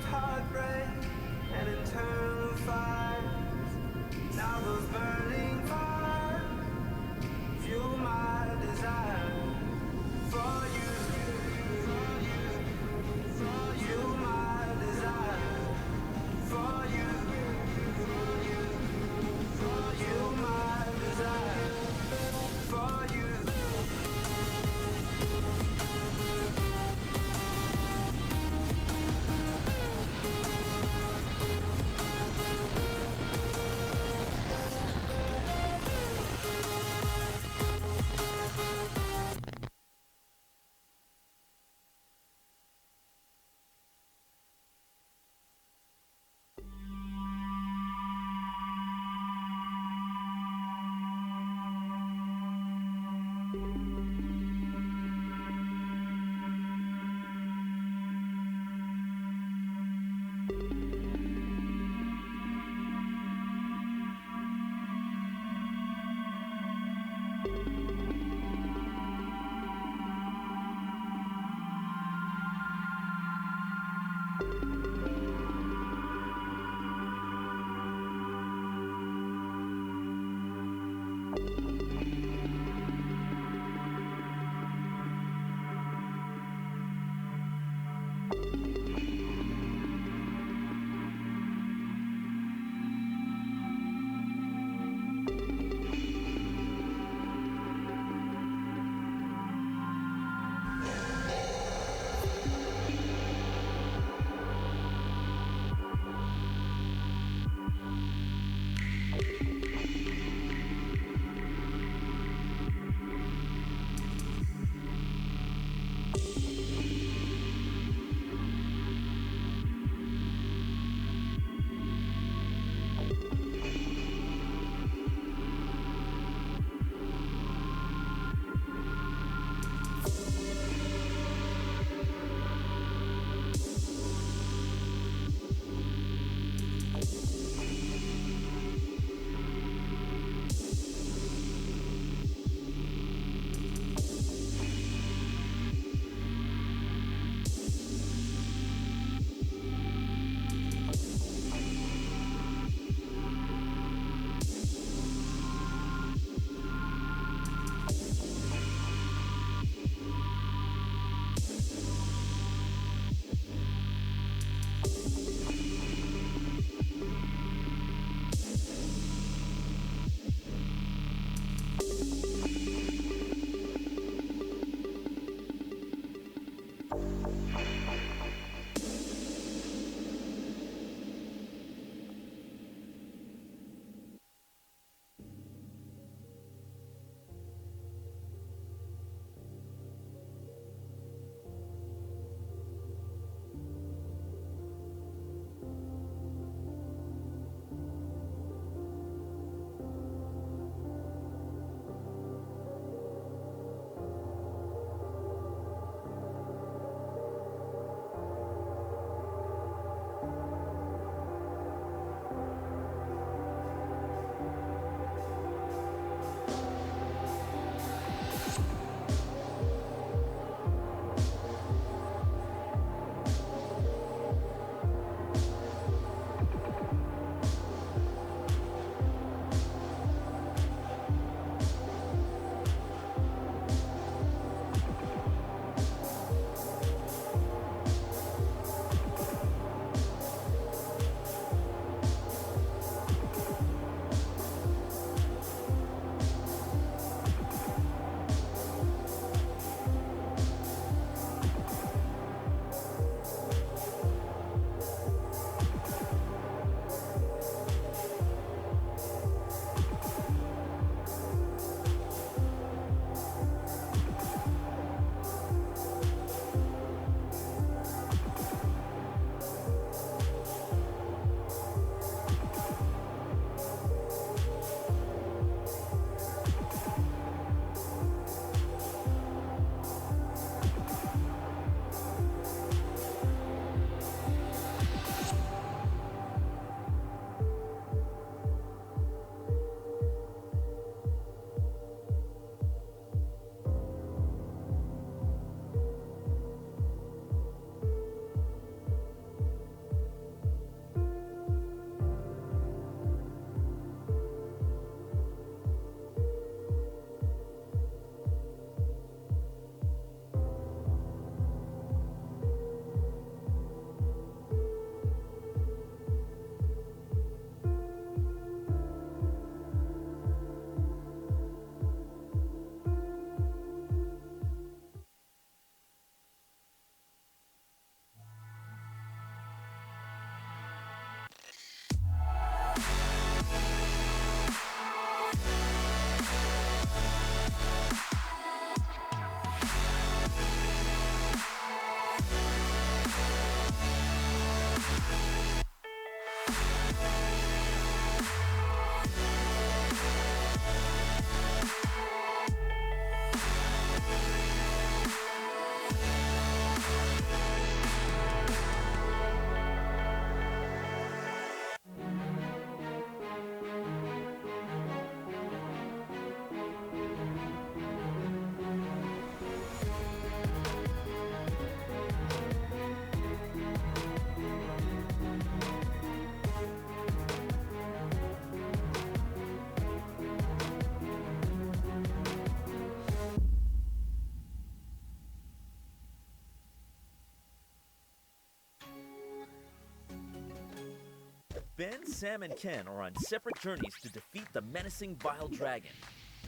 Ben, Sam, and Ken are on separate journeys to defeat the menacing Vile Dragon.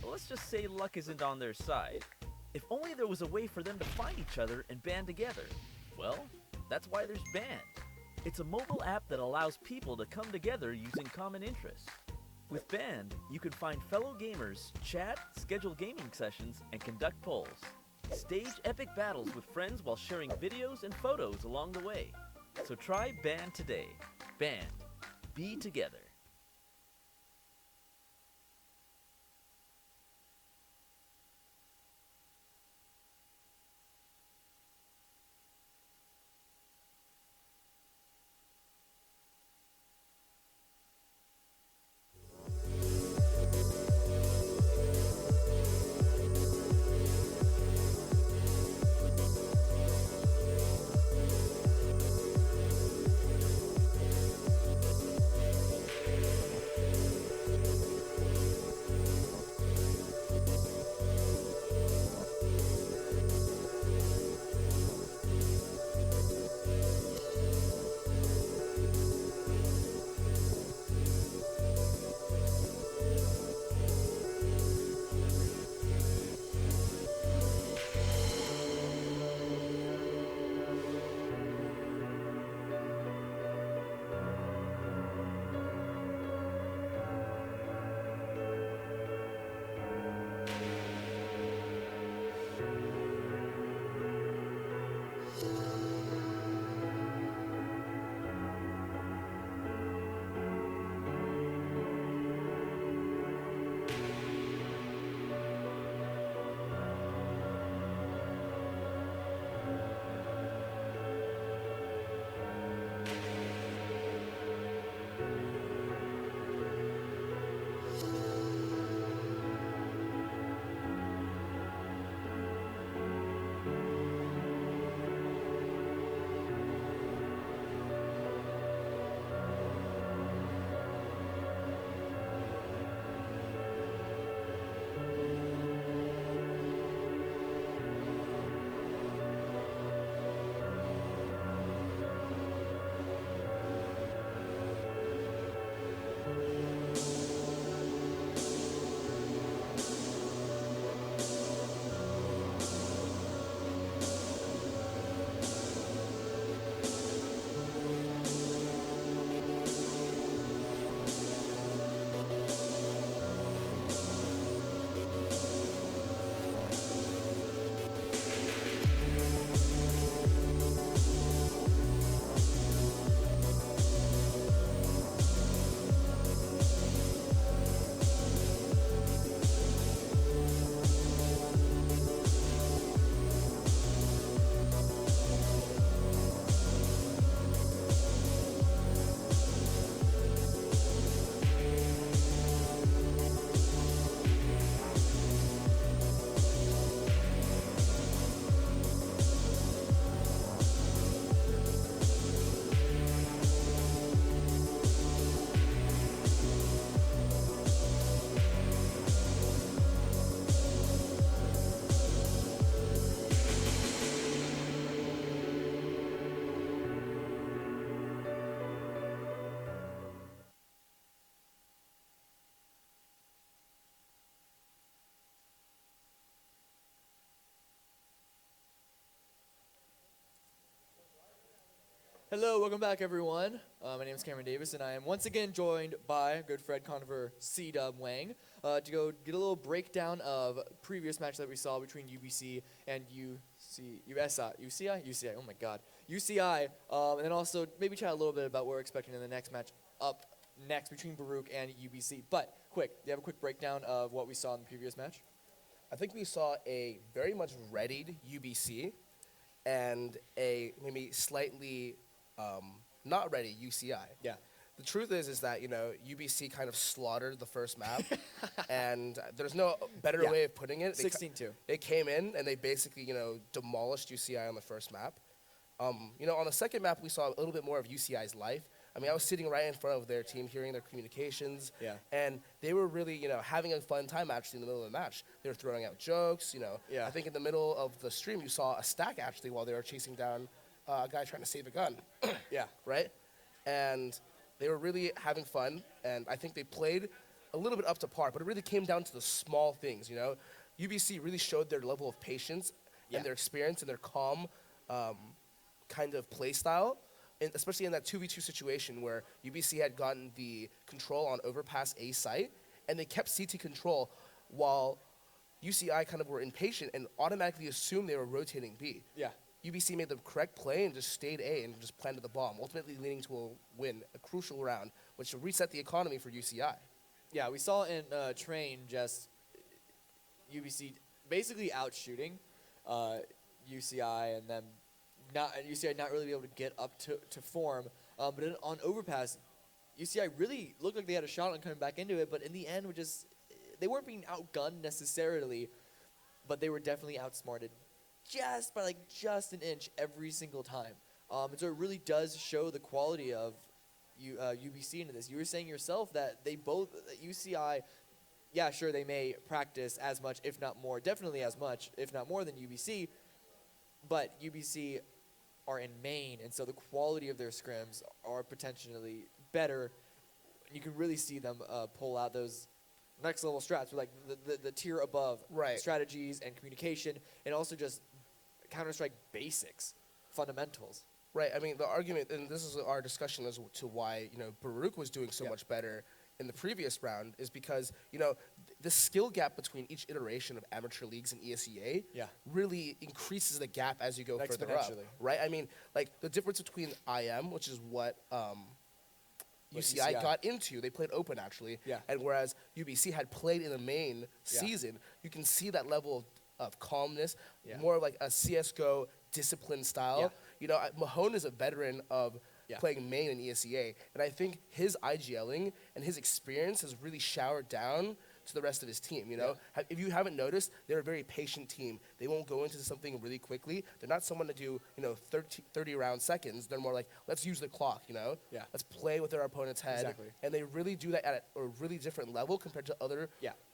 But let's just say luck isn't on their side. If only there was a way for them to find each other and band together. Well, that's why there's Band. It's a mobile app that allows people to come together using common interests. With Band, you can find fellow gamers, chat, schedule gaming sessions, and conduct polls. Stage epic battles with friends while sharing videos and photos along the way. So try Band today. Band. Be together. Hello, welcome back, everyone. My name is Cameron Davis, and I am once again joined by good Fred Conover, C-Dub Wang, to go get a little breakdown of previous match that we saw between UBC and UCI, oh my god, UCI, and then also maybe chat a little bit about what we're expecting in the next match up next between Baruch and UBC. But, quick, do you have a quick breakdown of what we saw in the previous match? I think we saw a very much readied UBC and a maybe slightly not ready UCI. Yeah. The truth is that, you know, UBC kind of slaughtered the first map, and there's no better way of putting it. 16-2. They came in, and they basically, you know, demolished UCI on the first map. You know, on the second map, we saw a little bit more of UCI's life. I mean, I was sitting right in front of their team, hearing their communications, and they were really, you know, having a fun time actually in the middle of the match. They were throwing out jokes, you know. Yeah. I think in the middle of the stream, you saw a stack actually while they were chasing down a guy trying to save a gun. Yeah. Right? And They were really having fun, and I think they played a little bit up to par, but it really came down to the small things, you know? UBC really showed their level of patience and their experience and their calm kind of play style, and especially in that 2v2 situation where UBC had gotten the control on Overpass A site, and they kept CT control while UCI kind of were impatient and automatically assumed they were rotating B. Yeah. UBC made the correct play and just stayed A and just planted the bomb, ultimately leading to a win, a crucial round, which reset the economy for UCI. Yeah, we saw in Train just UBC basically out shooting UCI and then UCI not really be able to get up to form. But then on Overpass, UCI really looked like they had a shot on coming back into it, but in the end, they weren't being outgunned necessarily, but they were definitely outsmarted just by just an inch every single time. And so it really does show the quality of UBC into this. You were saying yourself that UCI, yeah, sure, they may practice as much, if not more, definitely as much, if not more than UBC, but UBC are in Maine, and so the quality of their scrims are potentially better. You can really see them pull out those next level strats, with the tier above strategies and communication, and also just Counter-Strike basics, fundamentals. Right. I mean, the argument, and this is our discussion as to why Baruch was doing so much better in the previous round, is because the skill gap between each iteration of amateur leagues and ESEA really increases the gap as you go further up. Right. I mean, the difference between IM, which is what UCI got into, they played open actually, and whereas UBC had played in the main season, you can see that level of calmness, more like a CSGO discipline style. Mahone is a veteran of playing main in ESEA, and I think his IGLing and his experience has really showered down to the rest of his team. If you haven't noticed, they're a very patient team. They won't go into something really quickly. They're not someone to do 30 round seconds. They're more like, let's use the clock. Let's play with our opponent's head, and they really do that at a really different level compared to other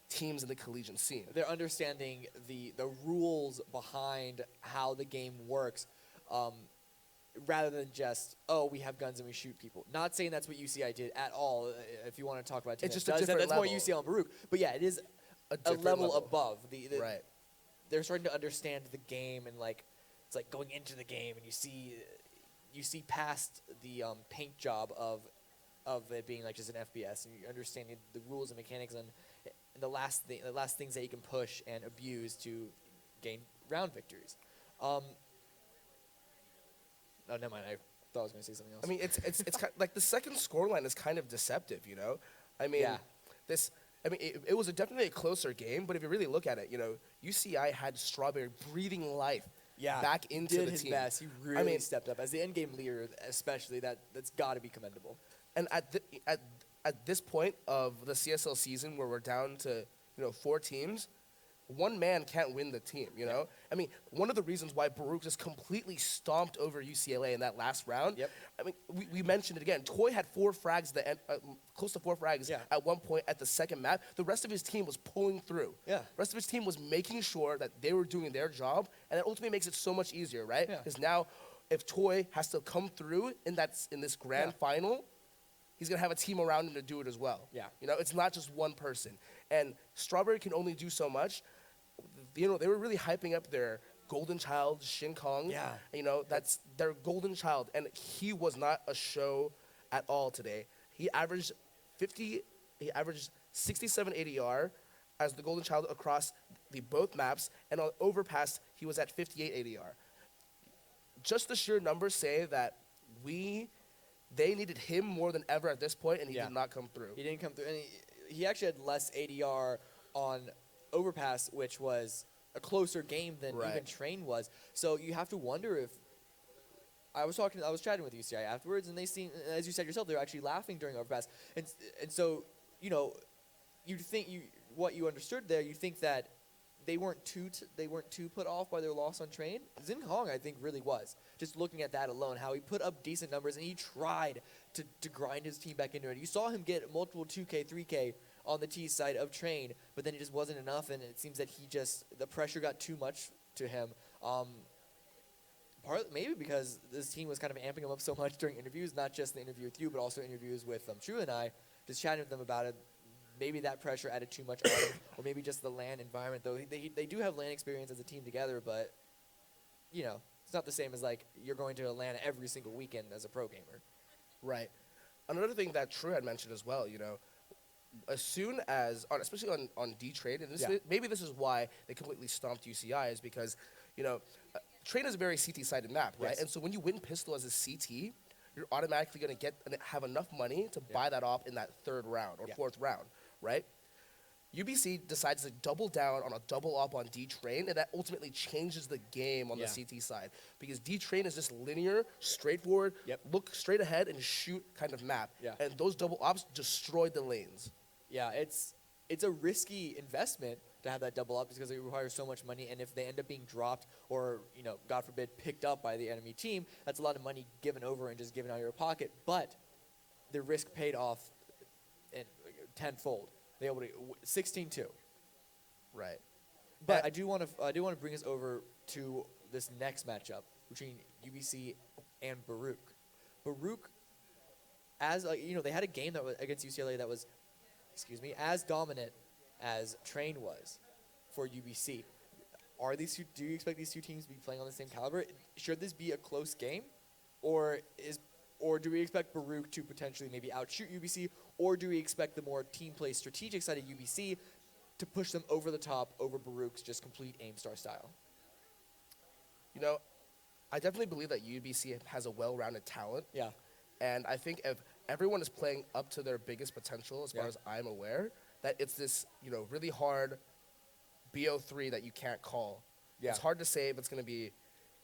teams in the collegiate scene. They're understanding the rules behind how the game works, rather than just, we have guns and we shoot people. Not saying that's what UCI did at all. If you want to talk about it's just a different that's level. more UCL and Baruch. But yeah, it is a level above. They're starting to understand the game, and it's like going into the game, and you see past the paint job of it being just an FPS, and you understand the rules and mechanics and the last things that you can push and abuse to gain round victories. Oh, never mind. I thought I was going to say something else. I mean, it's kind of, the second scoreline is kind of deceptive, I mean, it was definitely a closer game, but if you really look at it, UCI had Strawberry breathing life back into the team. Did his best. He really stepped up as the end game leader, especially. That's got to be commendable. And at this point of the CSL season, where we're down to 4 teams, one man can't win the team, I mean, one of the reasons why Baruch just completely stomped over UCLA in that last round, I mean, we mentioned it again. Toy had 4 frags, close to 4 frags at one point at the second map. The rest of his team was pulling through. The rest of his team was making sure that they were doing their job, and that ultimately makes it so much easier, right? Because now, if Toy has to come through in this grand final, he's going to have a team around him to do it as well. It's not just one person. And Strawberry can only do so much. They were really hyping up their golden child, Shin Kong. That's their golden child. And he was not a show at all today. He averaged 67 ADR as the golden child across both maps. And on Overpass, he was at 58 ADR. Just the sheer numbers say that they needed him more than ever at this point, and he did not come through. He didn't come through. And he actually had less ADR on Overpass, which was a closer game than even Train was. So you have to wonder if I was chatting with UCI afterwards, and they seemed, as you said yourself, they were actually laughing during Overpass. And so you'd think what you understood there, you think that they weren't too put off by their loss on Train. Xin Hong, I think, really was. Just looking at that alone, how he put up decent numbers, and he tried to grind his team back into it. You saw him get multiple 2K, 3K on the T side of Train, but then it just wasn't enough, and it seems that the pressure got too much to him. maybe because this team was kind of amping him up so much during interviews, not just the interview with you, but also interviews with Drew and I, just chatting with them about it. Maybe that pressure added too much on him, or maybe just the LAN environment. Though they do have LAN experience as a team together, but you know, it's not the same as like you're going to Atlanta every single weekend as a pro gamer. Right. Another thing that True had mentioned as well, you know, as soon as, especially on D-Trade, and maybe this is why they completely stomped UCI, is because, you know, Trade is a very CT-sided map, right? Yes. And so when you win Pistol as a CT, you're automatically going to have enough money to buy that off in that third round or fourth round, right? UBC decides to double down on a double op on D-Train, and that ultimately changes the game on the CT side. Because D-Train is just linear, straightforward, look straight ahead and shoot kind of map. And those double ops destroyed the lanes. Yeah, it's a risky investment to have that double up because it requires so much money, and if they end up being dropped or, you know, God forbid, picked up by the enemy team, that's a lot of money given over and just given out of your pocket. But the risk paid off in tenfold. They able to 16-2. Right. But I do want to bring us over to this next matchup between UBC and Baruch. Baruch, as you know, they had a game that was against UCLA that was, as dominant as Train was for UBC. Do you expect these two teams to be playing on the same caliber? Should this be a close game, or do we expect Baruch to potentially maybe outshoot UBC, or do we expect the more team play strategic side of UBC to push them over the top over Baruch's just complete aim star style? You know, I definitely believe that UBC has a well-rounded talent. Yeah. And I think if everyone is playing up to their biggest potential, as far as I'm aware, that it's this, you know, really hard BO3 that you can't call. Yeah. It's hard to say if it's going to be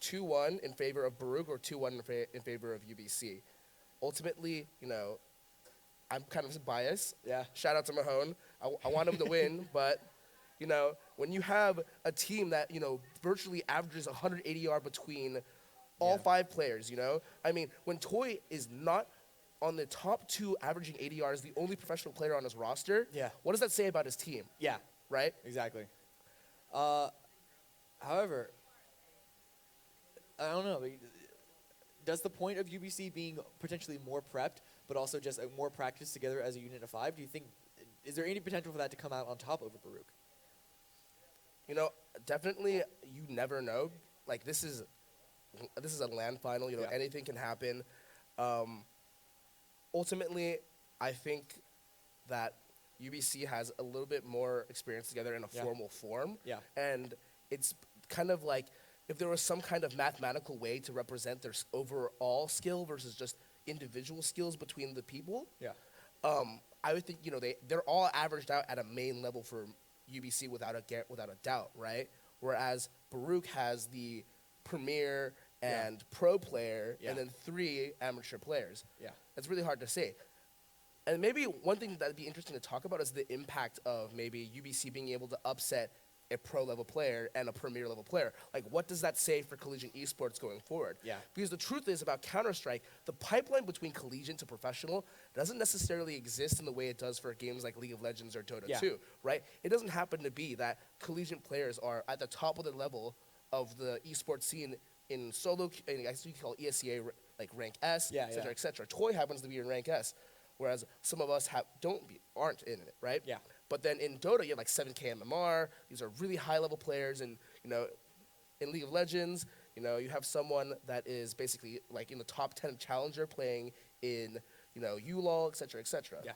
2-1 in favor of Baruch or 2-1 in favor of UBC. Ultimately, you know, I'm kind of biased. Yeah. Shout out to Mahone. I want him to win, but, you know, when you have a team that, you know, virtually averages 180 AR between all 5 players, you know? I mean, when Toy is not on the top 2 averaging ADR, is the only professional player on his roster, what does that say about his team? Yeah. Right? Exactly. However, I don't know. Does the point of UBC being potentially more prepped, but also just more practice together as a unit of 5, do you think, is there any potential for that to come out on top over Baruch? You know, definitely you never know. Like, this is a LAN final. You know, anything can happen. Ultimately, I think that UBC has a little bit more experience together in a formal form. Yeah. And it's kind of like if there was some kind of mathematical way to represent their overall skill versus just individual skills between the people. Yeah. I would think, you know, they're all averaged out at a main level for UBC without a doubt, right? Whereas Baruch has the premier and pro player, and then 3 amateur players. Yeah. It's really hard to say. And maybe one thing that would be interesting to talk about is the impact of maybe UBC being able to upset a pro-level player and a premier-level player. Like, what does that say for collegiate esports going forward? Yeah. Because the truth is, about Counter-Strike, the pipeline between collegiate to professional doesn't necessarily exist in the way it does for games like League of Legends or Dota 2, right? It doesn't happen to be that collegiate players are at the top of the level of the esports scene in solo, I guess you call ESCA, like rank S, et cetera, et cetera. Toy happens to be in rank S, whereas some of us aren't in it, right? Yeah. But then in Dota, you have like 7K MMR. These are really high-level players. And, you know, in League of Legends, you know, you have someone that is basically like in the top 10 challenger playing in, you know, ULOL, et cetera, et cetera. Yeah.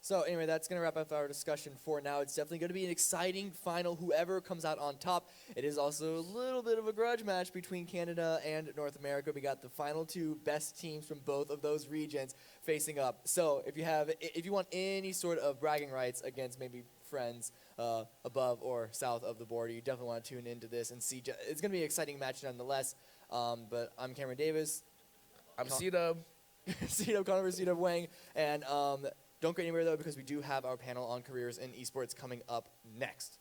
So anyway, that's going to wrap up our discussion for now. It's definitely going to be an exciting final, whoever comes out on top. It is also a little bit of a grudge match between Canada and North America. We got the final 2 best teams from both of those regions facing up. So if you want any sort of bragging rights against maybe friends above or south of the border, you definitely want to tune into this and see. It's going to be an exciting match nonetheless. But I'm Cameron Davis. I'm C-Dub. C-Dub Conor, C-Dub Wang. And don't go anywhere, though, because we do have our panel on careers in esports coming up next.